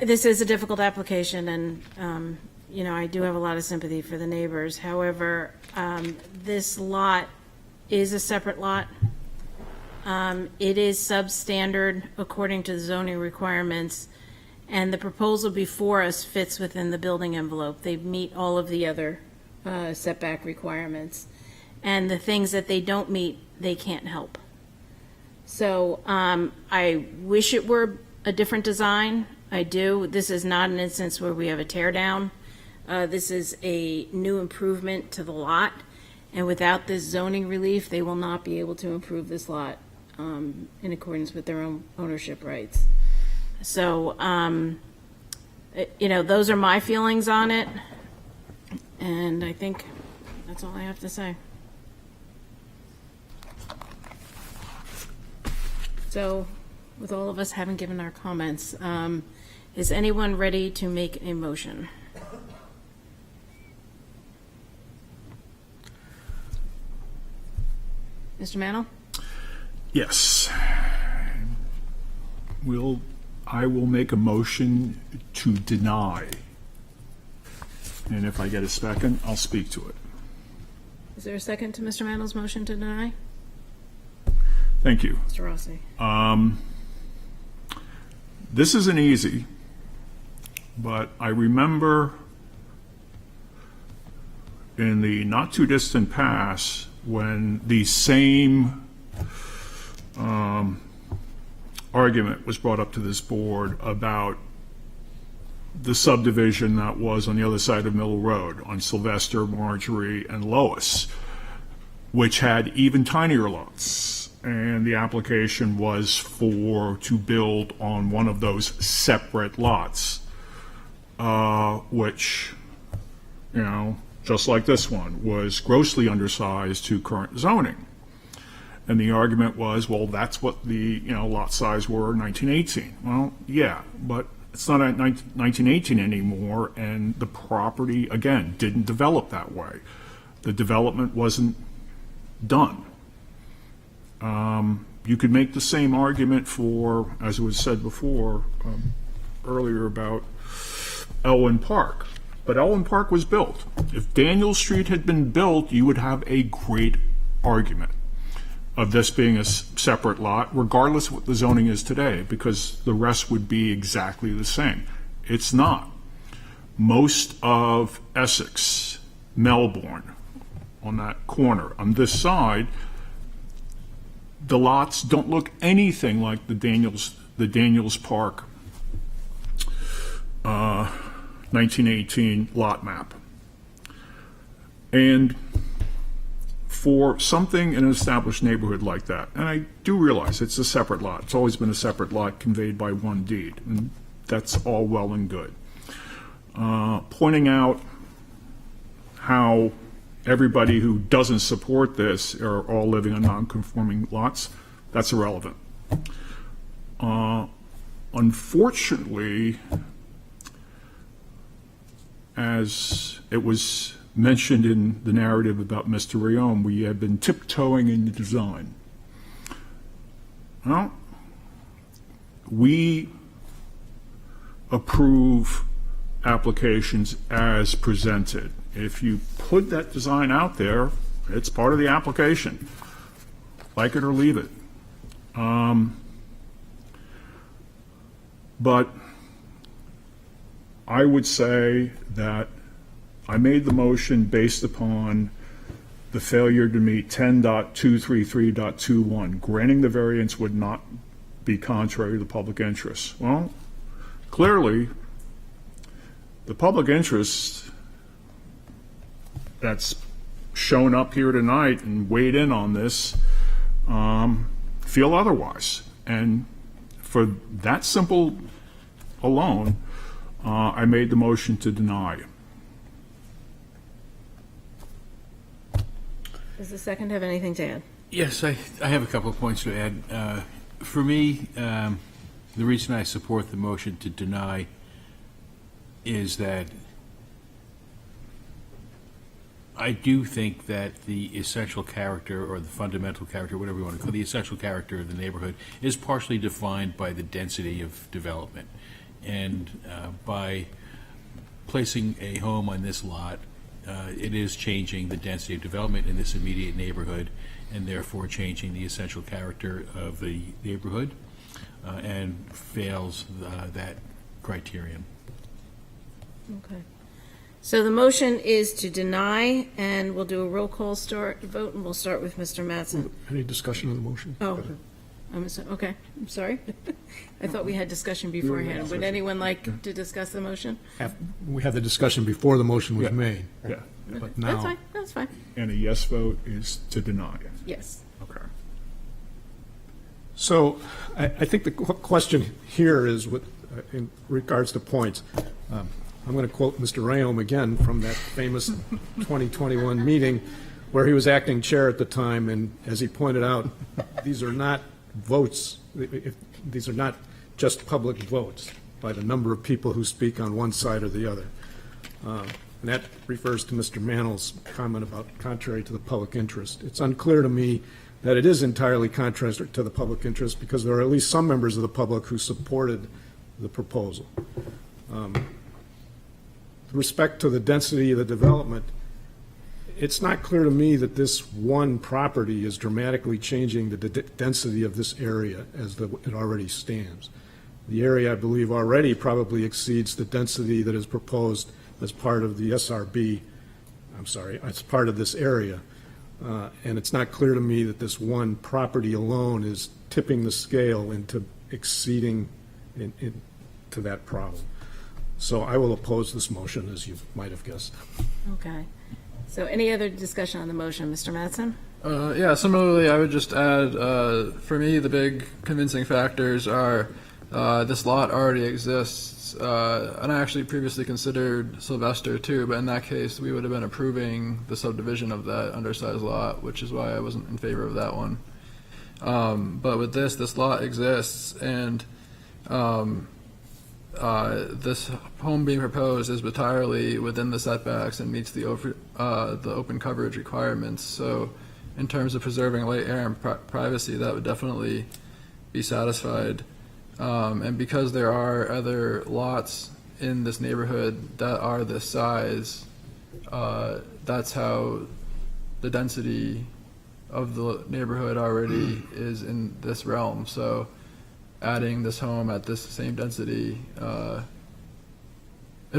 This is a difficult application, and, I do have a lot of sympathy for the neighbors. However, this lot is a separate lot. It is substandard according to the zoning requirements, and the proposal before us fits within the building envelope. They meet all of the other setback requirements. And the things that they don't meet, they can't help. So I wish it were a different design. I do. This is not an instance where we have a tear down. This is a new improvement to the lot. And without this zoning relief, they will not be able to improve this lot in accordance with their own ownership rights. So, those are my feelings on it. And I think that's all I have to say. So, with all of us having given our comments, is anyone ready to make a motion? Mr. Mantle? Yes. I will make a motion to deny. And if I get a second, I'll speak to it. Is there a second to Mr. Mantle's motion to deny? Thank you. Mr. Rossi? This isn't easy, but I remember in the not-too-distant past when the same argument was brought up to this board about the subdivision that was on the other side of Mill Road, on Sylvester, Marjorie, and Lois, which had even tinier lots. And the application was to build on one of those separate lots, which, just like this one, was grossly undersized to current zoning. And the argument was, well, that's what the lot size were in 1918. Well, yeah, but it's not at 1918 anymore, and the property, again, didn't develop that way. The development wasn't done. you could make the same argument for, as was said before, earlier about Elwyn Park. But Elwyn Park was built. If Daniel Street had been built, you would have a great argument of this being a separate lot, regardless of what the zoning is today, because the rest would be exactly the same. It's not. Most of Essex, Melbourne, on that corner, on this side, the lots don't look anything like the Daniels Park 1918 lot map. And for something in an established neighborhood like that, and I do realize it's a separate lot, it's always been a separate lot conveyed by one deed, and that's all well and good. Pointing out how everybody who doesn't support this are all living on non-conforming lots, that's irrelevant. Unfortunately, as it was mentioned in the narrative about Mr. Rayom, we have been tiptoeing in the design. Well, we approve applications as presented. If you put that design out there, it's part of the application. Like it or leave it. But I would say that I made the motion based upon the failure to meet 10.233.21. Granting the variance would not be contrary to the public interest. Well, clearly, the public interest that's shown up here tonight and weighed in on this feel otherwise. And for that simple alone, I made the motion to deny. Does the second have anything to add? Yes, I have a couple of points to add. For me, the reason I support the motion to deny is that I do think that the essential character or the fundamental character, whatever you want to call it, the essential character of the neighborhood is partially defined by the density of development. And by placing a home on this lot, it is changing the density of development in this immediate neighborhood and therefore changing the essential character of the neighborhood and fails that criterion. Okay. So the motion is to deny, and we'll do a roll call vote, and we'll start with Mr. Mattson. Any discussion on the motion? Oh, okay, I'm sorry. I thought we had discussion beforehand. Would anyone like to discuss the motion? We had the discussion before the motion was made. Yeah. But now, That's fine. And a yes vote is to deny. Yes. Okay. so I think the question here is in regards to points. I'm going to quote Mr. Rayom again from that famous 2021 meeting where he was acting chair at the time, and as he pointed out, these are not votes, these are not just public votes by the number of people who speak on one side or the other. And that refers to Mr. Mannel's comment about contrary to the public interest. It's unclear to me that it is entirely contrary to the public interest because there are at least some members of the public who supported the proposal. With respect to the density of the development, it's not clear to me that this one property is dramatically changing the density of this area as it already stands. The area, I believe, already probably exceeds the density that is proposed as part of the SRB, as part of this area. And it's not clear to me that this one property alone is tipping the scale into exceeding to that problem. So I will oppose this motion, as you might have guessed. Okay. So any other discussion on the motion, Mr. Mattson? Yeah, similarly, I would just add, for me, the big convincing factors are this lot already exists, and I actually previously considered Sylvester too, but in that case, we would have been approving the subdivision of that undersized lot, which is why I wasn't in favor of that one. But with this lot exists, and this home being proposed is entirely within the setbacks and meets the open coverage requirements. So in terms of preserving light, air, and privacy, that would definitely be satisfied. And because there are other lots in this neighborhood that are this size, that's how the density of the neighborhood already is in this realm. So adding this home at this same density, and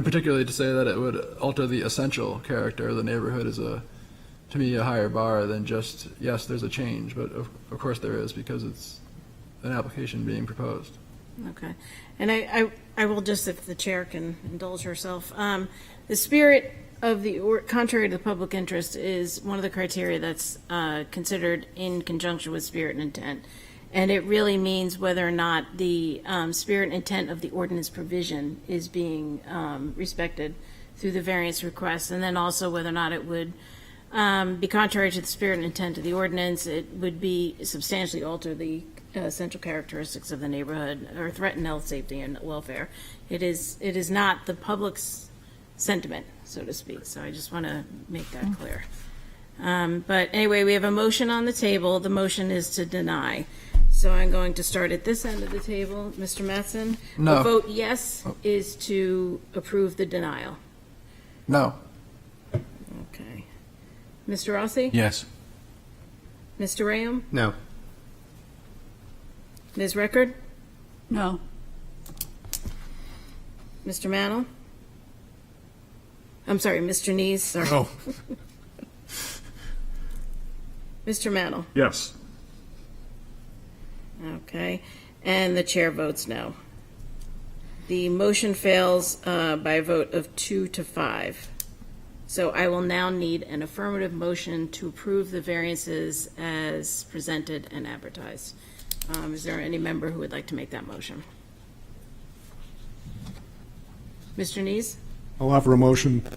particularly to say that it would alter the essential character of the neighborhood is, to me, a higher bar than just, yes, there's a change, but of course there is, because it's an application being proposed. Okay. And I will just, if the chair can indulge herself, the spirit of contrary to the public interest is one of the criteria that's considered in conjunction with spirit and intent. And it really means whether or not the spirit and intent of the ordinance provision is being respected through the variance request, and then also whether or not it would be contrary to the spirit and intent of the ordinance. It would be substantially alter the essential characteristics of the neighborhood or threaten health, safety, and welfare. It is not the public's sentiment, so to speak. So I just want to make that clear. But anyway, we have a motion on the table. The motion is to deny. So I'm going to start at this end of the table. Mr. Mattson? No. The vote yes is to approve the denial. No. Okay. Mr. Rossi? Yes. Mr. Rayam? No. Ms. Record? No. Mr. Mannel? I'm sorry, Mr. Nees, sorry. No. Mr. Mannel? Yes. Okay, and the chair votes no. The motion fails by a vote of 2 to 5. So I will now need an affirmative motion to approve the variances as presented and advertised. Is there any member who would like to make that motion? Mr. Nees? I'll offer a motion,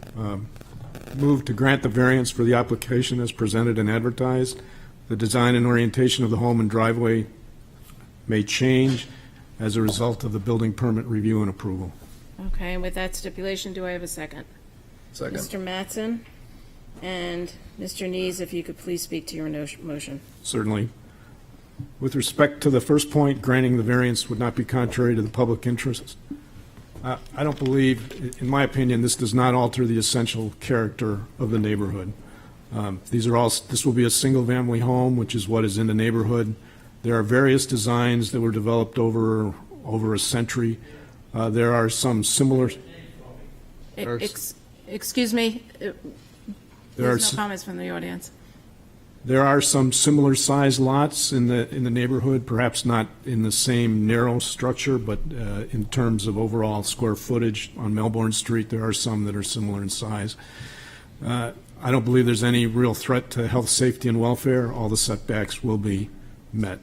move to grant the variance for the application as presented and advertised. The design and orientation of the home and driveway may change as a result of the building permit review and approval. Okay, and with that stipulation, do I have a second? Second. Mr. Mattson and Mr. Nees, if you could please speak to your motion. Certainly. With respect to the first point, granting the variance would not be contrary to the public interest. I don't believe, in my opinion, this does not alter the essential character of the neighborhood. This will be a single-family home, which is what is in the neighborhood. There are various designs that were developed over a century. There are some similar. Excuse me. There's no comments from the audience. There are some similar size lots in the neighborhood, perhaps not in the same narrow structure, but in terms of overall square footage on Melbourne Street, there are some that are similar in size. I don't believe there's any real threat to health, safety, and welfare. All the setbacks will be met.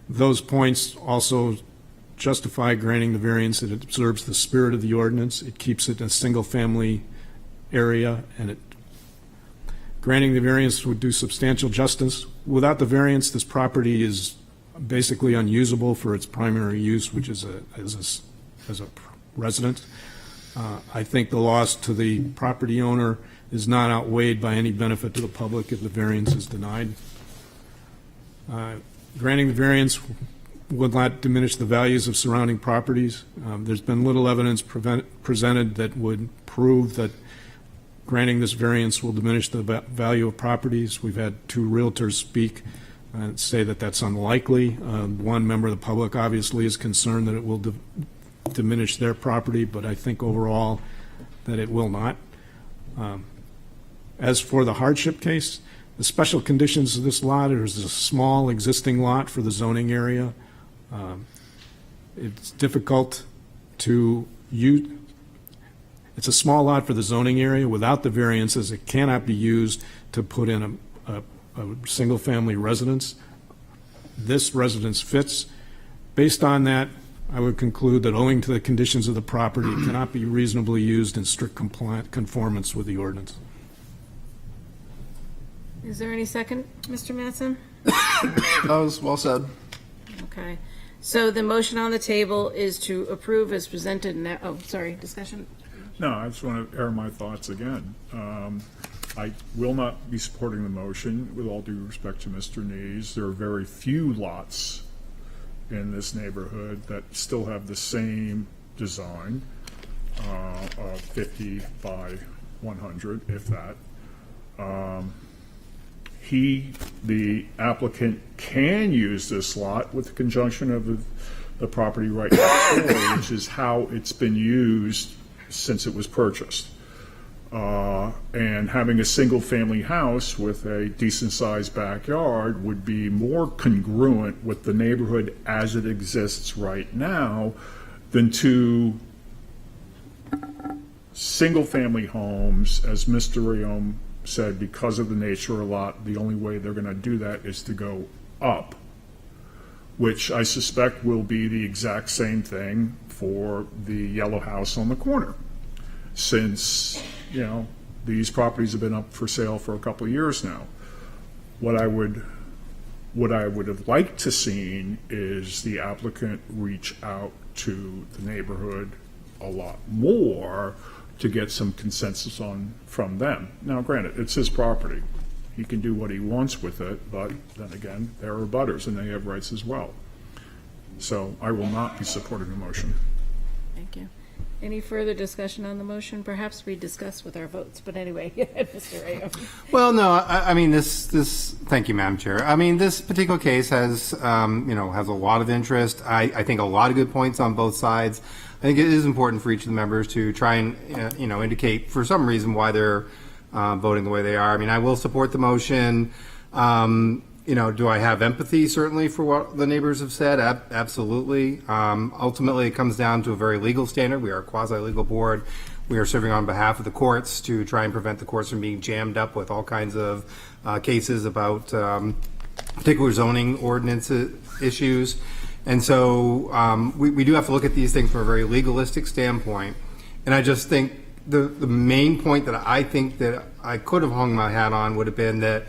Those points also justify granting the variance. It observes the spirit of the ordinance. It keeps it a single-family area, and granting the variance would do substantial justice. Without the variance, this property is basically unusable for its primary use, which is as a residence. I think the loss to the property owner is not outweighed by any benefit to the public if the variance is denied. Granting the variance would not diminish the values of surrounding properties. There's been little evidence presented that would prove that granting this variance will diminish the value of properties. We've had 2 realtors speak and say that that's unlikely. One member of the public obviously is concerned that it will diminish their property, but I think overall that it will not. As for the hardship case, the special conditions of this lot is a small existing lot for the zoning area. It's difficult to use. It's a small lot for the zoning area. Without the variances, it cannot be used to put in a single-family residence. This residence fits. Based on that, I would conclude that owing to the conditions of the property, it cannot be reasonably used in strict conformance with the ordinance. Is there any second, Mr. Mattson? That was well said. Okay. So the motion on the table is to approve as presented. Discussion? No, I just want to air my thoughts again. I will not be supporting the motion, with all due respect to Mr. Nees. There are very few lots in this neighborhood that still have the same design of 50 by 100, if that. The applicant can use this lot with the conjunction of the property right next door, which is how it's been used since it was purchased. And having a single-family house with a decent-sized backyard would be more congruent with the neighborhood as it exists right now than two single-family homes, as Mr. Rayom said, because of the nature of the lot, the only way they're going to do that is to go up, which I suspect will be the exact same thing for the yellow house on the corner. Since, these properties have been up for sale for a couple of years now. What I would have liked to seen is the applicant reach out to the neighborhood a lot more to get some consensus from them. Now, granted, it's his property. He can do what he wants with it, but then again, there are abutters and they have rights as well. So I will not be supporting the motion. Thank you. Any further discussion on the motion? Perhaps we discuss with our votes, but anyway, Mr. Rayom. Well, no, I mean, thank you, Madam Chair. I mean, this particular case has, has a lot of interest. I think a lot of good points on both sides. I think it is important for each of the members to try and, indicate for some reason why they're voting the way they are. I mean, I will support the motion. Do I have empathy, certainly, for what the neighbors have said? Absolutely. Ultimately, it comes down to a very legal standard. We are a quasi-legal board. We are serving on behalf of the courts to try and prevent the courts from being jammed up with all kinds of cases about particular zoning ordinance issues. And so we do have to look at these things from a very legalistic standpoint. And I just think the main point that I think that I could have hung my hat on would have been that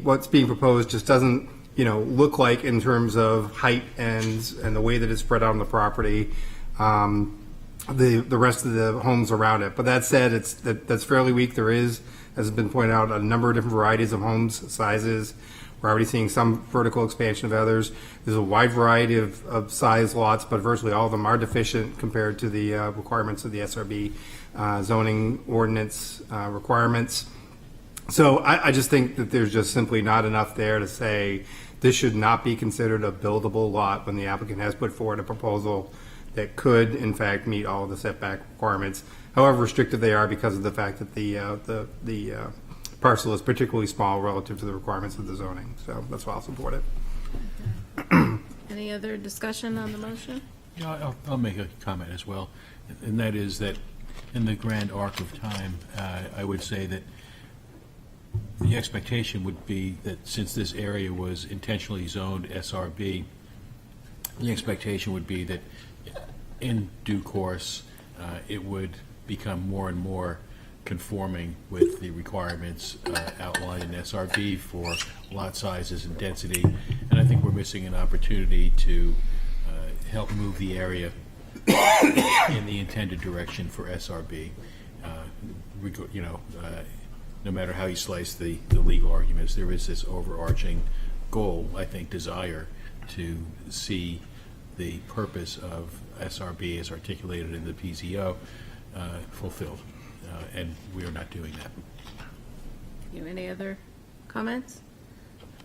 what's being proposed just doesn't look like, in terms of height and the way that it's spread out on the property, the rest of the homes around it. But that said, that's fairly weak. There is, as has been pointed out, a number of different varieties of homes sizes. We're already seeing some vertical expansion of others. There's a wide variety of size lots, but virtually all of them are deficient compared to the requirements of the SRB zoning ordinance requirements. So I just think that there's just simply not enough there to say this should not be considered a buildable lot when the applicant has put forward a proposal that could, in fact, meet all of the setback requirements, however restrictive they are because of the fact that the parcel is particularly small relative to the requirements of the zoning. So that's why I'll support it. Any other discussion on the motion? Yeah, I'll make a comment as well, and that is that in the grand arc of time, I would say that the expectation would be that since this area was intentionally zoned SRB, the expectation would be that in due course it would become more and more conforming with the requirements outlined in SRB for lot sizes and density. And I think we're missing an opportunity to help move the area in the intended direction for SRB. No matter how you slice the legal arguments, there is this overarching goal, I think, desire to see the purpose of SRB as articulated in the PZO fulfilled. And we are not doing that. Any other comments?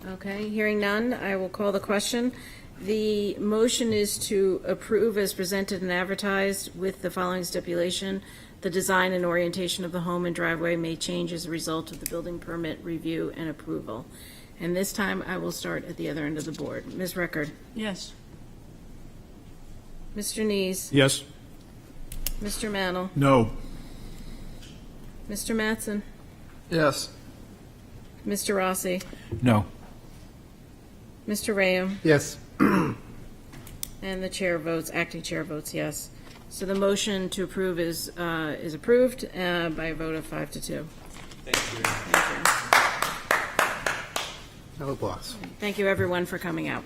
Okay, hearing none, I will call the question. The motion is to approve as presented and advertised with the following stipulation: the design and orientation of the home and driveway may change as a result of the building permit review and approval. And this time, I will start at the other end of the board. Ms. Record? Yes. Mr. Nees? Yes. Mr. Mannel? No. Mr. Mattson? Yes. Mr. Rossi? No. Mr. Rayom? Yes. And the chair votes, acting chair votes yes. So the motion to approve is approved by a vote of 5-2. Thank you. Thank you. No applause. Thank you, everyone, for coming out.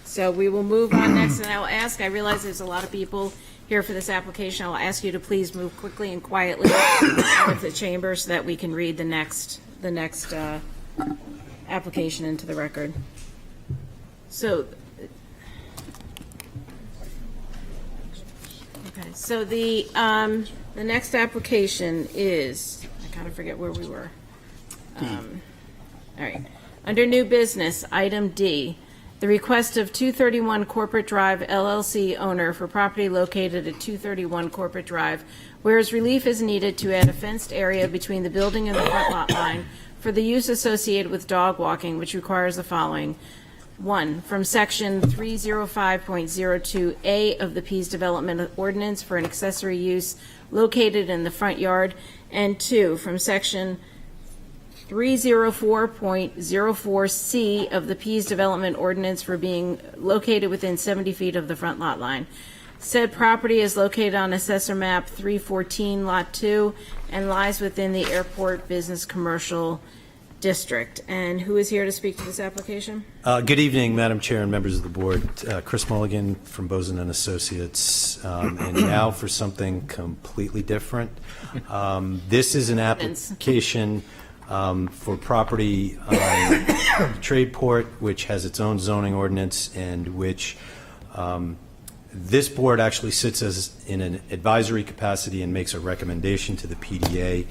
So we will move on next, and I'll ask, I realize there's a lot of people here for this application. I'll ask you to please move quickly and quietly out of the chamber so that we can read the next application into the record. So, okay, so the next application is, I kind of forget where we were. All right. Under new business, item D, the request of 231 Corporate Drive LLC owner for property located at 231 Corporate Drive, whereas relief is needed to add a fenced area between the building and the front lot line for the use associated with dog walking, which requires the following. 1, from section 305.02A of the Pease Development Ordinance for an accessory use located in the front yard, and 2, from section 304.04C of the Pease Development Ordinance for being located within 70 feet of the front lot line. Said property is located on Assessor Map 314, Lot 2, and lies within the Airport Business Commercial District. And who is here to speak to this application? Good evening, Madam Chair and members of the board. Chris Mulligan from Bozen and Associates. And now for something completely different. This is an application for property on Tradeport, which has its own zoning ordinance, and which this board actually sits as in an advisory capacity and makes a recommendation to the PDA.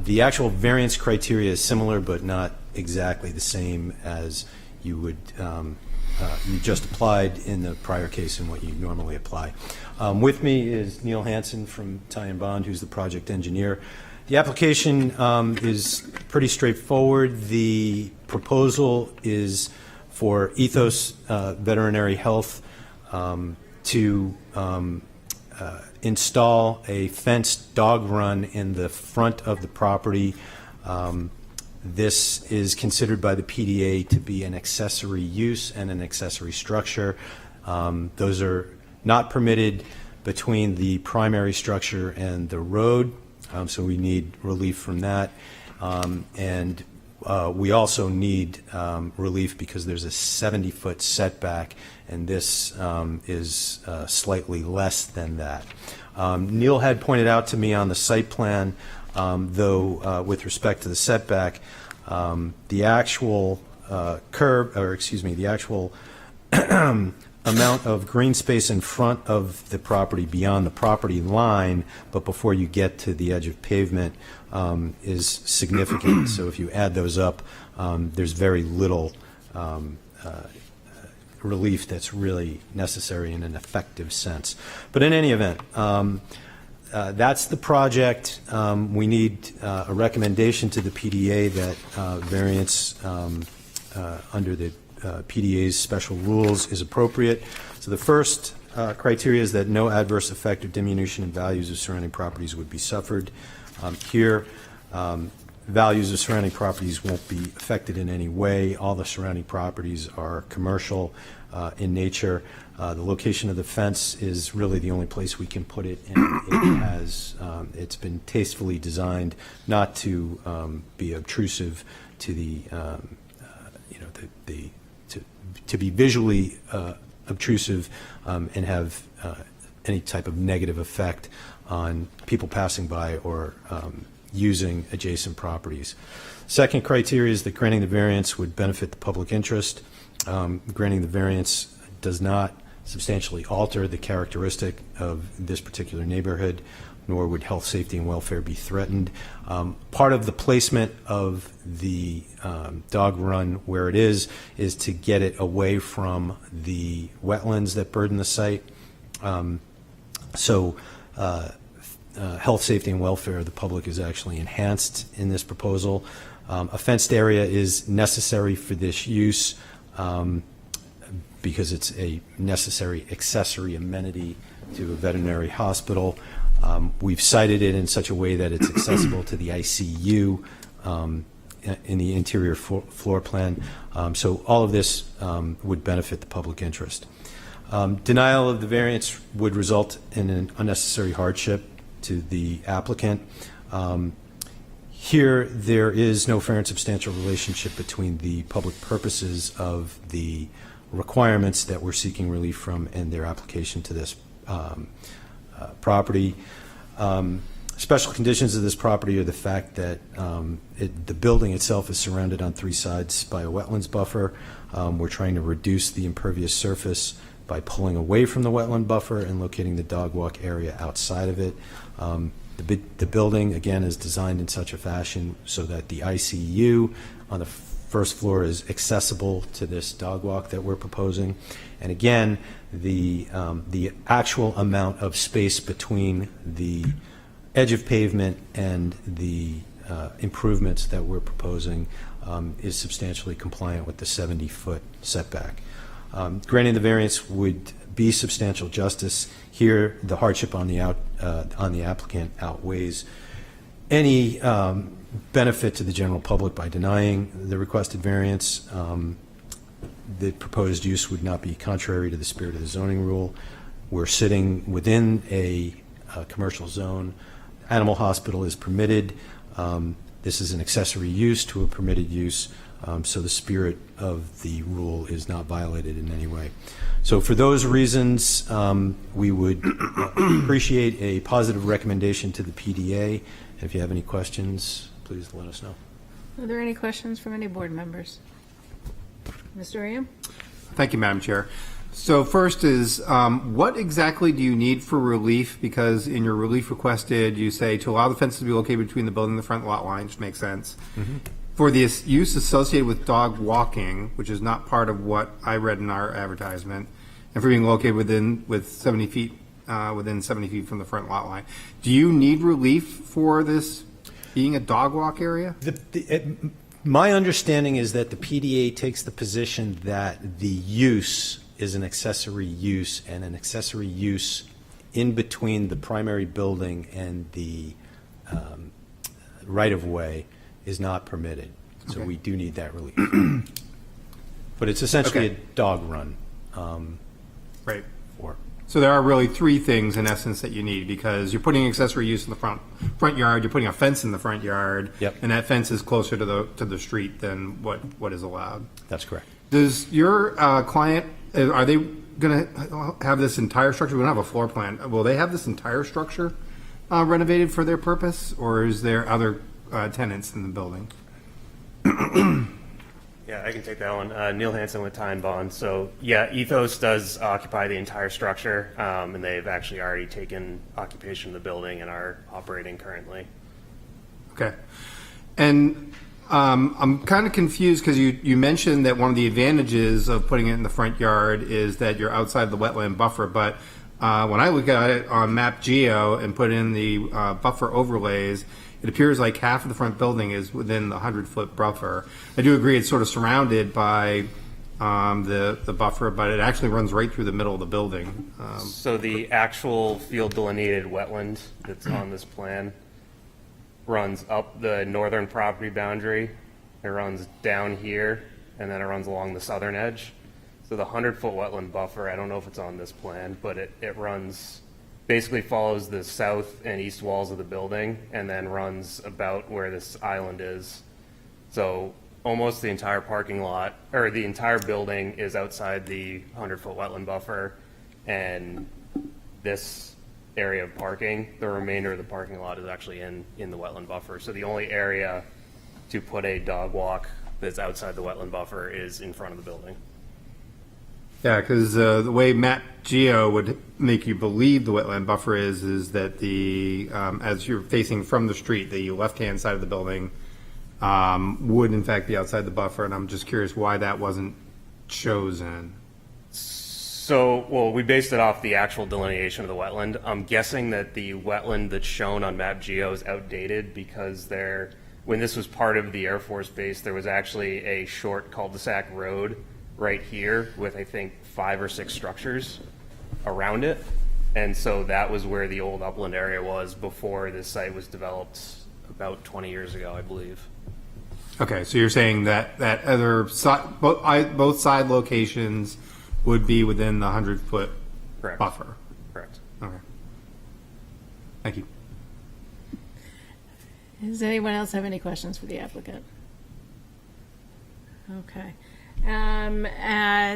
The actual variance criteria is similar, but not exactly the same as you would you just applied in the prior case and what you normally apply. With me is Neil Hansen from Ty and Bond, who's the project engineer. The application is pretty straightforward. The proposal is for Ethos Veterinary Health to install a fenced dog run in the front of the property. This is considered by the PDA to be an accessory use and an accessory structure. Those are not permitted between the primary structure and the road. So we need relief from that. And we also need relief because there's a 70-foot setback, and this is slightly less than that. Neil had pointed out to me on the site plan, though, with respect to the setback, the actual the actual amount of green space in front of the property beyond the property line, but before you get to the edge of pavement, is significant. So if you add those up, there's very little relief that's really necessary in an effective sense. But in any event, that's the project. We need a recommendation to the PDA that variance under the PDA's special rules is appropriate. So the first criteria is that no adverse effect or diminution in values of surrounding properties would be suffered. Here, values of surrounding properties won't be affected in any way. All the surrounding properties are commercial in nature. The location of the fence is really the only place we can put it, and it has it's been tastefully designed not to be obtrusive to the to be visually obtrusive and have any type of negative effect on people passing by or using adjacent properties. Second criteria is that granting the variance would benefit the public interest. Granting the variance does not substantially alter the characteristic of this particular neighborhood, nor would health, safety, and welfare be threatened. Part of the placement of the dog run where it is to get it away from the wetlands that burden the site. Health, safety, and welfare of the public is actually enhanced in this proposal. A fenced area is necessary for this use because it's a necessary accessory amenity to a veterinary hospital. We've cited it in such a way that it's accessible to the ICU in the interior floor plan. So all of this would benefit the public interest. Denial of the variance would result in an unnecessary hardship to the applicant. Here, there is no fair and substantial relationship between the public purposes of the requirements that we're seeking relief from in their application to this property. Special conditions of this property are the fact that the building itself is surrounded on 3 sides by a wetlands buffer. We're trying to reduce the impervious surface by pulling away from the wetland buffer and locating the dog walk area outside of it. The building, again, is designed in such a fashion so that the ICU on the first floor is accessible to this dog walk that we're proposing. And again, the actual amount of space between the edge of pavement and the improvements that we're proposing is substantially compliant with the 70-foot setback. Granting the variance would be substantial justice. Here, the hardship on the applicant outweighs any benefit to the general public by denying the requested variance. The proposed use would not be contrary to the spirit of the zoning rule. We're sitting within a commercial zone. Animal hospital is permitted. This is an accessory use to a permitted use, so the spirit of the rule is not violated in any way. So for those reasons, we would appreciate a positive recommendation to the PDA. If you have any questions, please let us know. Are there any questions from any board members? Mr. Riem? Thank you, Madam Chair. So first is, what exactly do you need for relief? Because in your relief requested, you say to allow the fences to be located between the building and the front lot line, which makes sense. For the use associated with dog walking, which is not part of what I read in our advertisement, and for being located within 70 feet from the front lot line. Do you need relief for this being a dog walk area? My understanding is that the PDA takes the position that the use is an accessory use, and an accessory use in between the primary building and the right-of-way is not permitted. So we do need that relief. But it's essentially a dog run. Right. So there are really 3 things in essence that you need, because you're putting accessory use in the front yard, you're putting a fence in the front yard, and that fence is closer to the street than what is allowed. That's correct. Does your client, are they going to have this entire structure? We don't have a floor plan. Will they have this entire structure renovated for their purpose, or is there other tenants in the building? Yeah, I can take that one. Neil Hansen with Time Bond. So yeah, Ethos does occupy the entire structure, and they've actually already taken occupation of the building and are operating currently. Okay. And I'm kind of confused because you mentioned that one of the advantages of putting it in the front yard is that you're outside the wetland buffer, but when I look at it on Map Geo and put in the buffer overlays, it appears like half of the front building is within the 100-foot buffer. I do agree it's sort of surrounded by the buffer, but it actually runs right through the middle of the building. So the actual field delineated wetland that's on this plan runs up the northern property boundary. It runs down here, and then it runs along the southern edge. So the 100-foot wetland buffer, I don't know if it's on this plan, but it runs, basically follows the south and east walls of the building and then runs about where this island is. So almost the entire parking lot, or the entire building, is outside the 100-foot wetland buffer, and this area of parking, the remainder of the parking lot is actually in the wetland buffer. So the only area to put a dog walk that's outside the wetland buffer is in front of the building. Yeah, because the way Map Geo would make you believe the wetland buffer is that the as you're facing from the street, the left-hand side of the building would in fact be outside the buffer, and I'm just curious why that wasn't chosen. So, well, we based it off the actual delineation of the wetland. I'm guessing that the wetland that's shown on Map Geo is outdated because when this was part of the Air Force Base, there was actually a short cul-de-sac road right here with, I think, 5 or 6 structures around it. And so that was where the old upland area was before this site was developed about 20 years ago, I believe. Okay, so you're saying that other side, both side locations would be within the 100-foot buffer? Correct. Okay. Thank you. Does anyone else have any questions for the applicant? Okay.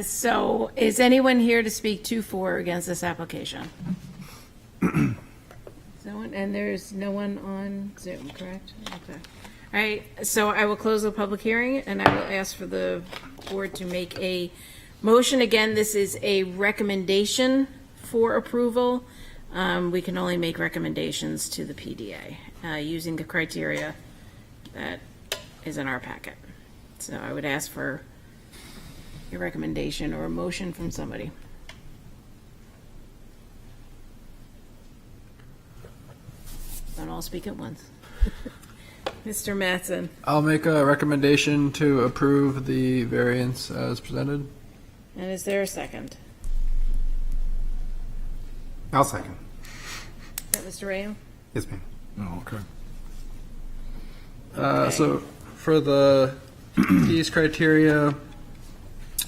So is anyone here to speak to, for, or against this application? And there's no one on Zoom, correct? Okay. All right, so I will close the public hearing, and I will ask for the board to make a motion. Again, this is a recommendation for approval. We can only make recommendations to the PDA using the criteria that is in our packet. So I would ask for a recommendation or a motion from somebody. Don't all speak at once. Mr. Mattson. I'll make a recommendation to approve the variance as presented. And is there a second? I'll second. Is that Mr. Rayam? Yes, ma'am. Oh, okay. So for the these criteria,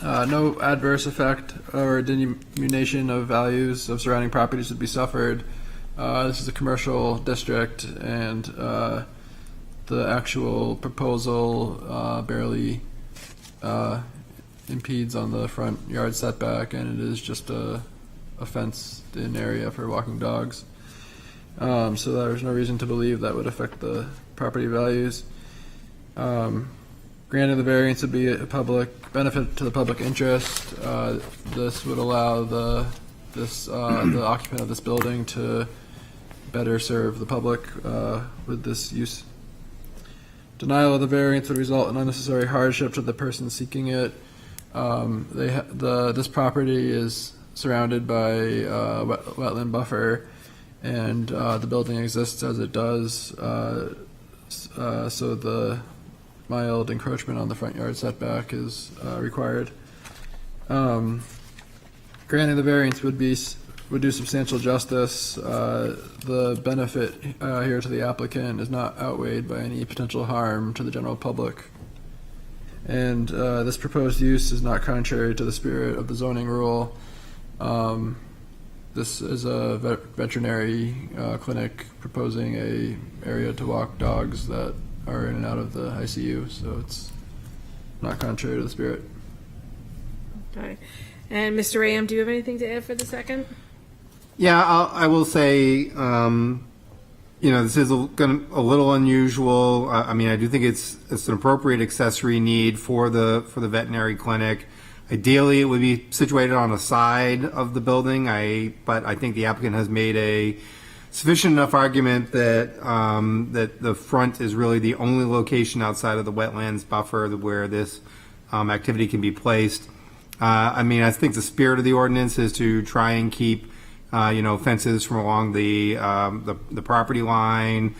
no adverse effect or diminution of values of surrounding properties would be suffered. This is a commercial district, and the actual proposal barely impedes on the front yard setback, and it is just a fenced-in area for walking dogs. So there's no reason to believe that would affect the property values. Granted, the variance would be a public benefit to the public interest. This would allow the occupant of this building to better serve the public with this use. Denial of the variance would result in unnecessary hardship to the person seeking it. This property is surrounded by wetland buffer, and the building exists as it does, so the mild encroachment on the front yard setback is required. Granting the variance would do substantial justice. The benefit here to the applicant is not outweighed by any potential harm to the general public. And this proposed use is not contrary to the spirit of the zoning rule. This is a veterinary clinic proposing a area to walk dogs that are in and out of the ICU, so it's not contrary to the spirit. Okay. And Mr. Rayam, do you have anything to add for the second? Yeah, I will say, this is a little unusual. I mean, I do think it's an appropriate accessory need for the veterinary clinic. Ideally, it would be situated on a side of the building. But I think the applicant has made a sufficient enough argument that that the front is really the only location outside of the wetlands buffer where this activity can be placed. I mean, I think the spirit of the ordinance is to try and keep fences from along the property line.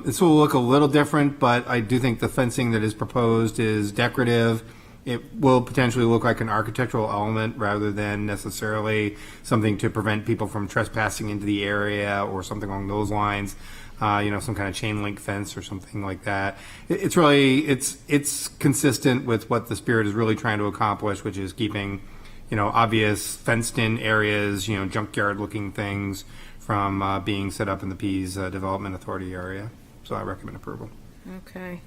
This will look a little different, but I do think the fencing that is proposed is decorative. It will potentially look like an architectural element rather than necessarily something to prevent people from trespassing into the area or something along those lines. Some kind of chain link fence or something like that. It's really, it's consistent with what the spirit is really trying to accomplish, which is keeping, obvious fenced in areas, junkyard looking things from being set up in the Pease Development Authority area. So I recommend approval. Okay.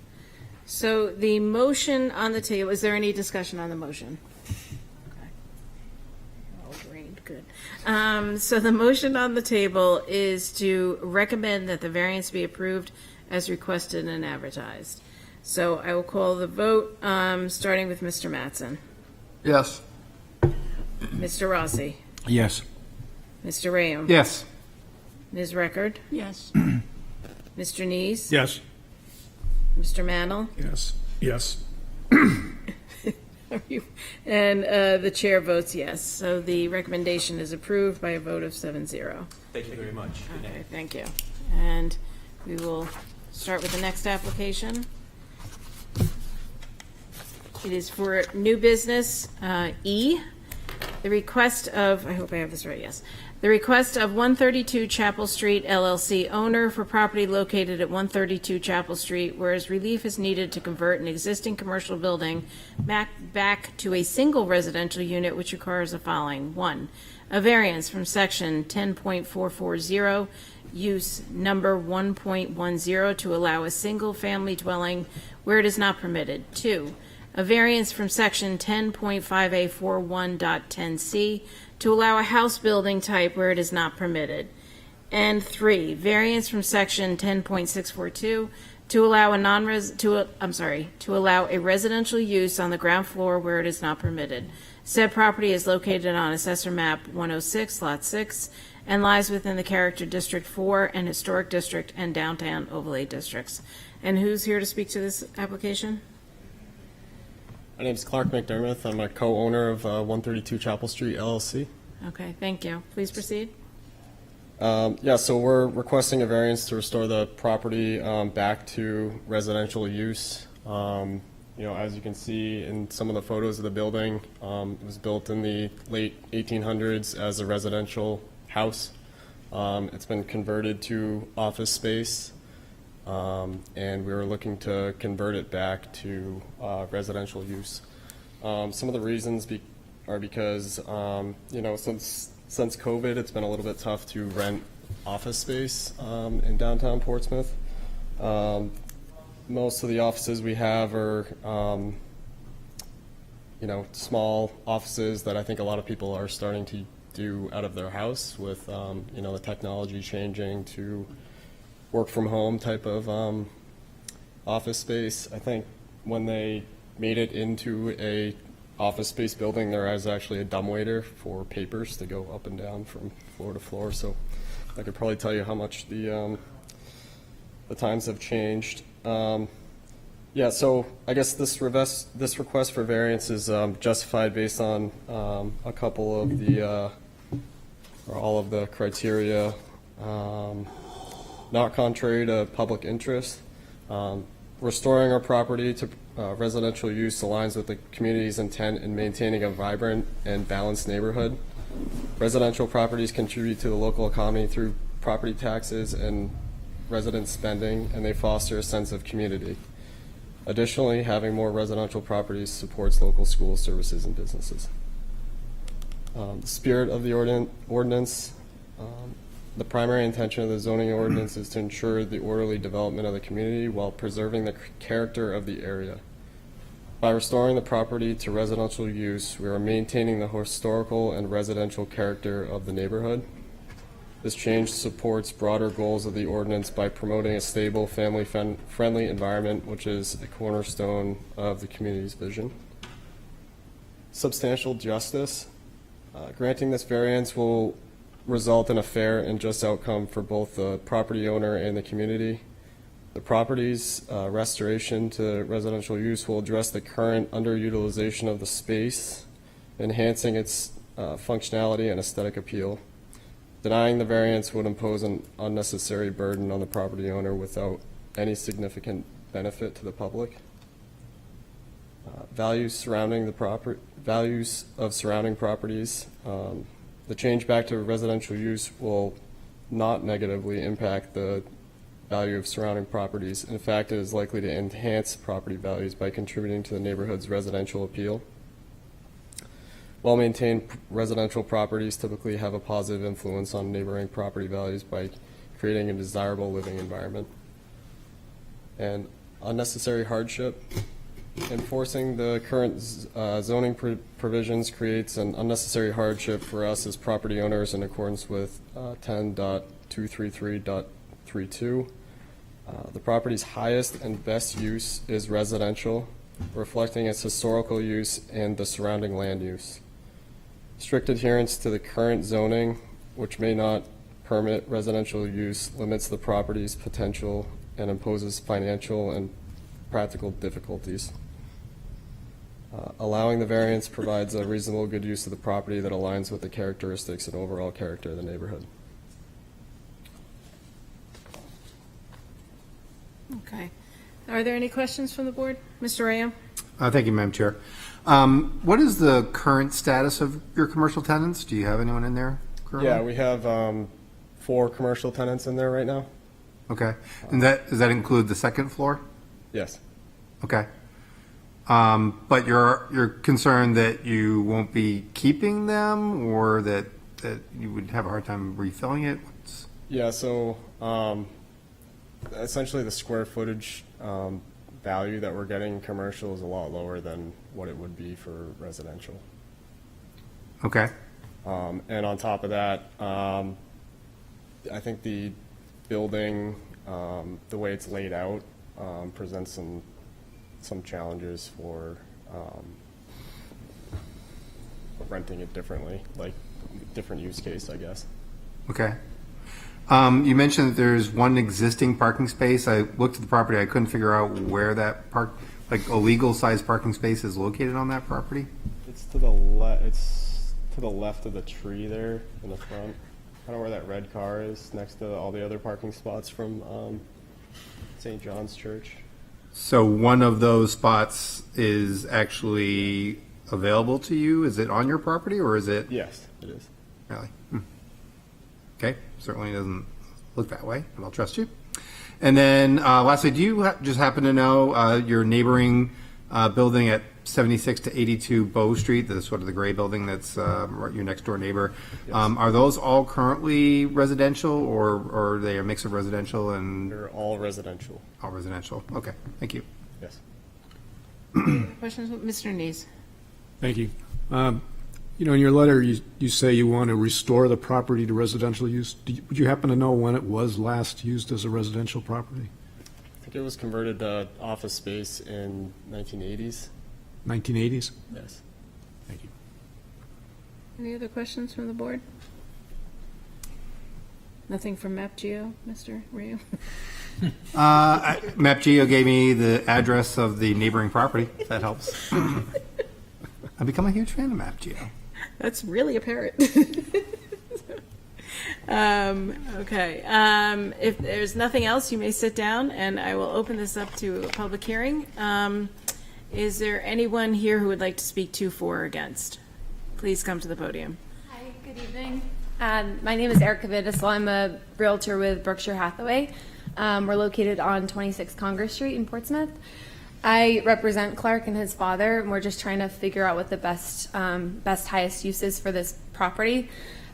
So the motion on the table, is there any discussion on the motion? Okay. All agreed, good. So the motion on the table is to recommend that the variance be approved as requested and advertised. So I will call the vote, starting with Mr. Mattson. Yes. Mr. Rossi. Yes. Mr. Rayam. Yes. Ms. Record. Yes. Mr. Neese. Yes. Mr. Mannel. Yes. Yes. And the chair votes yes. So the recommendation is approved by a vote of 7-0. Thank you very much. Okay, thank you. And we will start with the next application. It is for new business, E. The request of, I hope I have this right, yes. The request of 132 Chapel Street LLC owner for property located at 132 Chapel Street, whereas relief is needed to convert an existing commercial building back to a single residential unit, which requires the following. 1, a variance from section 10.440, use number 1.10, to allow a single family dwelling where it is not permitted. 2, a variance from section 10.5A41.10C to allow a house building type where it is not permitted. And 3, variance from section 10.642 to allow a residential use on the ground floor where it is not permitted. Said property is located on Assessor Map 106, Lot 6, and lies within the Character District 4 and Historic District and Downtown Overlay Districts. And who's here to speak to this application? My name is Clark McDermott. I'm a co-owner of 132 Chapel Street LLC. Okay, thank you. Please proceed. Yeah, so we're requesting a variance to restore the property back to residential use. As you can see in some of the photos of the building, it was built in the late 1800s as a residential house. It's been converted to office space, and we were looking to convert it back to residential use. Some of the reasons are because, since COVID, it's been a little bit tough to rent office space in downtown Portsmouth. Most of the offices we have are, small offices that I think a lot of people are starting to do out of their house with, the technology changing to work from home type of office space. I think when they made it into a office space building, there is actually a dumbwaiter for papers to go up and down from floor to floor. So I could probably tell you how much the times have changed. So I guess this request for variance is justified based on a couple of the, or all of the criteria, not contrary to public interest. Restoring our property to residential use aligns with the community's intent in maintaining a vibrant and balanced neighborhood. Residential properties contribute to the local economy through property taxes and resident spending, and they foster a sense of community. Additionally, having more residential properties supports local schools, services, and businesses. The spirit of the ordinance, the primary intention of the zoning ordinance is to ensure the orderly development of the community while preserving the character of the area. By restoring the property to residential use, we are maintaining the historical and residential character of the neighborhood. This change supports broader goals of the ordinance by promoting a stable, family-friendly environment, which is a cornerstone of the community's vision. Substantial justice. Granting this variance will result in a fair and just outcome for both the property owner and the community. The property's restoration to residential use will address the current underutilization of the space, enhancing its functionality and aesthetic appeal. Denying the variance would impose an unnecessary burden on the property owner without any significant benefit to the public. Values of surrounding properties. The change back to residential use will not negatively impact the value of surrounding properties. In fact, it is likely to enhance property values by contributing to the neighborhood's residential appeal. Well-maintained residential properties typically have a positive influence on neighboring property values by creating a desirable living environment. And unnecessary hardship. Enforcing the current zoning provisions creates an unnecessary hardship for us as property owners in accordance with 10.233.32. The property's highest and best use is residential, reflecting its historical use and the surrounding land use. Strict adherence to the current zoning, which may not permit residential use, limits the property's potential and imposes financial and practical difficulties. Allowing the variance provides a reasonable good use of the property that aligns with the characteristics and overall character of the neighborhood. Okay. Are there any questions from the board? Mr. Rayo? Thank you, Madam Chair. What is the current status of your commercial tenants? Do you have anyone in there currently? Yeah, we have 4 commercial tenants in there right now. Okay. And does that include the second floor? Yes. Okay. But you're concerned that you won't be keeping them, or that you would have a hard time refilling it? Yeah, so essentially the square footage value that we're getting in commercial is a lot lower than what it would be for residential. Okay. And on top of that, I think the building, the way it's laid out, presents some challenges for renting it differently, like different use case, I guess. Okay. You mentioned that there's one existing parking space. I looked at the property. I couldn't figure out where that like a legal size parking space is located on that property. It's to the left of the tree there in the front. I don't know where that red car is, next to all the other parking spots from St. John's Church. So one of those spots is actually available to you? Is it on your property or is it? Yes, it is. Really? Okay, certainly doesn't look that way, but I'll trust you. And then lastly, do you just happen to know your neighboring building at 76 to 82 Bow Street, the sort of the gray building that's your next door neighbor? Yes. Are those all currently residential or are they a mix of residential and? They're all residential. All residential. Okay, thank you. Yes. Questions, Mr. Nees? Thank you. In your letter, you say you want to restore the property to residential use. Would you happen to know when it was last used as a residential property? I think it was converted to office space in 1980s. 1980s? Yes. Thank you. Any other questions from the board? Nothing from MapGeo, Mr. Ryu? MapGeo gave me the address of the neighboring property, if that helps. I've become a huge fan of MapGeo. That's really apparent. Okay. If there's nothing else, you may sit down, and I will open this up to a public hearing. Is there anyone here who would like to speak to, for, or against? Please come to the podium. Hi, good evening. My name is Erica Vidisel. I'm a realtor with Berkshire Hathaway. We're located on 26 Congress Street in Portsmouth. I represent Clark and his father, and we're just trying to figure out what the best, highest use is for this property.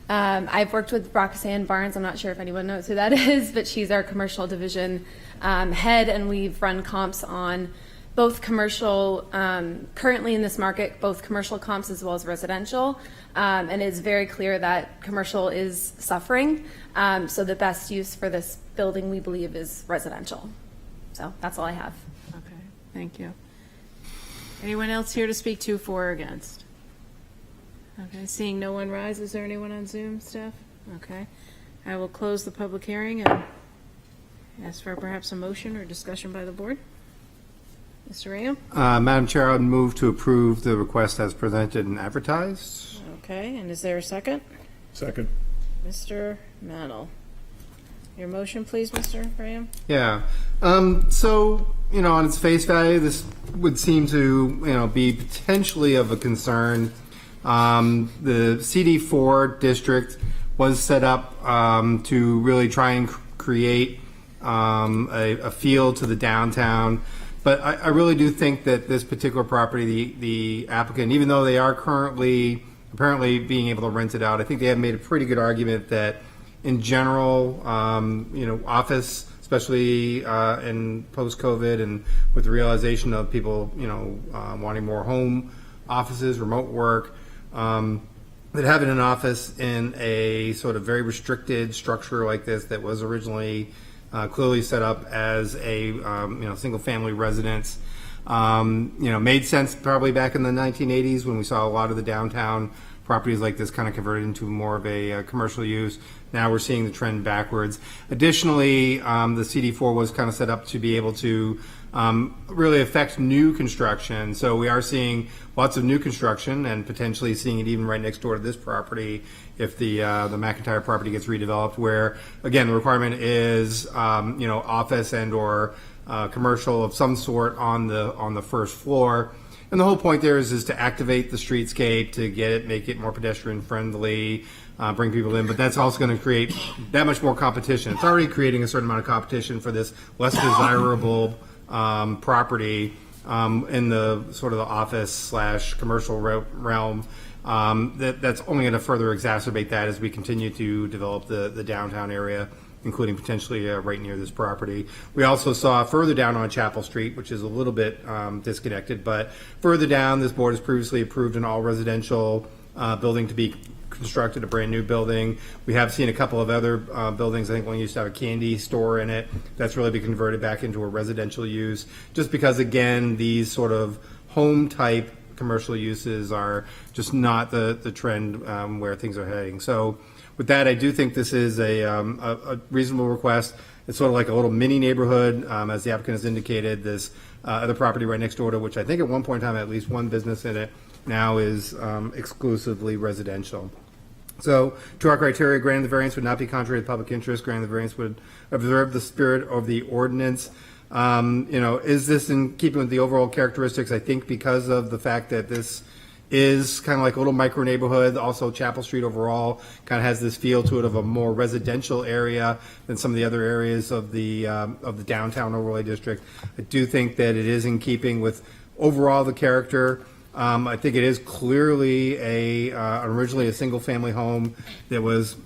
I've worked with Roxanne Barnes. I'm not sure if anyone knows who that is, but she's our commercial division head, and we've run comps on both commercial, currently in this market, both commercial comps as well as residential. And it's very clear that commercial is suffering. So the best use for this building, we believe, is residential. So that's all I have. Okay, thank you. Anyone else here to speak to, for, or against? Okay, seeing no one rise, is there anyone on Zoom, Steph? Okay. I will close the public hearing and ask for perhaps a motion or discussion by the board. Mr. Ram? Madam Chair, I would move to approve the request as presented and advertised. Okay, and is there a second? Second. Mr. Mantle. Your motion, please, Mr. Ram? Yeah. So, on its face value, this would seem to, be potentially of a concern. The CD4 district was set up to really try and create a feel to the downtown. But I really do think that this particular property, the applicant, even though they are currently apparently being able to rent it out, I think they have made a pretty good argument that in general, office, especially in post-COVID and with the realization of people, wanting more home offices, remote work, that having an office in a sort of very restricted structure like this that was originally clearly set up as a single-family residence, made sense probably back in the 1980s when we saw a lot of the downtown properties like this kind of converted into more of a commercial use. Now we're seeing the trend backwards. Additionally, the CD4 was kind of set up to be able to really affect new construction. So we are seeing lots of new construction and potentially seeing it even right next door to this property if the McIntyre property gets redeveloped, where again the requirement is office and or commercial of some sort on the first floor. And the whole point there is to activate the streetscape, to make it more pedestrian friendly, bring people in. But that's also going to create that much more competition. It's already creating a certain amount of competition for this less desirable property in the sort of the office / commercial realm. That's only going to further exacerbate that as we continue to develop the downtown area including potentially right near this property. We also saw further down on Chapel Street, which is a little bit disconnected, but further down, this board has previously approved an all residential building to be constructed, a brand new building. We have seen a couple of other buildings. I think one used to have a candy store in it. That's really been converted back into a residential use, just because, again, these sort of home type commercial uses are just not the trend where things are heading. So with that, I do think this is a reasonable request. It's sort of like a little mini neighborhood, as the applicant has indicated. This other property right next door to, which I think at one point in time had at least one business in it, now is exclusively residential. So, to our criteria, granting the variance would not be contrary to public interest. Granting the variance would observe the spirit of the ordinance. Is this in keeping with the overall characteristics? I think because of the fact that this is kind of like a little micro neighborhood. Also, Chapel Street overall kind of has this feel to it of a more residential area than some of the other areas of the downtown overlay district. I do think that it is in keeping with overall the character. I think it is clearly originally a single-family home that was,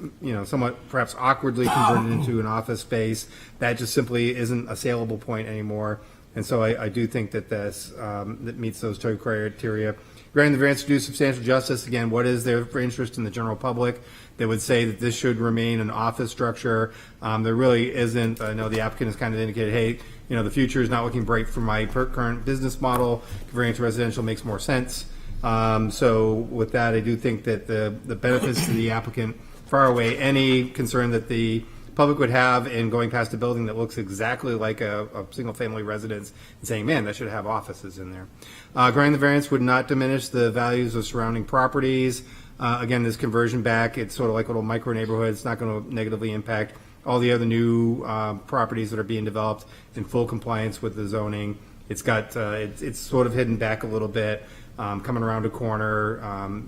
somewhat perhaps awkwardly converted into an office space. That just simply isn't a saleable point anymore, and so I do think that that meets those two criteria. Granting the variance to do substantial justice. Again, what is there for interest in the general public? They would say that this should remain an office structure. There really isn't. I know the applicant has kind of indicated, hey, the future is not looking bright for my current business model. Converting to residential makes more sense. So with that, I do think that the benefits to the applicant far outweigh any concern that the public would have in going past a building that looks exactly like a single-family residence and saying, man, that should have offices in there. Granting the variance would not diminish the values of surrounding properties. Again, this conversion back, it's sort of like a little micro neighborhood. It's not going to negatively impact all the other new properties that are being developed in full compliance with the zoning. It's got it's sort of hidden back a little bit, coming around a corner.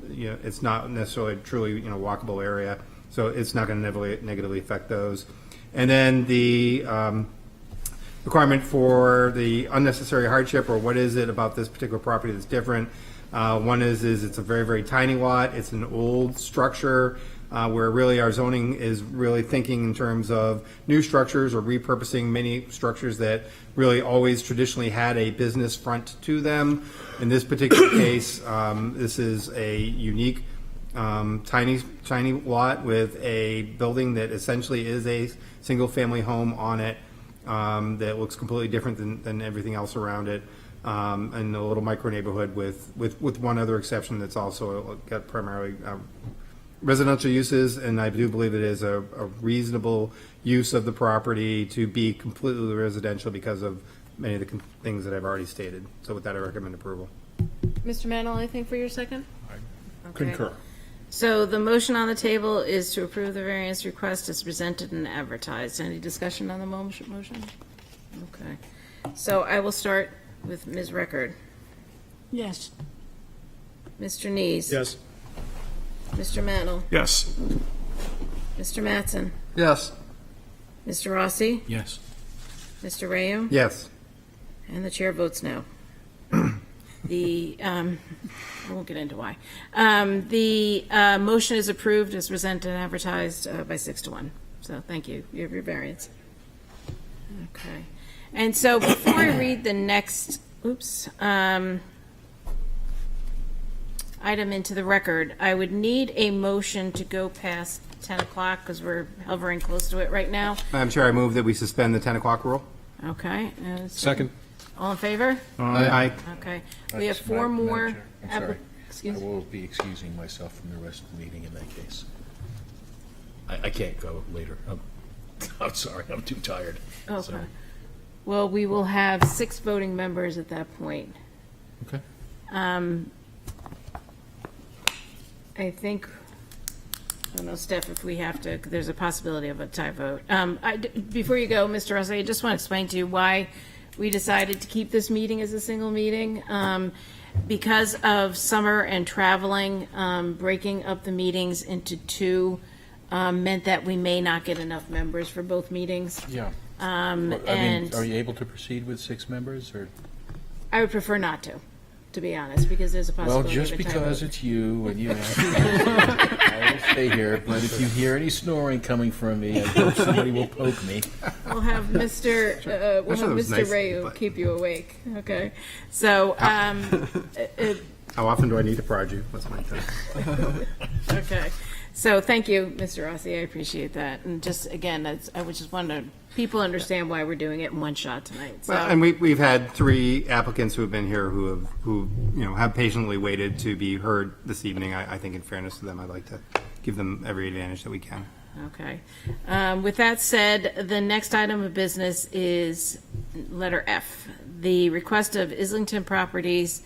It's not necessarily a truly walkable area, so it's not going to negatively affect those. And then the requirement for the unnecessary hardship, or what is it about this particular property that's different? One is it's a very, very tiny lot. It's an old structure where really our zoning is really thinking in terms of new structures or repurposing many structures that really always traditionally had a business front to them. In this particular case, this is a unique tiny lot with a building that essentially is a single-family home on it that looks completely different than everything else around it. And a little micro neighborhood with one other exception that's also got primarily residential uses, and I do believe it is a reasonable use of the property to be completely residential because of many of the things that I've already stated. So with that, I recommend approval. Mr. Mantle, anything for your second? Concur. So the motion on the table is to approve the variance request as presented and advertised. Any discussion on the motion? Okay. So I will start with Ms. Record. Yes. Mr. Nees? Yes. Mr. Mantle? Yes. Mr. Mattson? Yes. Mr. Rossi? Yes. Mr. Rayum? Yes. And the chair votes no. I won't get into why. The motion is approved as presented and advertised by 6-1. So thank you. You have your variance. Okay. And so before I read the next, item into the record, I would need a motion to go past 10 o'clock because we're hovering close to it right now. Madam Chair, I move that we suspend the 10 o'clock rule. Okay. Second. All in favor? Aye. Okay. We have four more. I'm sorry. Excuse I will be excusing myself from the rest of the meeting in that case. I can't go later. I'm sorry. I'm too tired. Okay. Sorry. Well, we will have 6 voting members at that point. Okay. I think, I don't know, Steph, if we have to, there's a possibility of a tie vote. Before you go, Mr. Rossi, I just want to explain to you why we decided to keep this meeting as a single meeting. Because of summer and traveling, breaking up the meetings into 2 meant that we may not get enough members for both meetings. Yeah. And are you able to proceed with 6 members, or? I would prefer not to to be honest, because there's a Well, possibility just of a typo. because it's you and you asked, I will stay here. But if you hear any snoring coming from me, I hope somebody will poke me. We'll have Mr. I thought it was nice, Rayu but- keep you awake. Okay. So, How often do I need to prod you? What's my time? okay. So thank you, Mr. Rossi. I appreciate that. And just again, I would just want to people understand why we're doing it in one shot tonight. So, Well, and we've had 3 applicants who have been here who have patiently waited to be heard this evening. I think in fairness to them, I'd like to give them every advantage that we can. okay. With that said, the next item of business is letter F, the request of Islington Properties.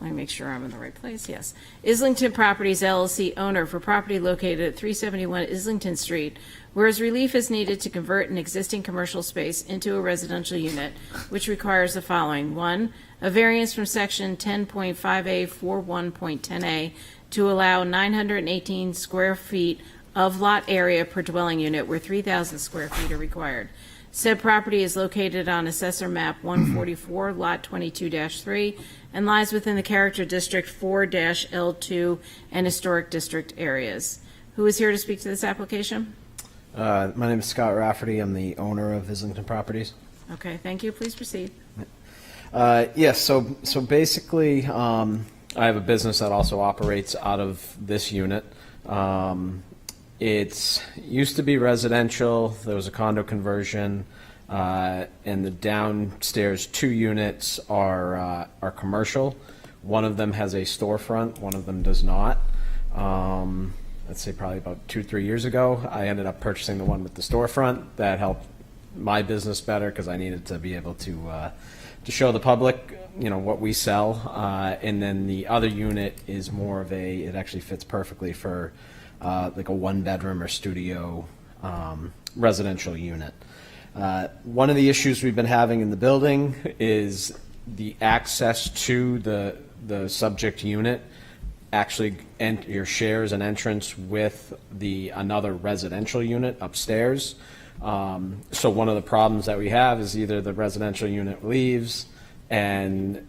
Let me make sure I'm in the right place. Yes. Islington Properties LLC owner for property located at 371 Islington Street, whereas relief is needed to convert an existing commercial space into a residential unit, which requires the following. 1, a variance from section 10.5A 41.10A to allow 918 square feet of lot area per dwelling unit where 3,000 square feet are required. Said property is located on Assessor Map 144, Lot 22-3, and lies within the Character District 4-L2 and Historic District areas. Who is here to speak to this application? My name is Scott Rafferty. I'm the owner of Islington Properties. Okay, thank you. Please proceed. Yes, so basically, I have a business that also operates out of this unit. It used to be residential. There was a condo conversion, and the downstairs 2 units are commercial. One of them has a storefront. One of them does not. Let's say probably about 2-3 years ago, I ended up purchasing the one with the storefront. That helped my business better because I needed to be able to show the public, what we sell. And then the other unit is more of it actually fits perfectly for like a 1-bedroom or studio residential unit. One of the issues we've been having in the building is the access to the subject unit actually shares an entrance with another residential unit upstairs. So one of the problems that we have is either the residential unit leaves and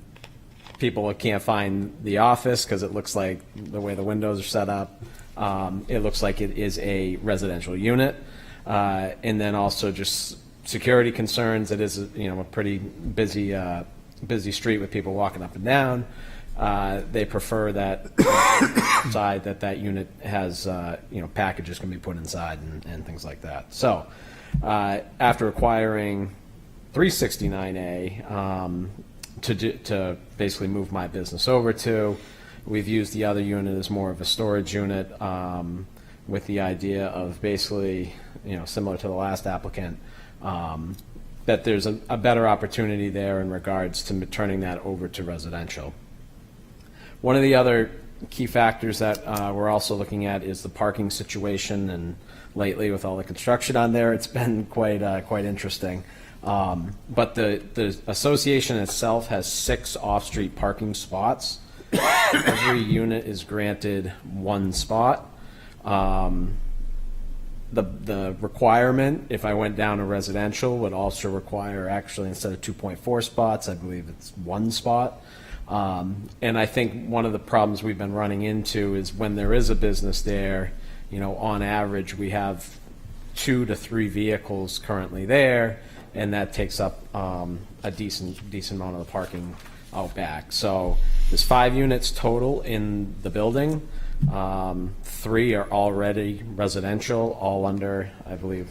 people can't find the office because it looks like the way the windows are set up. It looks like it is a residential unit. And then also just security concerns. It is a pretty busy street with people walking up and down. They prefer that side that unit has packages can be put inside and things like that. So after acquiring 369A to basically move my business over to, we've used the other unit as more of a storage unit with the idea of basically similar to the last applicant, that there's a better opportunity there in regards to turning that over to residential. One of the other key factors that we're also looking at is the parking situation, and lately with all the construction on there, it's been quite interesting. But the association itself has 6 off-street parking spots. Every unit is granted 1 spot. The requirement, if I went down to residential, would also require actually instead of 2.4 spots, I believe it's 1 spot. And I think one of the problems we've been running into is when there is a business there, on average we have 2 to 3 vehicles currently there, and that takes up a decent amount of the parking out back. So there's 5 units total in the building. 3 are already residential, all under, I believe,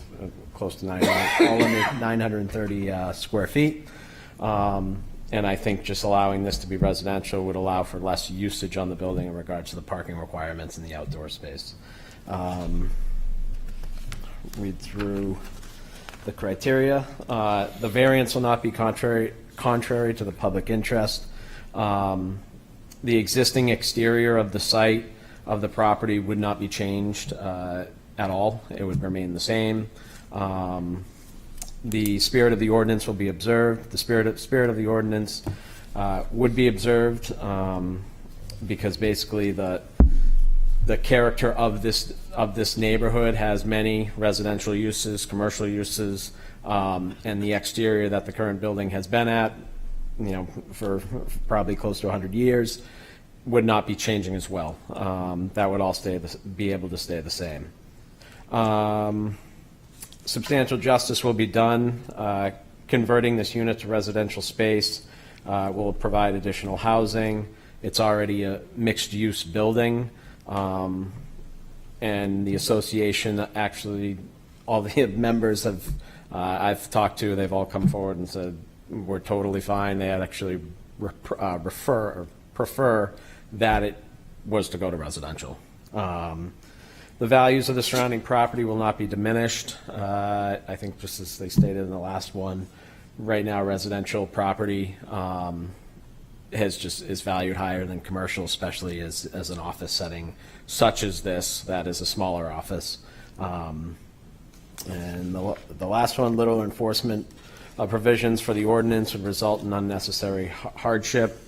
close to 930 square feet. And I think just allowing this to be residential would allow for less usage on the building in regards to the parking requirements in the outdoor space. Read through the criteria. The variance will not be contrary to the public interest. The existing exterior of the site of the property would not be changed at all. It would remain the same. The spirit of the ordinance will be observed. The spirit of the ordinance would be observed because basically the character of this neighborhood has many residential uses, commercial uses, and the exterior that the current building has been at for probably close to 100 years, would not be changing as well. That would all be able to stay the same. Substantial justice will be done. Converting this unit to residential space will provide additional housing. It's already a mixed-use building, and the association, actually, all the members I've talked to, they've all come forward and said, we're totally fine. They actually prefer that it was to go to residential. The values of the surrounding property will not be diminished. I think just as they stated in the last one, right now residential property is valued higher than commercial, especially as an office setting such as this, that is a smaller office. And the last one, little enforcement provisions for the ordinance would result in unnecessary hardship.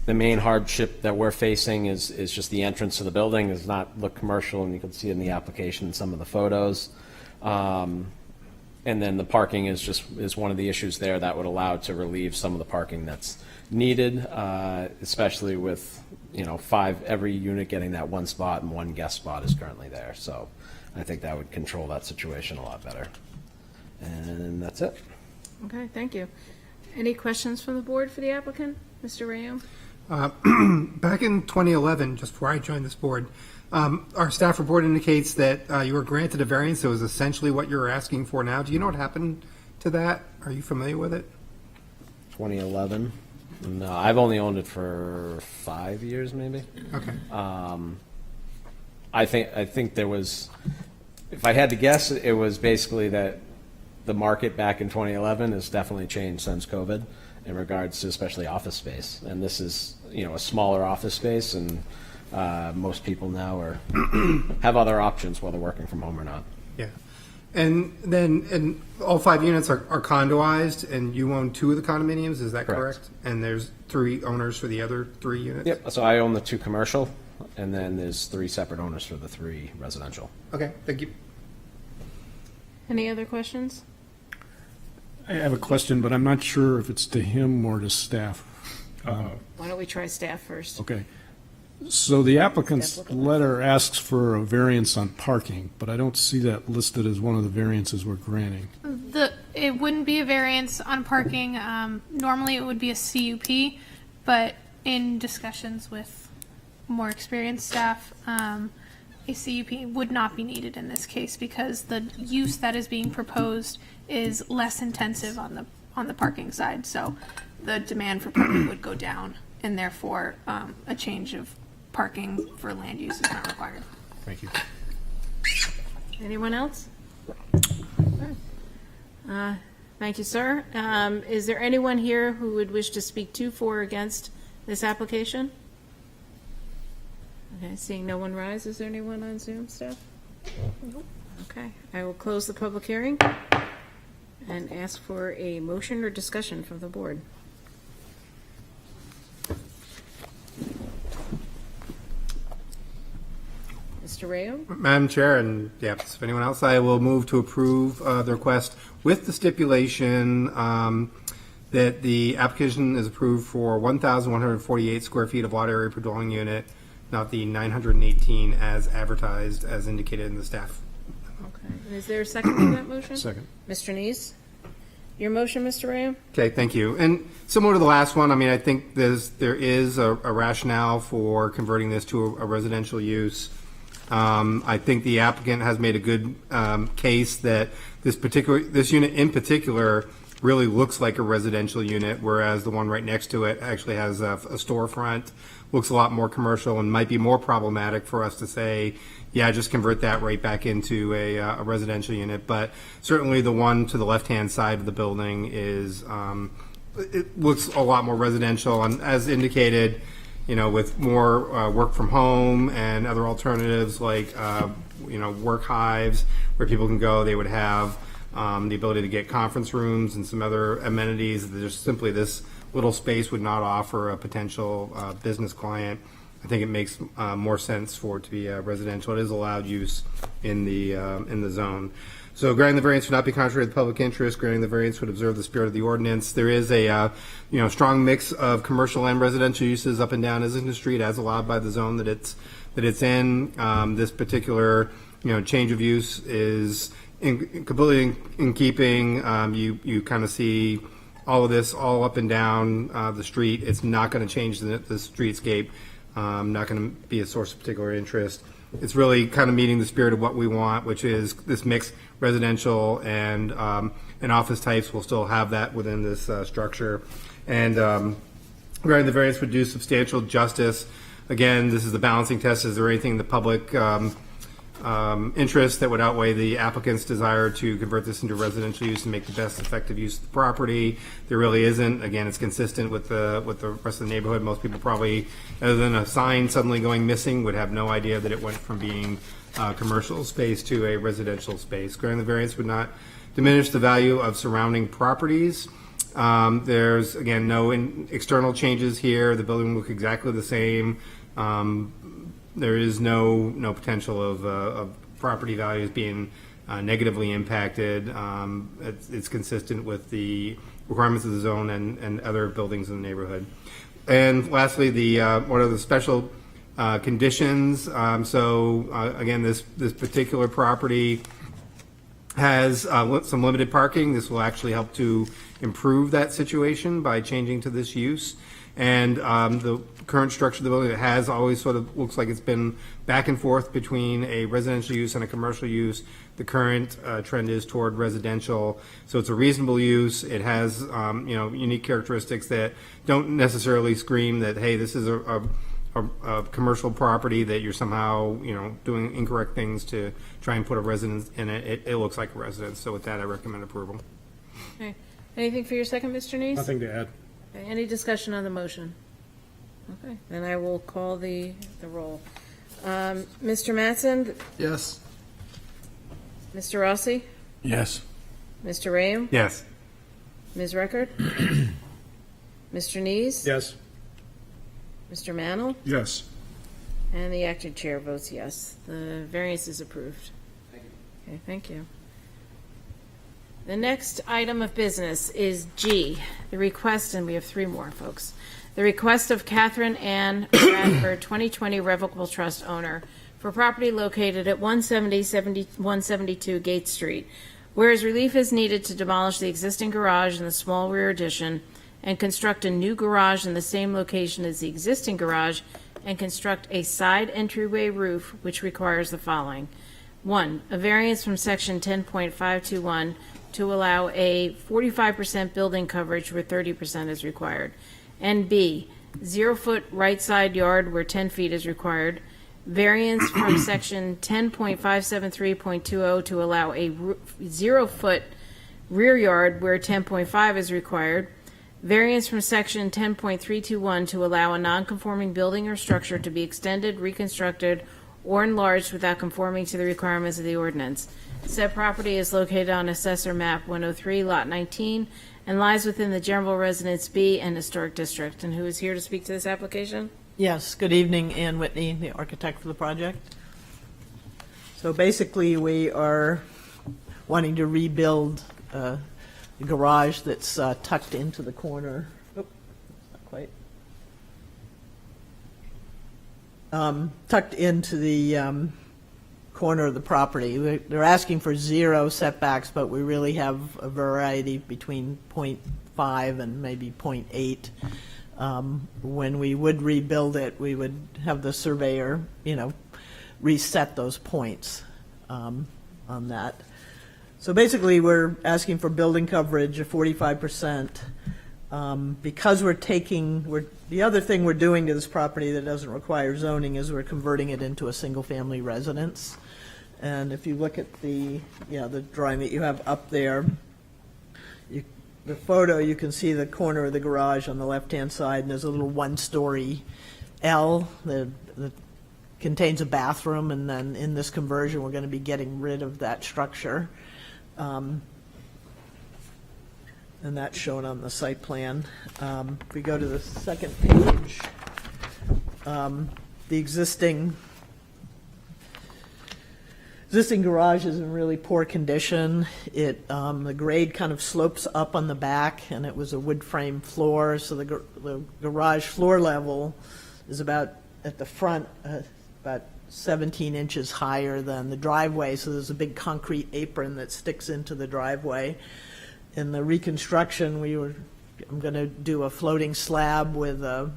The main hardship that we're facing is just the entrance to the building does not look commercial, and you can see in the application in some of the photos. And then the parking is one of the issues there that would allow to relieve some of the parking that's needed, especially with every unit getting that one spot, and one guest spot is currently there. So I think that would control that situation a lot better. And that's it. Okay, thank you. Any questions from the board for the applicant? Mr. Rayam? Back in 2011, just before I joined this board, our staff report indicates that you were granted a variance that was essentially what you're asking for now. Do you know what happened to that? Are you familiar with it? 2011? No, I've only owned it for 5 years, maybe. Okay. I think there was, if I had to guess, it was basically that the market back in 2011 has definitely changed since COVID in regards to especially office space. And this is, a smaller office space, and most people now have other options whether working from home or not. Yeah. And all 5 units are condoized, and you own 2 of the condominiums, is that correct? And there's 3 owners for the other 3 units? Yep, so I own the 2 commercial, and then there's 3 separate owners for the 3 residential. Okay, thank you. Any other questions? I have a question, but I'm not sure if it's to him or to staff. Why don't we try staff first? Okay. So the applicant's letter asks for a variance on parking, but I don't see that listed as one of the variances we're granting. It wouldn't be a variance on parking. Normally, it would be a CUP, but in discussions with more experienced staff, a CUP would not be needed in this case because the use that is being proposed is less intensive on the parking side. So the demand for parking would go down, and therefore a change of parking for land use is not required. Thank you. Anyone else? Thank you, sir. Is there anyone here who would wish to speak to, for, or against this application? Okay, seeing no one rise, is there anyone on Zoom staff? Nope. Okay, I will close the public hearing and ask for a motion or discussion from the board. Mr. Rayo? Madam Chair, and if anyone else, I will move to approve the request with the stipulation that the application is approved for 1,148 square feet of lot area per dwelling unit, not the 918 as advertised, as indicated in the staff. Okay. And is there a second to that motion? Second. Mr. Neese? Your motion, Mr. Rayo? Okay, thank you. And similar to the last one, I think there is a rationale for converting this to a residential use. I think the applicant has made a good case that this unit in particular really looks like a residential unit, whereas the one right next to it actually has a storefront, looks a lot more commercial, and might be more problematic for us to say, yeah, just convert that right back into a residential unit. But certainly the one to the left-hand side of the building is, it looks a lot more residential, and as indicated, with more work from home and other alternatives like, work hives where people can go, they would have the ability to get conference rooms and some other amenities. There's simply this little space would not offer a potential business client. I think it makes more sense for it to be residential. It is allowed use in the zone. So granting the variance would not be contrary to the public interest. Granting the variance would observe the spirit of the ordinance. There is a strong mix of commercial and residential uses up and down Islington Street as allowed by the zone that it's in. This particular change of use is completely in keeping. You kind of see all of this all up and down the street. It's not going to change the streetscape. Not going to be a source of particular interest. It's really kind of meeting the spirit of what we want, which is this mixed residential and office types. Will still have that within this structure. And granting the variance would do substantial justice. Again, this is the balancing test. Is there anything in the public interest that would outweigh the applicant's desire to convert this into residential use and make the best effective use of the property? There really isn't. Again, it's consistent with the rest of the neighborhood. Most people probably, other than a sign suddenly going missing, would have no idea that it went from being commercial space to a residential space. Granting the variance would not diminish the value of surrounding properties. There's, again, no external changes here. The building will look exactly the same. There is no potential of property values being negatively impacted. It's consistent with the requirements of the zone and other buildings in the neighborhood. And lastly, what are the special conditions? Again, this particular property has some limited parking. This will actually help to improve that situation by changing to this use. And the current structure of the building, it has always sort of looks like it's been back and forth between a residential use and a commercial use. The current trend is toward residential, so it's a reasonable use. It has unique characteristics that don't necessarily scream that, hey, this is a commercial property, that you're somehow doing incorrect things to try and put a residence in it. It looks like a residence. So with that, I recommend approval. Okay. Anything for your second, Mr. Neese? Nothing to add. Okay, any discussion on the motion? Okay, then I will call the roll. Mr. Mattson? Yes. Mr. Rossi? Yes. Mr. Rame? Yes. Ms. Record? Mr. Neese? Yes. Mr. Mannel? Yes. And the acting chair votes yes. The variance is approved. Okay, thank you. The next item of business is G, the request, and we have three more, folks. The request of Catherine Ann Bradford, 2020 Revocable Trust owner, for property located at 172 Gate Street, whereas relief is needed to demolish the existing garage and the small rear addition and construct a new garage in the same location as the existing garage and construct a side entryway roof, which requires the following. 1, a variance from section 10.521 to allow a 45% building coverage where 30% is required. And B, 0-foot right side yard where 10 feet is required. Variance from section 10.573.20 to allow a 0-foot rear yard where 10.5 is required. Variance from section 10.321 to allow a non-conforming building or structure to be extended, reconstructed, or enlarged without conforming to the requirements of the ordinance. Said property is located on Assessor Map 103, Lot 19, and lies within the General Residence B and Historic District. And who is here to speak to this application? Yes, good evening, Ann Whitney, the architect for the project. So basically, we are wanting to rebuild the garage that's tucked into the corner. Oop, not quite. Tucked into the corner of the property. They're asking for 0 setbacks, but we really have a variety between 0.5 and maybe 0.8. When we would rebuild it, we would have the surveyor, reset those points on that. So basically, we're asking for building coverage of 45%. Because the other thing we're doing to this property that doesn't require zoning is we're converting it into a single-family residence. And if you look at the drawing that you have up there, the photo, you can see the corner of the garage on the left-hand side, and there's a little one-story L that contains a bathroom, and then in this conversion, we're going to be getting rid of that structure. And that's shown on the site plan. If we go to the second page, the existing existing garage is in really poor condition. The grade kind of slopes up on the back, and it was a wood frame floor, so the garage floor level is about, at the front, about 17 inches higher than the driveway, so there's a big concrete apron that sticks into the driveway. In the reconstruction, I'm going to do a floating slab with a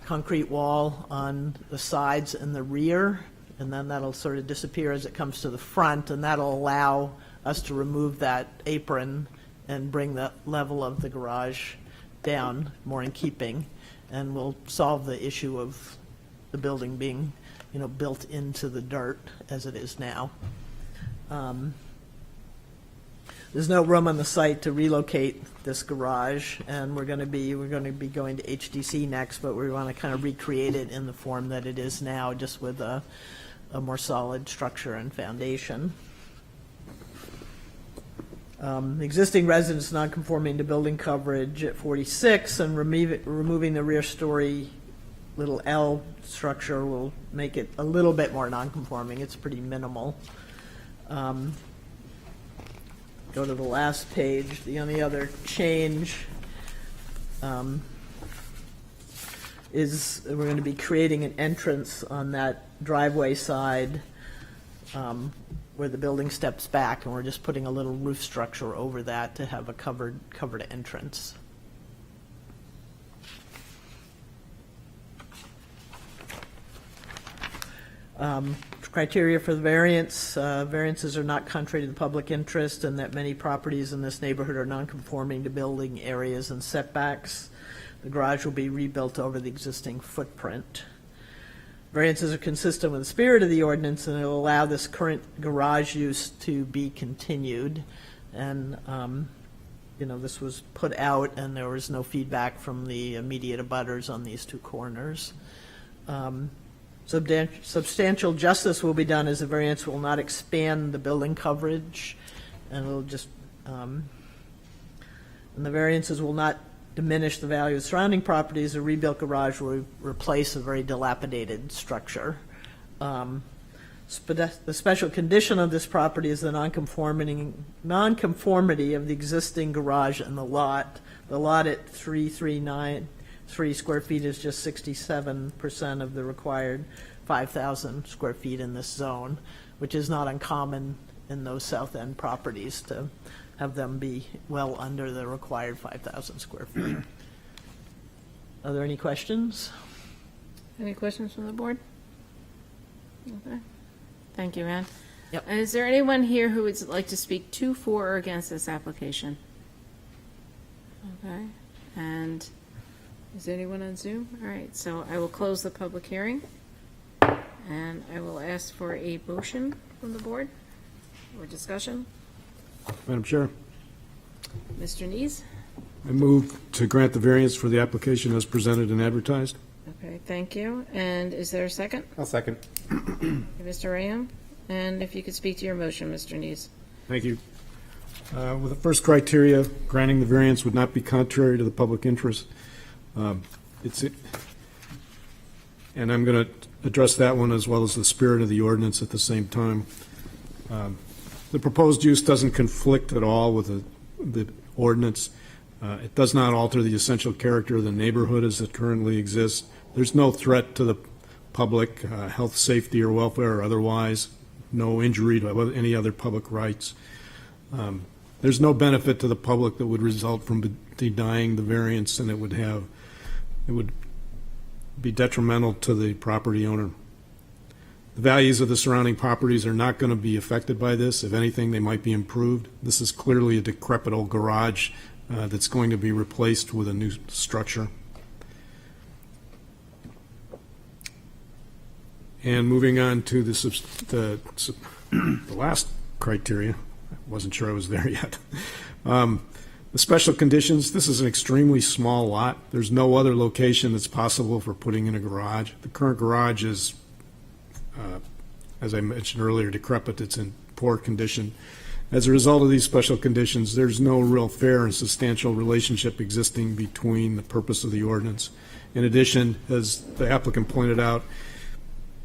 concrete wall on the sides and the rear, and then that'll sort of disappear as it comes to the front, and that'll allow us to remove that apron and bring the level of the garage down more in keeping, and we'll solve the issue of the building being, built into the dirt as it is now. There's no room on the site to relocate this garage, and we're going to be going to HDC next, but we want to kind of recreate it in the form that it is now, just with a more solid structure and foundation. Existing residence non-conforming to building coverage at 46, and removing the rear story little L structure will make it a little bit more non-conforming. It's pretty minimal. Go to the last page. The only other change is we're going to be creating an entrance on that driveway side where the building steps back, and we're just putting a little roof structure over that to have a covered entrance. Criteria for the variance. Variances are not contrary to the public interest, and that many properties in this neighborhood are non-conforming to building areas and setbacks. The garage will be rebuilt over the existing footprint. Variances are consistent with the spirit of the ordinance, and it will allow this current garage use to be continued. And, this was put out, and there was no feedback from the immediate abutters on these two corners. Substantial justice will be done, as the variance will not expand the building coverage, and it'll just, and the variances will not diminish the value of surrounding properties. A rebuilt garage will replace a very dilapidated structure. The special condition of this property is the nonconformity of the existing garage and the lot. The lot at 3,393 square feet is just 67% of the required 5,000 square feet in this zone, which is not uncommon in those South End properties to have them be well under the required 5,000 square feet. Are there any questions? Any questions from the board? Okay. Thank you, Ann. Yep. Is there anyone here who would like to speak to, for, or against this application? Okay. And is there anyone on Zoom? All right, so I will close the public hearing, and I will ask for a motion from the board or discussion. Madam Chair, Mr. Nees? I move to grant the variance for the application as presented and advertised. Okay, thank you. And is there a second? I'll second. Mr. Ram? And if you could speak to your motion, Mr. Nees. Thank you. With the first criteria, granting the variance would not be contrary to the public interest. And I'm going to address that one as well as the spirit of the ordinance at the same time. The proposed use doesn't conflict at all with the ordinance. It does not alter the essential character of the neighborhood as it currently exists. There's no threat to the public, health, safety, or welfare or otherwise. No injury to any other public rights. There's no benefit to the public that would result from denying the variance, and it would be detrimental to the property owner. The values of the surrounding properties are not going to be affected by this. If anything, they might be improved. This is clearly a decrepit old garage that's going to be replaced with a new structure. And moving on to the last criteria, I wasn't sure I was there yet. The special conditions, this is an extremely small lot. There's no other location that's possible for putting in a garage. The current garage is, as I mentioned earlier, decrepit. It's in poor condition. As a result of these special conditions, there's no real fair and substantial relationship existing between the purpose of the ordinance. In addition, as the applicant pointed out,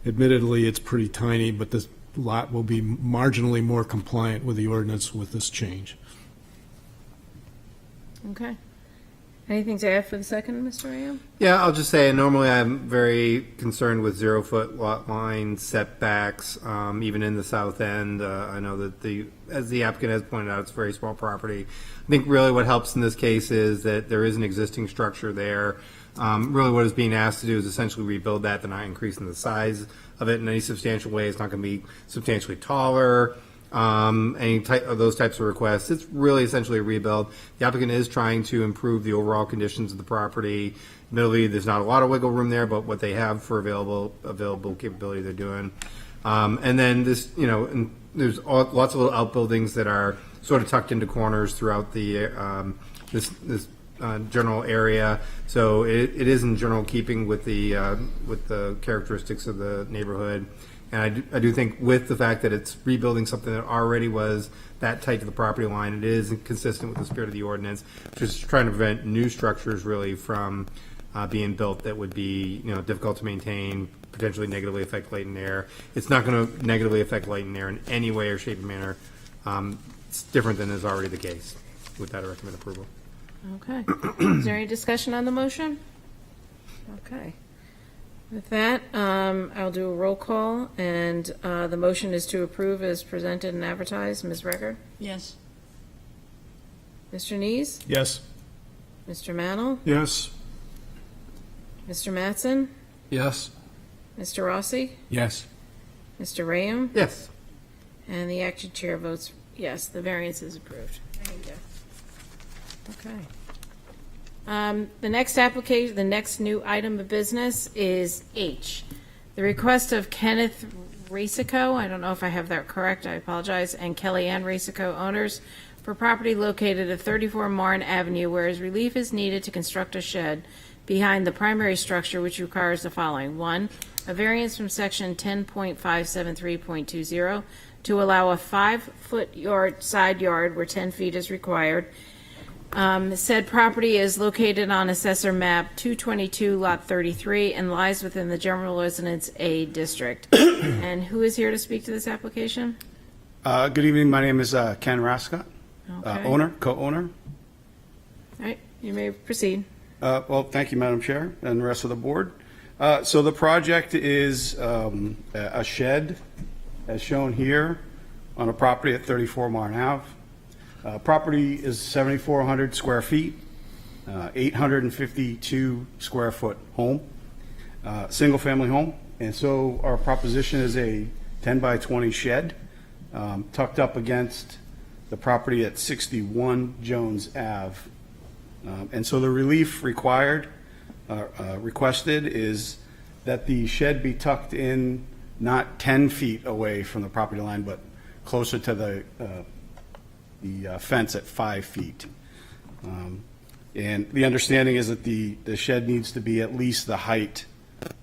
admittedly, it's pretty tiny, but the lot will be marginally more compliant with the ordinance with this change. Okay. Anything to add for the second, Mr. Ram? Yeah, I'll just say, normally I'm very concerned with 0-foot lot line setbacks, even in the south end. I know that as the applicant has pointed out, it's a very small property. I think really what helps in this case is that there is an existing structure there. Really what is being asked to do is essentially rebuild that. They're not increasing the size of it in any substantial way. It's not going to be substantially taller. Any type of those types of requests. It's really essentially a rebuild. The applicant is trying to improve the overall conditions of the property. Admittedly, there's not a lot of wiggle room there, but what they have for available capability, they're doing. And then this, and there's lots of little outbuildings that are sort of tucked into corners throughout the this general area. So it is in general keeping with the characteristics of the neighborhood. And I do think with the fact that it's rebuilding something that already was that tight to the property line, it is consistent with the spirit of the ordinance, just trying to prevent new structures really from being built that would be difficult to maintain, potentially negatively affect light and air. It's not going to negatively affect light and air in any way or shape or manner. It's different than is already the case. With that, I recommend approval. Okay. Is there any discussion on the motion? Okay. With that, I'll do a roll call, and the motion is to approve as presented and advertised. Ms. Recker? Yes. Mr. Nees? Yes. Mr. Mannel? Yes. Mr. Mattson? Yes. Mr. Rossi? Yes. Mr. Rayam? Yes. And the acting chair votes yes. The variance is approved. Thank you. Okay. The next application, the next new item of business is H. The request of Kenneth Rasico, I don't know if I have that correct, I apologize, and Kellyanne Rasico, owners, for property located at 34 Marne Avenue, whereas relief is needed to construct a shed behind the primary structure, which requires the following. 1, a variance from section 10.573.20 to allow a 5-foot side yard where 10 feet is required. Said property is located on Assessor Map 222, Lot 33, and lies within the General Residence A District. And who is here to speak to this application? Good evening. My name is Ken Rascott, Okay. co-owner. All right, you may proceed. Well, thank you, Madam Chair, and the rest of the board. So the project is a shed, as shown here, on a property at 34 Marne Ave. Property is 7,400 square feet, 852 square foot home, single-family home. And so our proposition is a 10 by 20 shed tucked up against the property at 61 Jones Ave. And so the relief required, requested, is that the shed be tucked in not 10 feet away from the property line, but closer to the fence at 5 feet. And the understanding is that the shed needs to be at least the height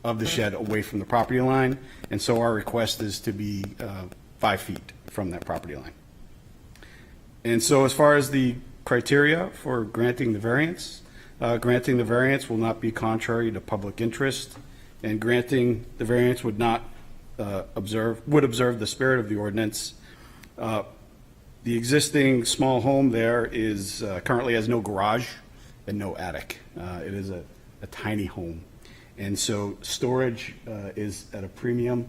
of the shed away from the property line. And so our request is to be 5 feet from that property line. And so as far as the criteria for granting the variance will not be contrary to public interest, and granting the variance would not observe the spirit of the ordinance. The existing small home there is currently has no garage and no attic. It is a tiny home. And so storage is at a premium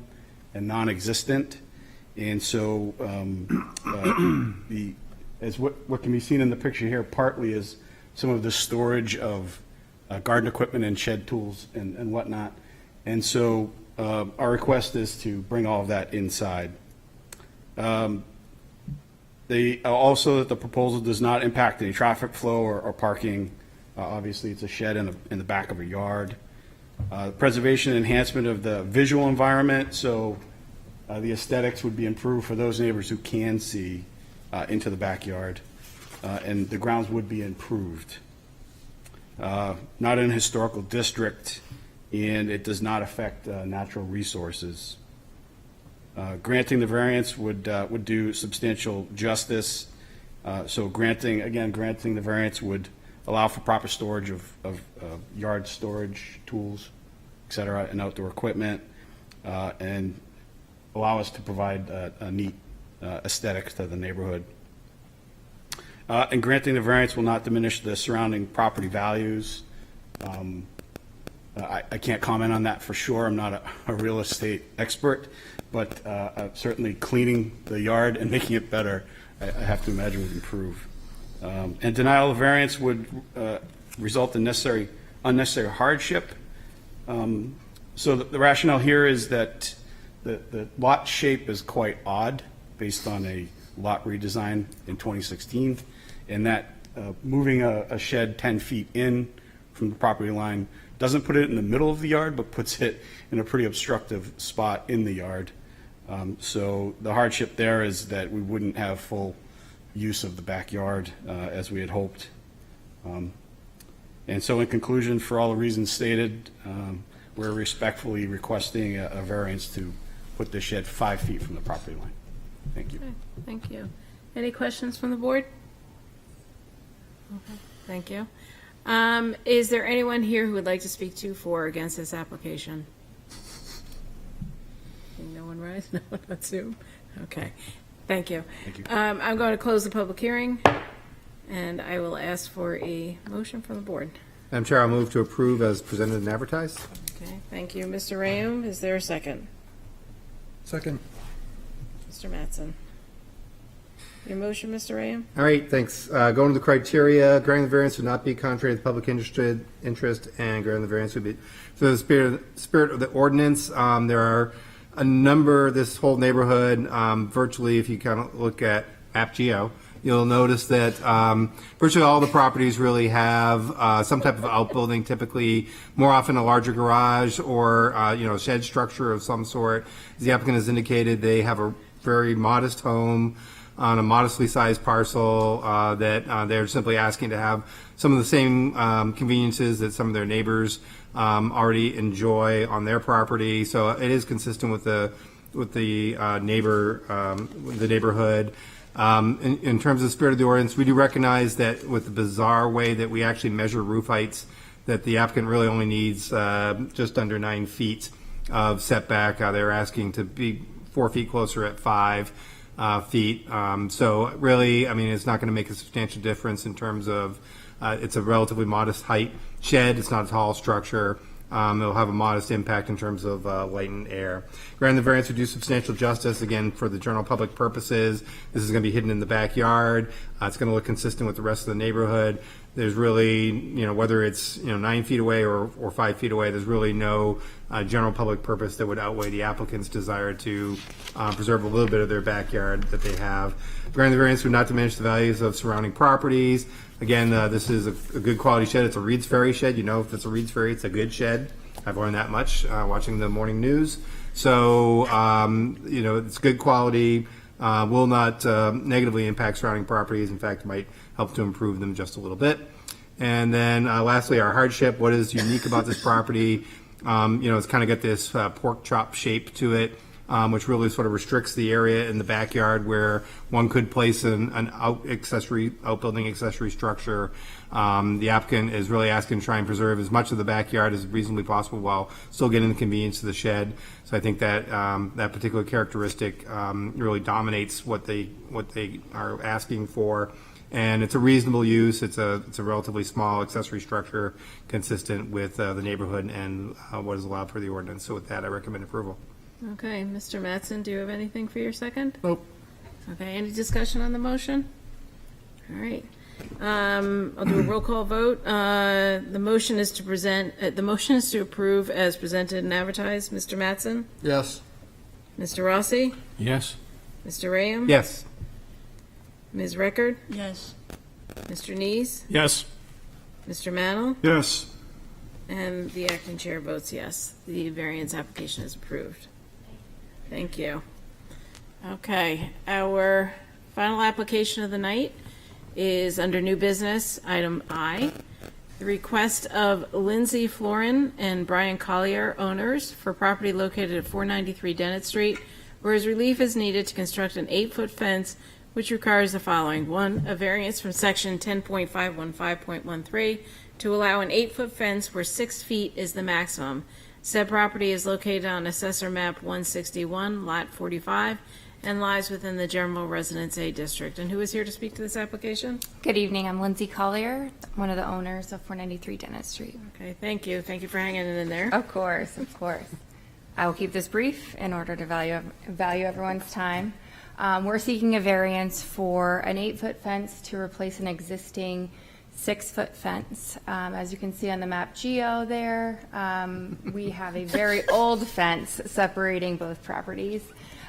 and non-existent. And so what can be seen in the picture here partly is some of the storage of garden equipment and shed tools and whatnot. And so our request is to bring all of that inside. Also that the proposal does not impact any traffic flow or parking. Obviously, it's a shed in the back of a yard. Preservation and enhancement of the visual environment, so the aesthetics would be improved for those neighbors who can see into the backyard, and the grounds would be improved. Not in a historical district, and it does not affect natural resources. Granting the variance would do substantial justice. So granting the variance would allow for proper storage of yard storage tools, et cetera, and outdoor equipment, and allow us to provide a neat aesthetic to the neighborhood. And granting the variance will not diminish the surrounding property values. I can't comment on that for sure. I'm not a real estate expert, but certainly cleaning the yard and making it better, I have to imagine would improve. And denial of variance would result in unnecessary hardship. So the rationale here is that the lot shape is quite odd based on a lot redesign in 2016, and that moving a shed 10 feet in from the property line doesn't put it in the middle of the yard, but puts it in a pretty obstructive spot in the yard. So the hardship there is that we wouldn't have full use of the backyard as we had hoped. And so in conclusion, for all the reasons stated, we're respectfully requesting a variance to put the shed 5 feet from the property line. Thank you. Okay, thank you. Any questions from the board? Okay, thank you. Is there anyone here who would like to speak to for or against this application? No one rise? No one on Zoom? Okay, thank you. Thank you. I'm going to close the public hearing, and I will ask for a motion from the board. Madam Chair, I'll move to approve as presented and advertised. Okay, thank you. Mr. Rayum, is there a second? Second. Mr. Mattson. Your motion, Mr. Rayum? All right, thanks. Going to the criteria, granting the variance would not be contrary to the public interest, and granting the variance would be for the spirit of the ordinance. There are a number, this whole neighborhood, virtually, if you kind of look at AppGeo, you'll notice that virtually all the properties really have some type of outbuilding, typically more often a larger garage or shed structure of some sort. As the applicant has indicated, they have a very modest home on a modestly sized parcel that they're simply asking to have some of the same conveniences that some of their neighbors already enjoy on their property. So it is consistent with the neighborhood. In terms of the spirit of the ordinance, we do recognize that with the bizarre way that we actually measure roof heights, that the applicant really only needs just under 9 feet of setback. They're asking to be 4 feet closer at 5 feet. So really, I mean, it's not going to make a substantial difference in terms of it's a relatively modest height shed. It's not a tall structure. It'll have a modest impact in terms of light and air. Granting the variance would do substantial justice, again, for the general public purposes. This is going to be hidden in the backyard. It's going to look consistent with the rest of the neighborhood. There's really, whether it's 9 feet away or 5 feet away, there's really no general public purpose that would outweigh the applicant's desire to preserve a little bit of their backyard that they have. Granting the variance would not diminish the values of surrounding properties. Again, this is a good quality shed. It's a Reed's Ferry shed. If it's a Reed's Ferry, it's a good shed. I've learned that much watching the morning news. So, it's good quality, will not negatively impact surrounding properties. In fact, might help to improve them just a little bit. And then lastly, our hardship. What is unique about this property? It's kind of got this pork chop shape to it, which really sort of restricts the area in the backyard where one could place an outbuilding accessory structure. The applicant is really asking to try and preserve as much of the backyard as reasonably possible while still getting the convenience of the shed. So I think that that particular characteristic really dominates what they are asking for. And it's a reasonable use. It's a relatively small accessory structure consistent with the neighborhood and what is allowed for the ordinance. So with that, I recommend approval. Okay, Mr. Mattson, do you have anything for your second? Nope. Okay, any discussion on the motion? All right. I'll do a roll call vote. The motion is to approve as presented and advertised. Mr. Mattson? Yes. Mr. Rossi? Yes. Mr. Rayum? Yes. Ms. Record? Yes. Mr. Neese? Yes. Mr. Mannel? Yes. And the acting chair votes yes. The variance application is approved. Thank you. Okay, our final application of the night is under new business, item I, the request of Lindsay Florin and Brian Collier, owners, for property located at 493 Dennett Street, whereas relief is needed to construct an 8-foot fence which requires the following. 1, a variance from section 10.515.13 to allow an 8-foot fence where 6 feet is the maximum. Said property is located on Assessor Map 161, Lot 45, and lies within the General Residence A District. And who is here to speak to this application? Good evening. I'm Lindsay Collier, one of the owners of 493 Dennett Street. Okay, thank you. Thank you for hanging in there. Of course, of course. I will keep this brief in order to value everyone's time. We're seeking a variance for an 8-foot fence to replace an existing 6-foot fence. As you can see on the map Geo there, we have a very old fence separating both properties.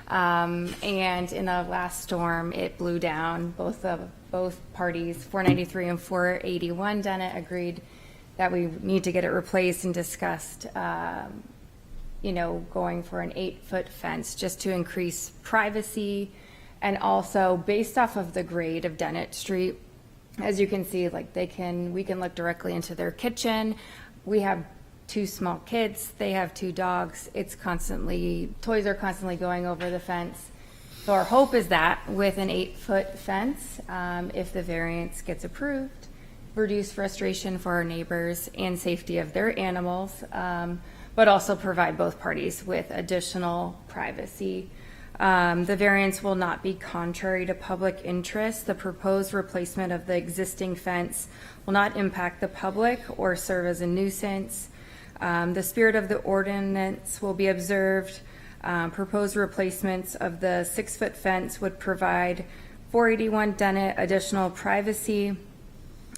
And in the last storm, it blew down. Both parties, 493 and 481 Dennett, agreed that we need to get it replaced and discussed, going for an 8-foot fence just to increase privacy. And also, based off of the grade of Dennett Street, as you can see, we can look directly into their kitchen. We have 2 small kids, they have 2 dogs. Toys are constantly going over the fence. So our hope is that with an 8-foot fence, if the variance gets approved, reduce frustration for our neighbors and safety of their animals, but also provide both parties with additional privacy. The variance will not be contrary to public interest. The proposed replacement of the existing fence will not impact the public or serve as a nuisance. The spirit of the ordinance will be observed. Proposed replacements of the 6-foot fence would provide 481 Dennett additional privacy,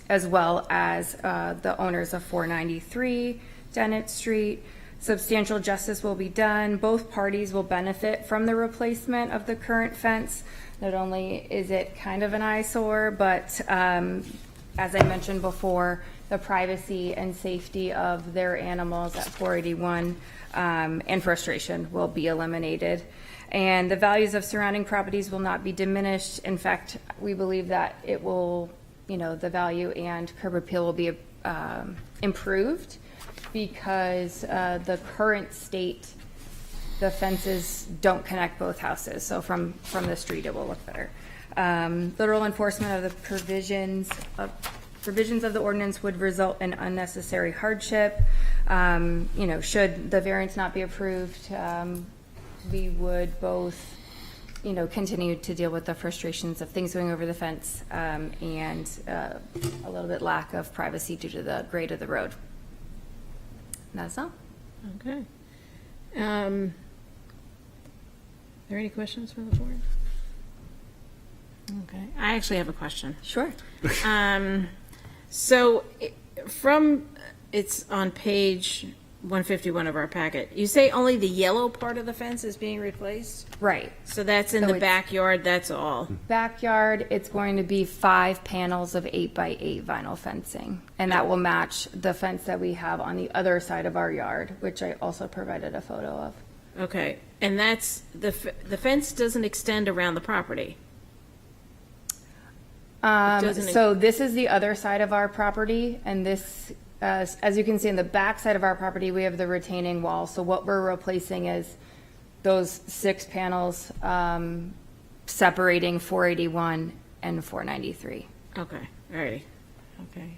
as well as the owners of 493 Dennett Street. Substantial justice will be done. Both parties will benefit from the replacement of the current fence. Not only is it kind of an eyesore, but as I mentioned before, the privacy and safety of their animals at 481 and frustration will be eliminated. And the values of surrounding properties will not be diminished. In fact, we believe that it will, the value and curb appeal will be improved, because the current state, the fences don't connect both houses. So from the street, it will look better. Literal enforcement of the provisions of the ordinance would result in unnecessary hardship. Should the variance not be approved, we would both, continue to deal with the frustrations of things going over the fence and a little bit lack of privacy due to the grade of the road. That's all. Okay. Are there any questions from the board? Okay. I actually have a question. Sure. So it's on page 151 of our packet. You say only the yellow part of the fence is being replaced? Right. So that's in the backyard, that's all? Backyard, it's going to be 5 panels of 8x8 vinyl fencing, and that will match the fence that we have on the other side of our yard, which I also provided a photo of. Okay. And that's, the fence doesn't extend around the property? So this is the other side of our property, and this, as you can see in the back side of our property, we have the retaining wall. So what we're replacing is those 6 panels separating 481 and 493. Okay, all right. Okay.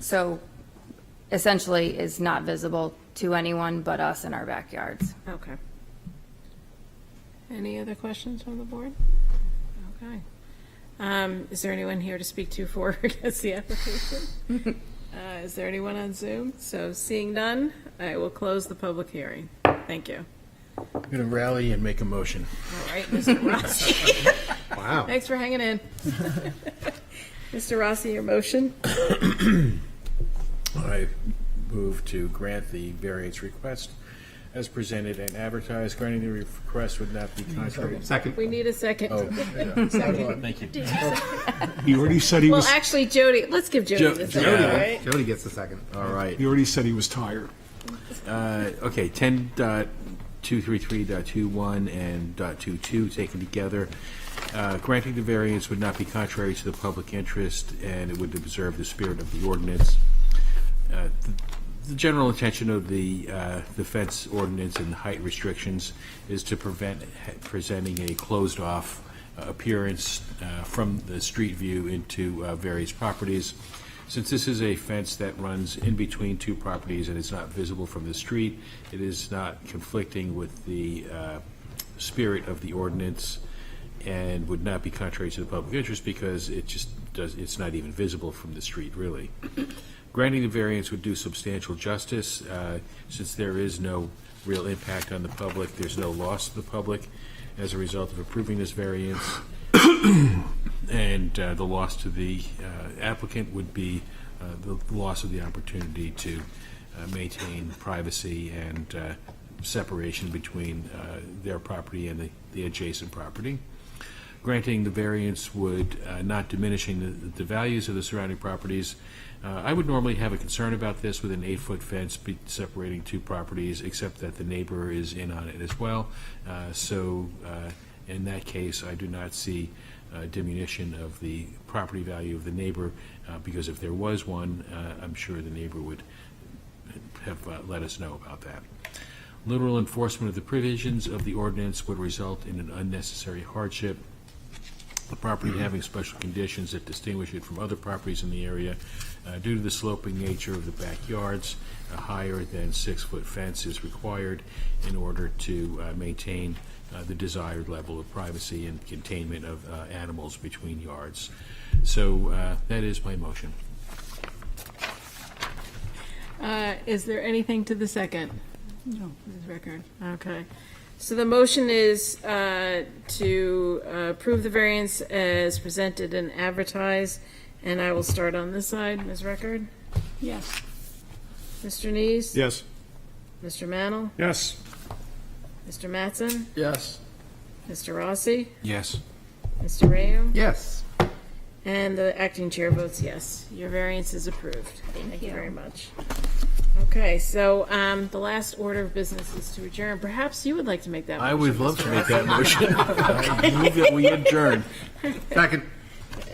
So essentially is not visible to anyone but us in our backyards. Okay. Any other questions from the board? Okay. Is there anyone here to speak to for or against the application? Is there anyone on Zoom? So seeing none, I will close the public hearing. Thank you. I'm going to rally and make a motion. All right, Mr. Rossi. Wow. Thanks for hanging in. Mr. Rossi, your motion? I move to grant the variance request as presented and advertised. Granting the request would not be contrary. Second. We need a second. Oh, yeah. Second. Thank you. He already said he Well, was. actually, Jody, let's give Jody the second, right? Jody gets the second. All right. He already said he was tired. Okay, 10.233.21 and .22 taken together. Granting the variance would not be contrary to the public interest, and it would observe the spirit of the ordinance. The general intention of the fence ordinance and height restrictions is to prevent presenting a closed-off appearance from the street view into various properties. Since this is a fence that runs in between two properties and is not visible from the street, it is not conflicting with the spirit of the ordinance and would not be contrary to the public interest because it's not even visible from the street, really. Granting the variance would do substantial justice. Since there is no real impact on the public, there's no loss to the public as a result of approving this variance. And the loss to the applicant would be the loss of the opportunity to maintain privacy and separation between their property and the adjacent property. Granting the variance would not diminishing the values of the surrounding properties. I would normally have a concern about this with an 8-foot fence separating two properties, except that the neighbor is in on it as well. So in that case, I do not see diminution of the property value of the neighbor, because if there was one, I'm sure the neighbor would have let us know about that. Literal enforcement of the provisions of the ordinance would result in an unnecessary hardship. The property having special conditions that distinguish it from other properties in the area. Due to the sloping nature of the backyards, a higher than 6-foot fence is required in order to maintain the desired level of privacy and containment of animals between yards. So that is my motion. Is there anything to the second? No. Record. Okay. So the motion is to approve the variance as presented and advertised, and I will start on this side. Ms. Record? Yes. Mr. Nees? Yes. Mr. Mannel? Yes. Mr. Mattson? Yes. Mr. Rossi? Yes. Mr. Rayum? Yes. And the acting chair votes yes. Your variance is approved. Thank you very much. Okay, so the last order of business is to adjourn. Perhaps you would like to make that motion. I would love Mr. to make Rossi. that motion. I move that we adjourn. Second.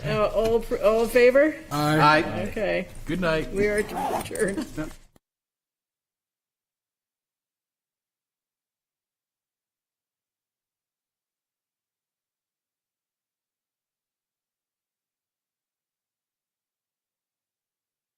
All in favor? Aye. Okay. Good night. We are adjourned.